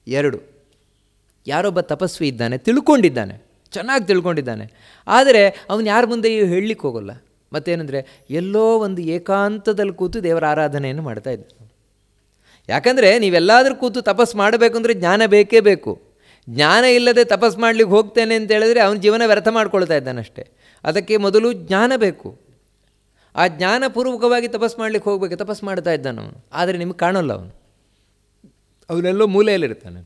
ಎರಡು. ಯಾರೊಬ್ಬ ತಪಸ್ವಿ ಇದ್ದಾನೆ, ತಿಳ್ಕೊಂಡಿದ್ದಾನೆ, ಚೆನ್ನಾಗಿ ತಿಳ್ಕೊಂಡಿದ್ದಾನೆ, ಆದರೆ ಅವನು ಯಾರ ಮುಂದೆಯೂ ಹೇಳಲಿಕ್ಕೆ ಹೋಗೋಲ್ಲ. ಮತ್ತೇನೆಂದರೆ ಎಲ್ಲೋ ಒಂದು ಏಕಾಂತದಲ್ಲಿ ಕೂತು ದೇವರ ಆರಾಧನೆಯನ್ನು ಮಾಡ್ತಾ ಇದ್ದಾನೆ. ಯಾಕಂದರೆ ನೀವೆಲ್ಲಾದರೂ ಕೂತು ತಪಸ್ಸು ಮಾಡಬೇಕು ಅಂದರೆ ಜ್ಞಾನ ಬೇಕೇ ಬೇಕು. ಜ್ಞಾನ ಇಲ್ಲದೆ ತಪಸ್ಸು ಮಾಡಲಿಕ್ಕೆ ಹೋಗ್ತೇನೆ ಅಂತ ಹೇಳಿದ್ರೆ ಅವನ ಜೀವನ ವ್ಯರ್ಥ ಮಾಡ್ಕೊಳ್ತಾ ಇದ್ದಾನಷ್ಟೇ. ಅದಕ್ಕೆ ಮೊದಲು ಜ್ಞಾನ ಬೇಕು. ಆ ಜ್ಞಾನಪೂರ್ವಕವಾಗಿ ತಪಸ್ಸು ಮಾಡಲಿಕ್ಕೆ ಹೋಗಬೇಕು. ತಪಸ್ಸು ಮಾಡ್ತಾ ಇದ್ದಾನೆ ಅವನು, ಆದರೆ ನಿಮಗೆ ಕಾಣೋಲ್ಲ. ಅವನೆಲ್ಲೋ ಮೂಲೆಯಲ್ಲಿರ್ತಾನೆ.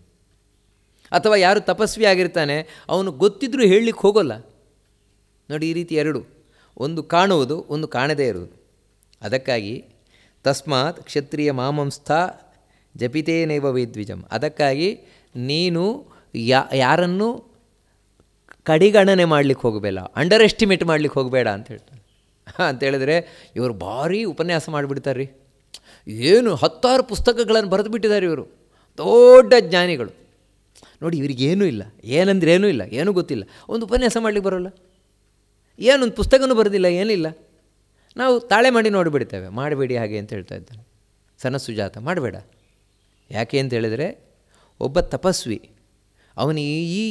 ಅಥವಾ ಯಾರು ತಪಸ್ವಿ ಆಗಿರ್ತಾನೆ, ಅವನು ಗೊತ್ತಿದ್ರೂ ಹೇಳಲಿಕ್ಕೆ ಹೋಗೋಲ್ಲ. ನೋಡಿ, ಈ ರೀತಿ ಎರಡು, ಒಂದು ಕಾಣುವುದು, ಒಂದು ಕಾಣದೇ ಇರುವುದು. ಅದಕ್ಕಾಗಿ ತಸ್ಮಾತ್ ಕ್ಷತ್ರಿಯ ಮಾಮಂಸ್ಥ ಜಪಿತೇನೇವ ವೇದ್ವಿಜಂ. ಅದಕ್ಕಾಗಿ ನೀನು ಯಾರನ್ನು ಕಡಿಗಣನೆ ಮಾಡಲಿಕ್ಕೆ ಹೋಗಬೇಡ, ಅಂಡರ್ ಎಸ್ಟಿಮೇಟ್ ಮಾಡಲಿಕ್ಕೆ ಹೋಗಬೇಡ ಅಂತ ಹೇಳ್ತಾನೆ. ಅಂತೇಳಿದ್ರೆ ಇವರು ಭಾರೀ ಉಪನ್ಯಾಸ ಮಾಡಿಬಿಡ್ತಾರೆ ರೀ, ಏನು 10 ಪುಸ್ತಕಗಳನ್ನು ಬರೆದು ಬಿಟ್ಟಿದ್ದಾರೆ ಇವರು, ದೊಡ್ಡ ಜ್ಞಾನಿಗಳು. ನೋಡಿ, ಇವರಿಗೇನೂ ಇಲ್ಲ, ಏನಂದ್ರೆ ಏನೂ ಇಲ್ಲ, ಏನೂ ಗೊತ್ತಿಲ್ಲ, ಒಂದು ಉಪನ್ಯಾಸ ಮಾಡಲಿಕ್ಕೆ ಬರೋಲ್ಲ, ಏನೊಂದು ಪುಸ್ತಕನೂ ಬರೋದಿಲ್ಲ, ಏನಿಲ್ಲ. ನಾವು ತಾಳೆ ಮಾಡಿ ನೋಡಿಬಿಡ್ತೇವೆ. ಮಾಡಬೇಡಿ ಹಾಗೆ ಅಂತ ಹೇಳ್ತಾ ಇದ್ದಾನೆ ಸನತ್ಸುಜಾತ, ಮಾಡಬೇಡ. ಯಾಕೆ ಅಂತ ಹೇಳಿದರೆ, ಒಬ್ಬ ತಪಸ್ವಿ ಅವನು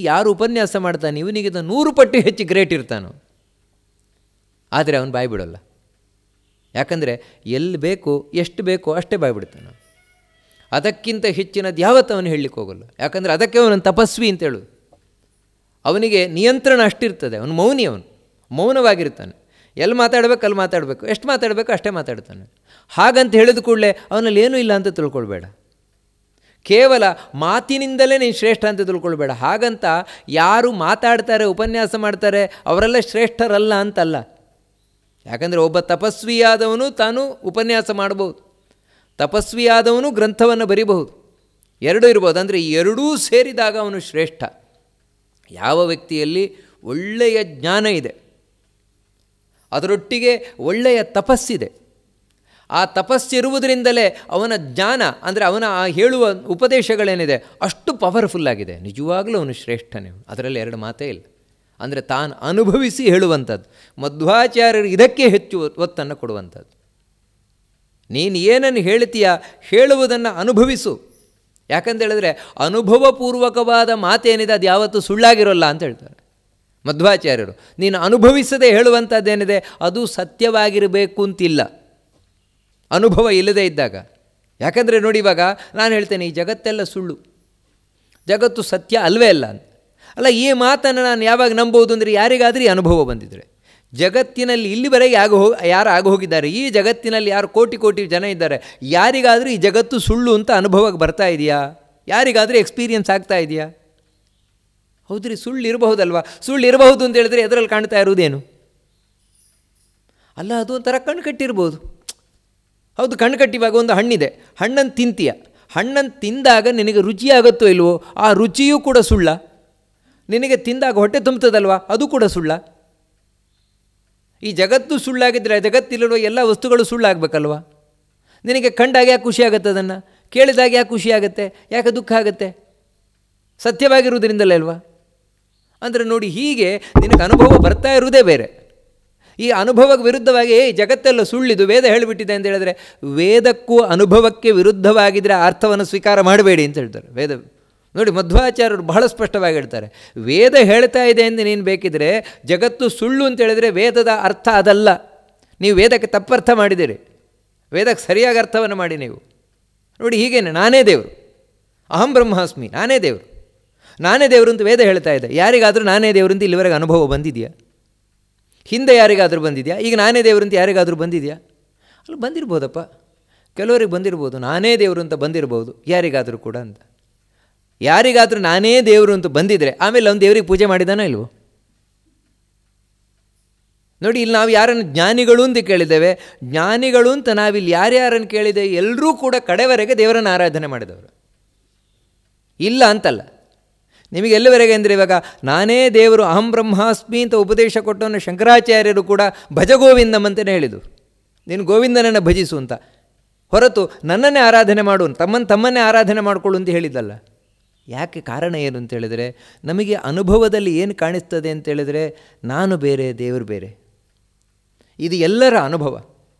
ಯಾರು ಉಪನ್ಯಾಸ ಮಾಡ್ತಾನೆ ಇವನಿಗಿಂತ 100 ಪಟ್ಟು ಹೆಚ್ಚು ಗ್ರೇಟ್ ಇರ್ತಾನೋ, ಆದರೆ ಅವನು ಬಾಯಿ ಬಿಡೋಲ್ಲ. ಯಾಕಂದರೆ ಎಲ್ಲಿ ಬೇಕು, ಎಷ್ಟು ಬೇಕೋ ಅಷ್ಟೇ ಬಾಯಿ ಬಿಡ್ತಾನೆ. ಅದಕ್ಕಿಂತ ಹೆಚ್ಚಿನದು ಯಾವತ್ತೂ ಅವನು ಹೇಳಲಿಕ್ಕೆ ಹೋಗೋಲ್ಲ. ಯಾಕಂದರೆ ಅದಕ್ಕೆ ಅವನು ತಪಸ್ವಿ ಅಂತ ಹೇಳೋದು. ಅವನಿಗೆ ನಿಯಂತ್ರಣ ಅಷ್ಟಿರ್ತದೆ. ಅವನು ಮೌನಿ, ಅವನು ಮೌನವಾಗಿರ್ತಾನೆ. ಎಲ್ಲಿ ಮಾತಾಡಬೇಕು ಅಲ್ಲಿ ಮಾತಾಡಬೇಕು, ಎಷ್ಟು ಮಾತಾಡಬೇಕು ಅಷ್ಟೇ ಮಾತಾಡ್ತಾನೆ. ಹಾಗಂತ ಹೇಳಿದ ಕೂಡಲೇ ಅವನಲ್ಲಿ ಏನೂ ಇಲ್ಲ ಅಂತ ತಿಳ್ಕೊಳ್ಬೇಡ. ಕೇವಲ ಮಾತಿನಿಂದಲೇ ನೀನು ಶ್ರೇಷ್ಠ ಅಂತ ತಿಳ್ಕೊಳ್ಬೇಡ. ಹಾಗಂತ ಯಾರು ಮಾತಾಡ್ತಾರೆ, ಉಪನ್ಯಾಸ ಮಾಡ್ತಾರೆ ಅವರೆಲ್ಲ ಶ್ರೇಷ್ಠರಲ್ಲ ಅಂತಲ್ಲ. ಯಾಕಂದರೆ ಒಬ್ಬ ತಪಸ್ವಿಯಾದವನು ತಾನು ಉಪನ್ಯಾಸ ಮಾಡ್ಬೋದು, ತಪಸ್ವಿಯಾದವನು ಗ್ರಂಥವನ್ನು ಬರೀಬಹುದು, ಎರಡೂ ಇರ್ಬೋದು. ಅಂದರೆ ಎರಡೂ ಸೇರಿದಾಗ ಅವನು ಶ್ರೇಷ್ಠ. ಯಾವ ವ್ಯಕ್ತಿಯಲ್ಲಿ ಒಳ್ಳೆಯ ಜ್ಞಾನ ಇದೆ, ಅದರೊಟ್ಟಿಗೆ ಒಳ್ಳೆಯ ತಪಸ್ಸಿದೆ, ಆ ತಪಸ್ಸಿರುವುದರಿಂದಲೇ ಅವನ ಜ್ಞಾನ ಅಂದರೆ ಅವನ ಆ ಹೇಳುವ ಉಪದೇಶಗಳೇನಿದೆ ಅಷ್ಟು ಪವರ್ಫುಲ್ಲಾಗಿದೆ. ನಿಜವಾಗಲೂ ಅವನು ಶ್ರೇಷ್ಠನೇ, ಅದರಲ್ಲಿ ಎರಡು ಮಾತೇ ಇಲ್ಲ. ಅಂದರೆ ತಾನು ಅನುಭವಿಸಿ ಹೇಳುವಂಥದ್ದು. ಮಧ್ವಾಚಾರ್ಯರು ಇದಕ್ಕೆ ಹೆಚ್ಚು ಒತ್ತನ್ನು ಕೊಡುವಂಥದ್ದು. ನೀನು ಏನನ್ನು ಹೇಳ್ತೀಯ, ಹೇಳುವುದನ್ನು ಅನುಭವಿಸು. ಯಾಕಂತ ಹೇಳಿದ್ರೆ ಅನುಭವಪೂರ್ವಕವಾದ ಮಾತೇನಿದೆ ಅದು ಯಾವತ್ತೂ ಸುಳ್ಳಾಗಿರೋಲ್ಲ ಅಂತ ಹೇಳ್ತಾರೆ. ಮಧ್ವಾಚಾರ್ಯರು. ನೀನು ಅನುಭವಿಸದೆ ಹೇಳುವಂಥದ್ದೇನಿದೆ ಅದು ಸತ್ಯವಾಗಿರಬೇಕು ಅಂತಿಲ್ಲ, ಅನುಭವ ಇಲ್ಲದೇ ಇದ್ದಾಗ. ಯಾಕಂದರೆ ನೋಡಿ, ಇವಾಗ ನಾನು ಹೇಳ್ತೇನೆ ಈ ಜಗತ್ತೆಲ್ಲ ಸುಳ್ಳು, ಜಗತ್ತು ಸತ್ಯ ಅಲ್ವೇ ಅಲ್ಲ ಅಂತ. ಅಲ್ಲ, ಈ ಮಾತನ್ನು ನಾನು ಯಾವಾಗ ನಂಬೋದು ಅಂದರೆ ಯಾರಿಗಾದರೂ ಈ ಅನುಭವ ಬಂದಿದ್ದರೆ. ಜಗತ್ತಿನಲ್ಲಿ ಇಲ್ಲಿವರೆಗೆ ಯಾರು ಆಗೋಗಿದ್ದಾರೆ, ಈ ಜಗತ್ತಿನಲ್ಲಿ ಯಾರು ಕೋಟಿ ಕೋಟಿ ಜನ ಇದ್ದಾರೆ, ಯಾರಿಗಾದರೂ ಈ ಜಗತ್ತು ಸುಳ್ಳು ಅಂತ ಅನುಭವಕ್ಕೆ ಬರ್ತಾ ಇದೆಯಾ? ಯಾರಿಗಾದರೂ ಎಕ್ಸ್ಪೀರಿಯನ್ಸ್ ಆಗ್ತಾ ಇದೆಯಾ? ಹೌದ್ರಿ, ಸುಳ್ಳು ಇರಬಹುದಲ್ವಾ? ಸುಳ್ಳು ಇರಬಹುದು ಅಂತ ಹೇಳಿದ್ರೆ ಎದರಲ್ಲಿ ಕಾಣ್ತಾ ಇರುವುದೇನು? ಅಲ್ಲ, ಅದು ಒಂಥರ ಕಣ್ಣು ಕಟ್ಟಿರ್ಬೋದು. ಹೌದು, ಕಣ್ಣು ಕಟ್ಟಿವಾಗ ಒಂದು ಹಣ್ಣಿದೆ, ಹಣ್ಣನ್ನು ತಿಂತೀಯ, ಹಣ್ಣನ್ನು ತಿಂದಾಗ ನಿನಗೆ ರುಚಿಯಾಗುತ್ತೋ ಇಲ್ವೋ, ಆ ರುಚಿಯೂ ಕೂಡ ಸುಳ್ಳ. ನಿನಗೆ ತಿಂದಾಗ ಹೊಟ್ಟೆ ತುಂಬುತ್ತದಲ್ವಾ, ಅದು ಕೂಡ ಸುಳ್ಳ. ಈ ಜಗತ್ತು ಸುಳ್ಳಾಗಿದ್ದರೆ ಜಗತ್ತಿಲಿರುವ ಎಲ್ಲ ವಸ್ತುಗಳು ಸುಳ್ಳಾಗಬೇಕಲ್ವ? ನಿನಗೆ ಕಂಡಾಗ ಯಾಕೆ ಖುಷಿ ಆಗುತ್ತೆ, ಅದನ್ನು ಕೇಳಿದಾಗ ಯಾಕೆ ಖುಷಿ ಆಗುತ್ತೆ, ಯಾಕೆ ದುಃಖ ಆಗುತ್ತೆ? ಸತ್ಯವಾಗಿರುವುದರಿಂದಲೇ ಅಲ್ವಾ? ಅಂದರೆ ನೋಡಿ, ಹೀಗೆ ನಿನಗೆ ಅನುಭವ ಬರ್ತಾ ಇರುವುದೇ ಬೇರೆ. ಈ ಅನುಭವಕ್ಕೆ ವಿರುದ್ಧವಾಗಿ ಜಗತ್ತೆಲ್ಲ ಸುಳ್ಳಿದು ವೇದ ಹೇಳಿಬಿಟ್ಟಿದೆ ಅಂತ ಹೇಳಿದ್ರೆ, ವೇದಕ್ಕೂ ಅನುಭವಕ್ಕೆ ವಿರುದ್ಧವಾಗಿದ್ದರೆ ಆ ಅರ್ಥವನ್ನು ಸ್ವೀಕಾರ ಮಾಡಬೇಡಿ ಅಂತ ಹೇಳ್ತಾರೆ ವೇದ. ನೋಡಿ, ಮಧ್ವಾಚಾರ್ಯರು ಬಹಳ ಸ್ಪಷ್ಟವಾಗಿ ಹೇಳ್ತಾರೆ, ವೇದ ಹೇಳ್ತಾ ಇದೆ ಎಂದು ನೀನು ಬೇಕಿದ್ರೆ ಜಗತ್ತು ಸುಳ್ಳು ಅಂತ ಹೇಳಿದರೆ ವೇದದ ಅರ್ಥ ಅದಲ್ಲ. ನೀವು ವೇದಕ್ಕೆ ತಪ್ಪರ್ಥ ಮಾಡಿದ್ದೀರಿ, ವೇದಕ್ಕೆ ಸರಿಯಾಗಿ ಅರ್ಥವನ್ನು ಮಾಡಿ ನೀವು. ನೋಡಿ, ಹೀಗೇನೆ ನಾನೇ ದೇವರು, ಅಹಂ ಬ್ರಹ್ಮಾಸ್ಮಿ, ನಾನೇ ದೇವರು, ನಾನೇ ದೇವರು ಅಂತ ವೇದ ಹೇಳ್ತಾ ಇದೆ. ಯಾರಿಗಾದರೂ ನಾನೇ ದೇವರು ಅಂತ ಇಲ್ಲಿವರೆಗೆ ಅನುಭವ ಬಂದಿದೆಯಾ? ಹಿಂದೆ ಯಾರಿಗಾದರೂ ಬಂದಿದೆಯಾ? ಈಗ ನಾನೇ ದೇವರು ಅಂತ ಯಾರಿಗಾದರೂ ಬಂದಿದೆಯಾ? ಅಲ್ಲಿ ಬಂದಿರ್ಬೋದಪ್ಪ, ಕೆಲವರಿಗೆ ಬಂದಿರ್ಬೋದು, ನಾನೇ ದೇವರು ಅಂತ ಬಂದಿರ್ಬೋದು ಯಾರಿಗಾದರೂ ಕೂಡ ಅಂತ. ಯಾರಿಗಾದರೂ ನಾನೇ ದೇವರು ಅಂತ ಬಂದಿದ್ದರೆ ಆಮೇಲೆ ಅವನು ದೇವರಿಗೆ ಪೂಜೆ ಮಾಡಿದಾನೋ ಇಲ್ವೋ? ನೋಡಿ, ಇಲ್ಲಿ ನಾವು ಯಾರನ್ನು ಜ್ಞಾನಿಗಳು ಅಂತ ಕೇಳಿದ್ದೇವೆ, ಜ್ಞಾನಿಗಳು ಅಂತ ನಾವಿಲ್ಲಿ ಯಾರ್ಯಾರನ್ನು ಕೇಳಿದ್ದೇವೆ ಎಲ್ಲರೂ ಕೂಡ ಕಡೆವರೆಗೆ ದೇವರನ್ನು ಆರಾಧನೆ ಮಾಡಿದವರು ಇಲ್ಲ ಅಂತಲ್ಲ. ನಿಮಗೆ ಎಲ್ಲಿವರೆಗೆ ಅಂದರೆ, ಇವಾಗ ನಾನೇ ದೇವರು ಅಹಂ ಬ್ರಹ್ಮಾಸ್ಮಿ ಅಂತ ಉಪದೇಶ ಕೊಟ್ಟವನು ಶಂಕರಾಚಾರ್ಯರು ಕೂಡ ಭಜಗೋವಿಂದಂ ಅಂತಲೇ ಹೇಳಿದರು, ನೀನು ಗೋವಿಂದನನ್ನು ಭಜಿಸು ಅಂತ. ಹೊರತು ನನ್ನನ್ನೇ ಆರಾಧನೆ ಮಾಡು, ತಮ್ಮನ್ನೇ ಆರಾಧನೆ ಮಾಡಿಕೊಳ್ಳು ಅಂತ ಹೇಳಿದ್ದಲ್ಲ. ಯಾಕೆ? ಕಾರಣ ಏನು ಅಂತ ಹೇಳಿದರೆ, ನಮಗೆ ಅನುಭವದಲ್ಲಿ ಏನು ಕಾಣಿಸ್ತದೆ ಅಂತೇಳಿದರೆ, ನಾನು ಬೇರೆ, ದೇವರು ಬೇರೆ. ಇದು ಎಲ್ಲರ ಅನುಭವ,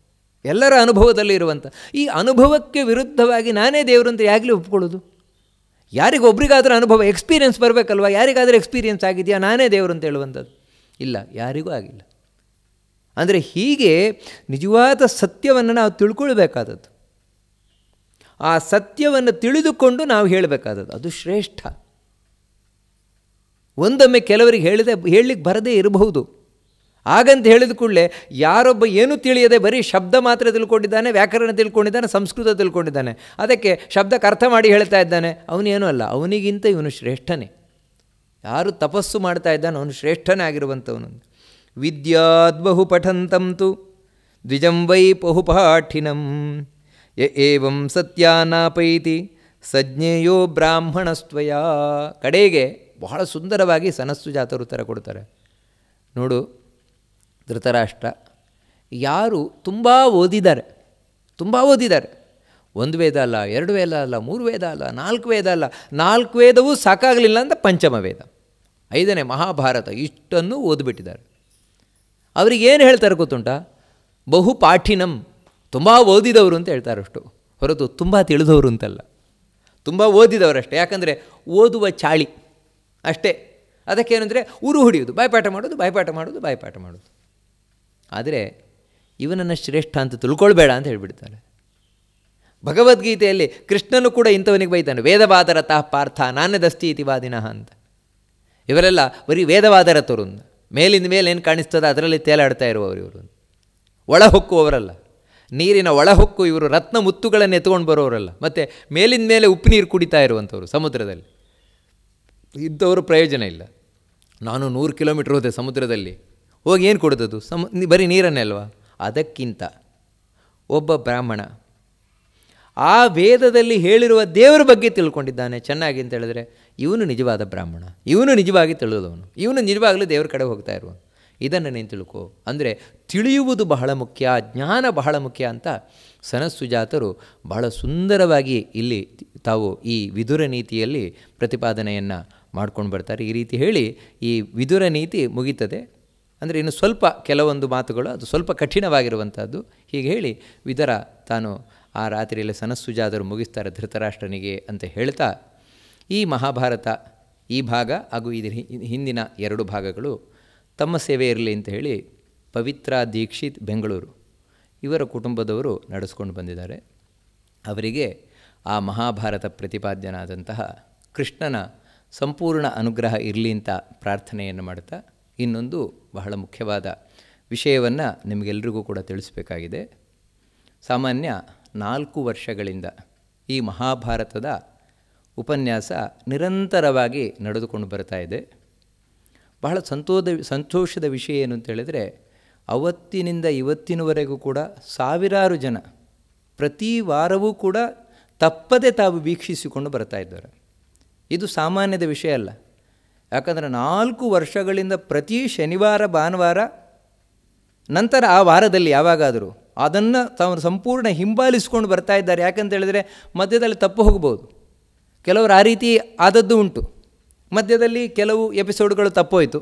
ಎಲ್ಲರ ಅನುಭವದಲ್ಲಿ ಇರುವಂಥ ಈ ಅನುಭವಕ್ಕೆ ವಿರುದ್ಧವಾಗಿ ನಾನೇ ದೇವರು ಅಂತ ಯಾಗಲೇ ಒಪ್ಕೊಳ್ಳೋದು? ಯಾರಿಗೊಬ್ರಿಗಾದರೂ ಅನುಭವ ಎಕ್ಸ್ಪೀರಿಯೆನ್ಸ್ ಬರಬೇಕಲ್ವ? ಯಾರಿಗಾದರೂ ಎಕ್ಸ್ಪೀರಿಯೆನ್ಸ್ ಆಗಿದೆಯಾ ನಾನೇ ದೇವರು ಅಂತ ಹೇಳುವಂಥದ್ದು? ಇಲ್ಲ, ಯಾರಿಗೂ ಆಗಿಲ್ಲ. ಅಂದರೆ ಹೀಗೆ ನಿಜವಾದ ಸತ್ಯವನ್ನು ನಾವು ತಿಳ್ಕೊಳ್ಬೇಕಾದದ್ದು, ಆ ಸತ್ಯವನ್ನು ತಿಳಿದುಕೊಂಡು ನಾವು ಹೇಳಬೇಕಾದದ್ದು, ಅದು ಶ್ರೇಷ್ಠ. ಒಂದೊಮ್ಮೆ ಕೆಲವರಿಗೆ ಹೇಳಲಿಕ್ಕೆ ಬರದೇ ಇರಬಹುದು. ಹಾಗಂತ ಹೇಳಿದ ಕೂಡಲೇ ಯಾರೊಬ್ಬ ಏನೂ ತಿಳಿಯದೆ ಬರೀ ಶಬ್ದ ಮಾತ್ರ ತಿಳ್ಕೊಂಡಿದ್ದಾನೆ, ವ್ಯಾಕರಣ ತಿಳ್ಕೊಂಡಿದ್ದಾನೆ, ಸಂಸ್ಕೃತ ತಿಳ್ಕೊಂಡಿದ್ದಾನೆ, ಅದಕ್ಕೆ ಶಬ್ದಕ್ಕೆ ಅರ್ಥ ಮಾಡಿ ಹೇಳ್ತಾ ಇದ್ದಾನೆ, ಅವನೇನೂ ಅಲ್ಲ, ಅವನಿಗಿಂತ ಇವನು ಶ್ರೇಷ್ಠನೇ. ಯಾರು ತಪಸ್ಸು ಮಾಡ್ತಾ ಇದ್ದಾನೆ ಅವನು ಶ್ರೇಷ್ಠನೇ ಆಗಿರುವಂಥವನು. ವಿದ್ಯಾದ್ಬಹು ಪಠಂತಂತು ದ್ವಿಜಂ ವೈ ಬಹುಪಾಠಿನಂ ಯ ಏವಂ ಸತ್ಯಾನಾಪೈತಿ ಸಜ್ಞೇಯೋ ಬ್ರಾಹ್ಮಣಸ್ತ್ವಯ. ಕಡೆಗೆ ಬಹಳ ಸುಂದರವಾಗಿ ಸನಸ್ಸುಜಾತರು ಉತ್ತರ ಕೊಡ್ತಾರೆ. ನೋಡು ಧೃತರಾಷ್ಟ್ರ, ಯಾರು ತುಂಬ ಓದಿದ್ದಾರೆ, ಒಂದು ವೇದ ಅಲ್ಲ, ಎರಡು ವೇದ ಅಲ್ಲ, ಮೂರು ವೇದ ಅಲ್ಲ, ನಾಲ್ಕು ವೇದ ಅಲ್ಲ, 4 ವೇದವೂ ಸಾಕಾಗಲಿಲ್ಲ ಅಂತ ಪಂಚಮ ವೇದ, 5ನೇ ಮಹಾಭಾರತ, ಇಷ್ಟನ್ನು ಓದಿಬಿಟ್ಟಿದ್ದಾರೆ. ಅವರಿಗೇನು ಹೇಳ್ತಾರೆ ಗೊತ್ತುಂಟ? ಬಹುಪಾಠಿನಂ, ತುಂಬ ಓದಿದವರು ಅಂತ ಹೇಳ್ತಾರೆ ಅಷ್ಟು, ಹೊರತು ತುಂಬ ತಿಳಿದವರು ಅಂತಲ್ಲ. ತುಂಬ ಓದಿದವರಷ್ಟೇ, ಯಾಕಂದರೆ ಓದುವ ಚಾಳಿ ಅಷ್ಟೇ. ಅದಕ್ಕೇನೆಂದರೆ ಉರು ಹೊಡೆಯೋದು, ಬಾಯ್ಪಾಠ ಮಾಡೋದು. ಆದರೆ ಇವನನ್ನು ಶ್ರೇಷ್ಠ ಅಂತ ತಿಳ್ಕೊಳ್ಬೇಡ ಅಂತ ಹೇಳಿಬಿಡ್ತಾರೆ. ಭಗವದ್ಗೀತೆಯಲ್ಲಿ ಕೃಷ್ಣನು ಕೂಡ ಇಂಥವನಿಗೆ ಬೈತಾನೆ, ವೇದವಾದರತಃ ಪಾರ್ಥ ನಾಣ್ಯದಸ್ತಿ ಇತಿ ವಾದಿನಃ ಅಂತ. ಇವರೆಲ್ಲ ಬರೀ ವೇದವಾದರತರು, ಮೇಲಿಂದ ಮೇಲೆ ಏನು ಕಾಣಿಸ್ತದೆ ಅದರಲ್ಲಿ ತೇಲಾಡ್ತಾ ಇರುವವರು ಇವರು, ಒಳ ಹೊಕ್ಕುವವರಲ್ಲ, ನೀರಿನ ಒಳ ಹೊಕ್ಕು ಇವರು ರತ್ನ ಮುತ್ತುಗಳನ್ನು ಎತ್ಕೊಂಡು ಬರೋರಲ್ಲ, ಮತ್ತು ಮೇಲಿಂದ ಮೇಲೆ ಉಪ್ಪು ನೀರು ಕುಡಿತಾ ಇರುವಂಥವ್ರು ಸಮುದ್ರದಲ್ಲಿ. ಇಂಥವರು ಪ್ರಯೋಜನ ಇಲ್ಲ. ನಾನು 100 ಕಿಲೋಮೀಟ್ರ್ ಹೋದೆ ಸಮುದ್ರದಲ್ಲಿ, ಹೋಗಿ ಏನು ಕೊಡೋದು? ಬರೀ ನೀರನ್ನೇ ಅಲ್ವಾ? ಅದಕ್ಕಿಂತ ಒಬ್ಬ ಬ್ರಾಹ್ಮಣ ಆ ವೇದದಲ್ಲಿ ಹೇಳಿರುವ ದೇವರ ಬಗ್ಗೆ ತಿಳ್ಕೊಂಡಿದ್ದಾನೆ ಚೆನ್ನಾಗಿ ಅಂತ ಹೇಳಿದ್ರೆ, ಇವನು ನಿಜವಾದ ಬ್ರಾಹ್ಮಣ, ಇವನು ನಿಜವಾಗಿ ತಿಳಿದವನು, ಇವನು ನಿಜವಾಗಲೂ ದೇವರ ಕಡೆ ಹೋಗ್ತಾ ಇರುವನು. ಇದನ್ನು ನೀನು ತಿಳ್ಕೊ. ಅಂದರೆ ತಿಳಿಯುವುದು ಬಹಳ ಮುಖ್ಯ, ಜ್ಞಾನ ಬಹಳ ಮುಖ್ಯ ಅಂತ ಸನಸ್ಸುಜಾತರು ಬಹಳ ಸುಂದರವಾಗಿ ಇಲ್ಲಿ ತಾವು ಈ ವಿದುರ ನೀತಿಯಲ್ಲಿ ಪ್ರತಿಪಾದನೆಯನ್ನು ಮಾಡ್ಕೊಂಡು ಬರ್ತಾರೆ. ಈ ರೀತಿ ಹೇಳಿ ಈ ವಿದುರ ನೀತಿ ಮುಗೀತದೆ. ಅಂದರೆ ಇನ್ನು ಸ್ವಲ್ಪ ಕೆಲವೊಂದು ಮಾತುಗಳು ಅದು ಸ್ವಲ್ಪ ಕಠಿಣವಾಗಿರುವಂಥದ್ದು. ಹೀಗೆ ಹೇಳಿ ವಿದುರ ತಾನು ಆ ರಾತ್ರಿಯಲ್ಲಿ ಸನಸ್ಸುಜಾತರು ಮುಗಿಸ್ತಾರೆ ಧೃತರಾಷ್ಟ್ರನಿಗೆ ಅಂತ ಹೇಳ್ತಾ, ಈ ಮಹಾಭಾರತ ಈ ಭಾಗ ಹಾಗೂ ಇದರ ಹಿಂದಿನ 2 ಭಾಗಗಳು ತಮ್ಮ ಸೇವೆ ಇರಲಿ ಅಂತ ಹೇಳಿ ಪವಿತ್ರ ದೀಕ್ಷಿತ್ ಬೆಂಗಳೂರು ಇವರ ಕುಟುಂಬದವರು ನಡೆಸ್ಕೊಂಡು ಬಂದಿದ್ದಾರೆ. ಅವರಿಗೆ ಆ ಮಹಾಭಾರತ ಪ್ರತಿಪಾದ್ಯನಾದಂತಹ ಕೃಷ್ಣನ ಸಂಪೂರ್ಣ ಅನುಗ್ರಹ ಇರಲಿ ಅಂತ ಪ್ರಾರ್ಥನೆಯನ್ನು ಮಾಡ್ತಾ ಇನ್ನೊಂದು ಬಹಳ ಮುಖ್ಯವಾದ ವಿಷಯವನ್ನು ನಿಮಗೆಲ್ರಿಗೂ ಕೂಡ ತಿಳಿಸಬೇಕಾಗಿದೆ. ಸಾಮಾನ್ಯ 4 ವರ್ಷಗಳಿಂದ ಈ ಮಹಾಭಾರತದ ಉಪನ್ಯಾಸ ನಿರಂತರವಾಗಿ ನಡೆದುಕೊಂಡು ಬರ್ತಾ ಇದೆ. ಬಹಳ ಸಂತೋಷದ ವಿಷಯ ಏನು ಅಂತೇಳಿದರೆ, ಅವತ್ತಿನಿಂದ ಇವತ್ತಿನವರೆಗೂ ಕೂಡ ಸಾವಿರಾರು ಜನ ಪ್ರತಿ ವಾರವೂ ಕೂಡ ತಪ್ಪದೆ ತಾವು ವೀಕ್ಷಿಸಿಕೊಂಡು ಬರ್ತಾ ಇದ್ದಾರೆ. ಇದು ಸಾಮಾನ್ಯದ ವಿಷಯ ಅಲ್ಲ. ಯಾಕಂದರೆ 4 ವರ್ಷಗಳಿಂದ ಪ್ರತಿ ಶನಿವಾರ ಭಾನುವಾರ ನಂತರ ಆ ವಾರದಲ್ಲಿ ಯಾವಾಗಾದರೂ ಅದನ್ನು ತಾವು ಸಂಪೂರ್ಣ ಹಿಂಬಾಲಿಸ್ಕೊಂಡು ಬರ್ತಾ ಇದ್ದಾರೆ. ಯಾಕಂತ ಹೇಳಿದರೆ ಮಧ್ಯದಲ್ಲಿ ತಪ್ಪು ಹೋಗ್ಬೋದು. ಕೆಲವರು ಆ ರೀತಿ ಆದದ್ದು ಉಂಟು. ಮಧ್ಯದಲ್ಲಿ ಕೆಲವು ಎಪಿಸೋಡ್ಗಳು ತಪ್ಪೋಯ್ತು,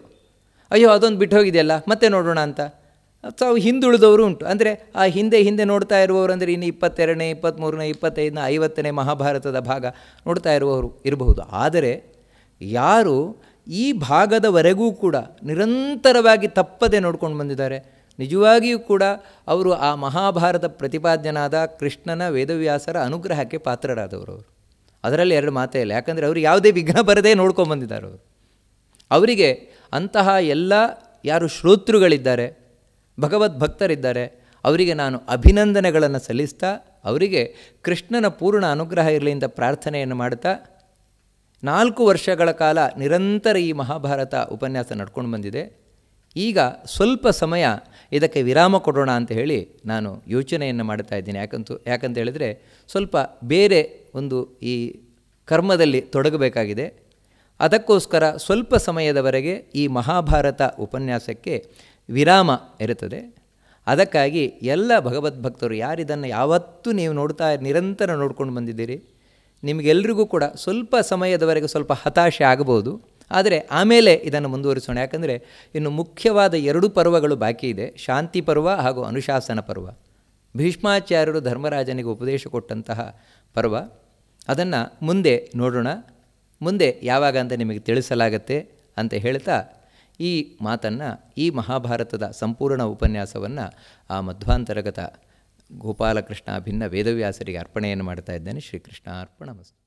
ಅಯ್ಯೋ ಅದೊಂದು ಬಿಟ್ಟು ಹೋಗಿದೆಯಲ್ಲ ಮತ್ತೆ ನೋಡೋಣ ಅಂತ ತಾವು ಹಿಂದುಳಿದವರು ಉಂಟು. ಅಂದರೆ ಆ ಹಿಂದೆ ನೋಡ್ತಾ ಇರುವವರು ಅಂದರೆ ಇನ್ನು 22ನೇ 23ನೇ 25ನೇ 50ನೇ ಮಹಾಭಾರತದ ಭಾಗ ನೋಡ್ತಾ ಇರುವವರು ಇರಬಹುದು. ಆದರೆ ಯಾರು ಈ ಭಾಗದವರೆಗೂ ಕೂಡ ನಿರಂತರವಾಗಿ ತಪ್ಪದೆ ನೋಡ್ಕೊಂಡು ಬಂದಿದ್ದಾರೆ, ನಿಜವಾಗಿಯೂ ಕೂಡ ಅವರು ಆ ಮಹಾಭಾರತ ಪ್ರತಿಪಾದ್ಯನಾದ ಕೃಷ್ಣನ ವೇದವ್ಯಾಸರ ಅನುಗ್ರಹಕ್ಕೆ ಪಾತ್ರರಾದವರು. ಅದರಲ್ಲಿ 2 ಮಾತೇ ಇಲ್ಲ. ಯಾಕಂದರೆ ಅವರು ಯಾವುದೇ ವಿಘ್ನ ಬರದೇ ನೋಡ್ಕೊಂಬಂದಿದ್ದಾರೆ. ಅವರಿಗೆ ಅಂತಹ ಎಲ್ಲ ಯಾರು ಶ್ರೋತೃಗಳಿದ್ದಾರೆ, ಭಗವದ್ ಭಕ್ತರಿದ್ದಾರೆ, ಅವರಿಗೆ ನಾನು ಅಭಿನಂದನೆಗಳನ್ನು ಸಲ್ಲಿಸ್ತಾ ಅವರಿಗೆ ಕೃಷ್ಣನ ಪೂರ್ಣ ಅನುಗ್ರಹ ಇರಲಿ ಅಂತ ಪ್ರಾರ್ಥನೆಯನ್ನು ಮಾಡ್ತಾ 4 ವರ್ಷಗಳ ಕಾಲ ನಿರಂತರ ಈ ಮಹಾಭಾರತ ಉಪನ್ಯಾಸ ನಡ್ಕೊಂಡು ಬಂದಿದೆ. ಈಗ ಸ್ವಲ್ಪ ಸಮಯ ಇದಕ್ಕೆ ವಿರಾಮ ಕೊಡೋಣ ಅಂತ ಹೇಳಿ ನಾನು ಯೋಚನೆಯನ್ನು ಮಾಡ್ತಾ ಇದ್ದೀನಿ. ಯಾಕಂತ ಹೇಳಿದರೆ ಸ್ವಲ್ಪ ಬೇರೆ ಒಂದು ಈ ಕರ್ಮದಲ್ಲಿ ತೊಡಗಬೇಕಾಗಿದೆ. ಅದಕ್ಕೋಸ್ಕರ ಸ್ವಲ್ಪ ಸಮಯದವರೆಗೆ ಈ ಮಹಾಭಾರತ ಉಪನ್ಯಾಸಕ್ಕೆ ವಿರಾಮ ಇರುತ್ತದೆ. ಅದಕ್ಕಾಗಿ ಎಲ್ಲ ಭಗವದ್ಭಕ್ತರು ಯಾರಿದನ್ನು ಯಾವತ್ತೂ ನೀವು ನಿರಂತರ ನೋಡ್ಕೊಂಡು ಬಂದಿದ್ದೀರಿ, ನಿಮಗೆಲ್ರಿಗೂ ಕೂಡ ಸ್ವಲ್ಪ ಸಮಯದವರೆಗೆ ಸ್ವಲ್ಪ ಹತಾಶೆ ಆಗಬಹುದು. ಆದರೆ ಆಮೇಲೆ ಇದನ್ನು ಮುಂದುವರಿಸೋಣ. ಯಾಕಂದರೆ ಇನ್ನು ಮುಖ್ಯವಾದ 2 ಪರ್ವಗಳು ಬಾಕಿ ಇದೆ, ಶಾಂತಿ ಪರ್ವ ಹಾಗೂ ಅನುಶಾಸನ ಪರ್ವ. ಭೀಷ್ಮಾಚಾರ್ಯರು ಧರ್ಮರಾಜನಿಗೆ ಉಪದೇಶ ಕೊಟ್ಟಂತಹ ಪರ್ವ. ಅದನ್ನು ಮುಂದೆ ನೋಡೋಣ, ಮುಂದೆ ಯಾವಾಗ ಅಂತ ನಿಮಗೆ ತಿಳಿಸಲಾಗತ್ತೆ ಅಂತ ಹೇಳ್ತಾ ಈ ಮಾತನ್ನು, ಈ ಮಹಾಭಾರತದ ಸಂಪೂರ್ಣ ಉಪನ್ಯಾಸವನ್ನು ಆ ಮಧ್ವಾಂತರ್ಗತ ಗೋಪಾಲಕೃಷ್ಣ ಭಿನ್ನ ವೇದವ್ಯಾಸರಿಗೆ ಅರ್ಪಣೆಯನ್ನು ಮಾಡ್ತಾ ಇದ್ದೇನೆ. ಶ್ರೀಕೃಷ್ಣ ಅರ್ಪಣಮಸ್ತು.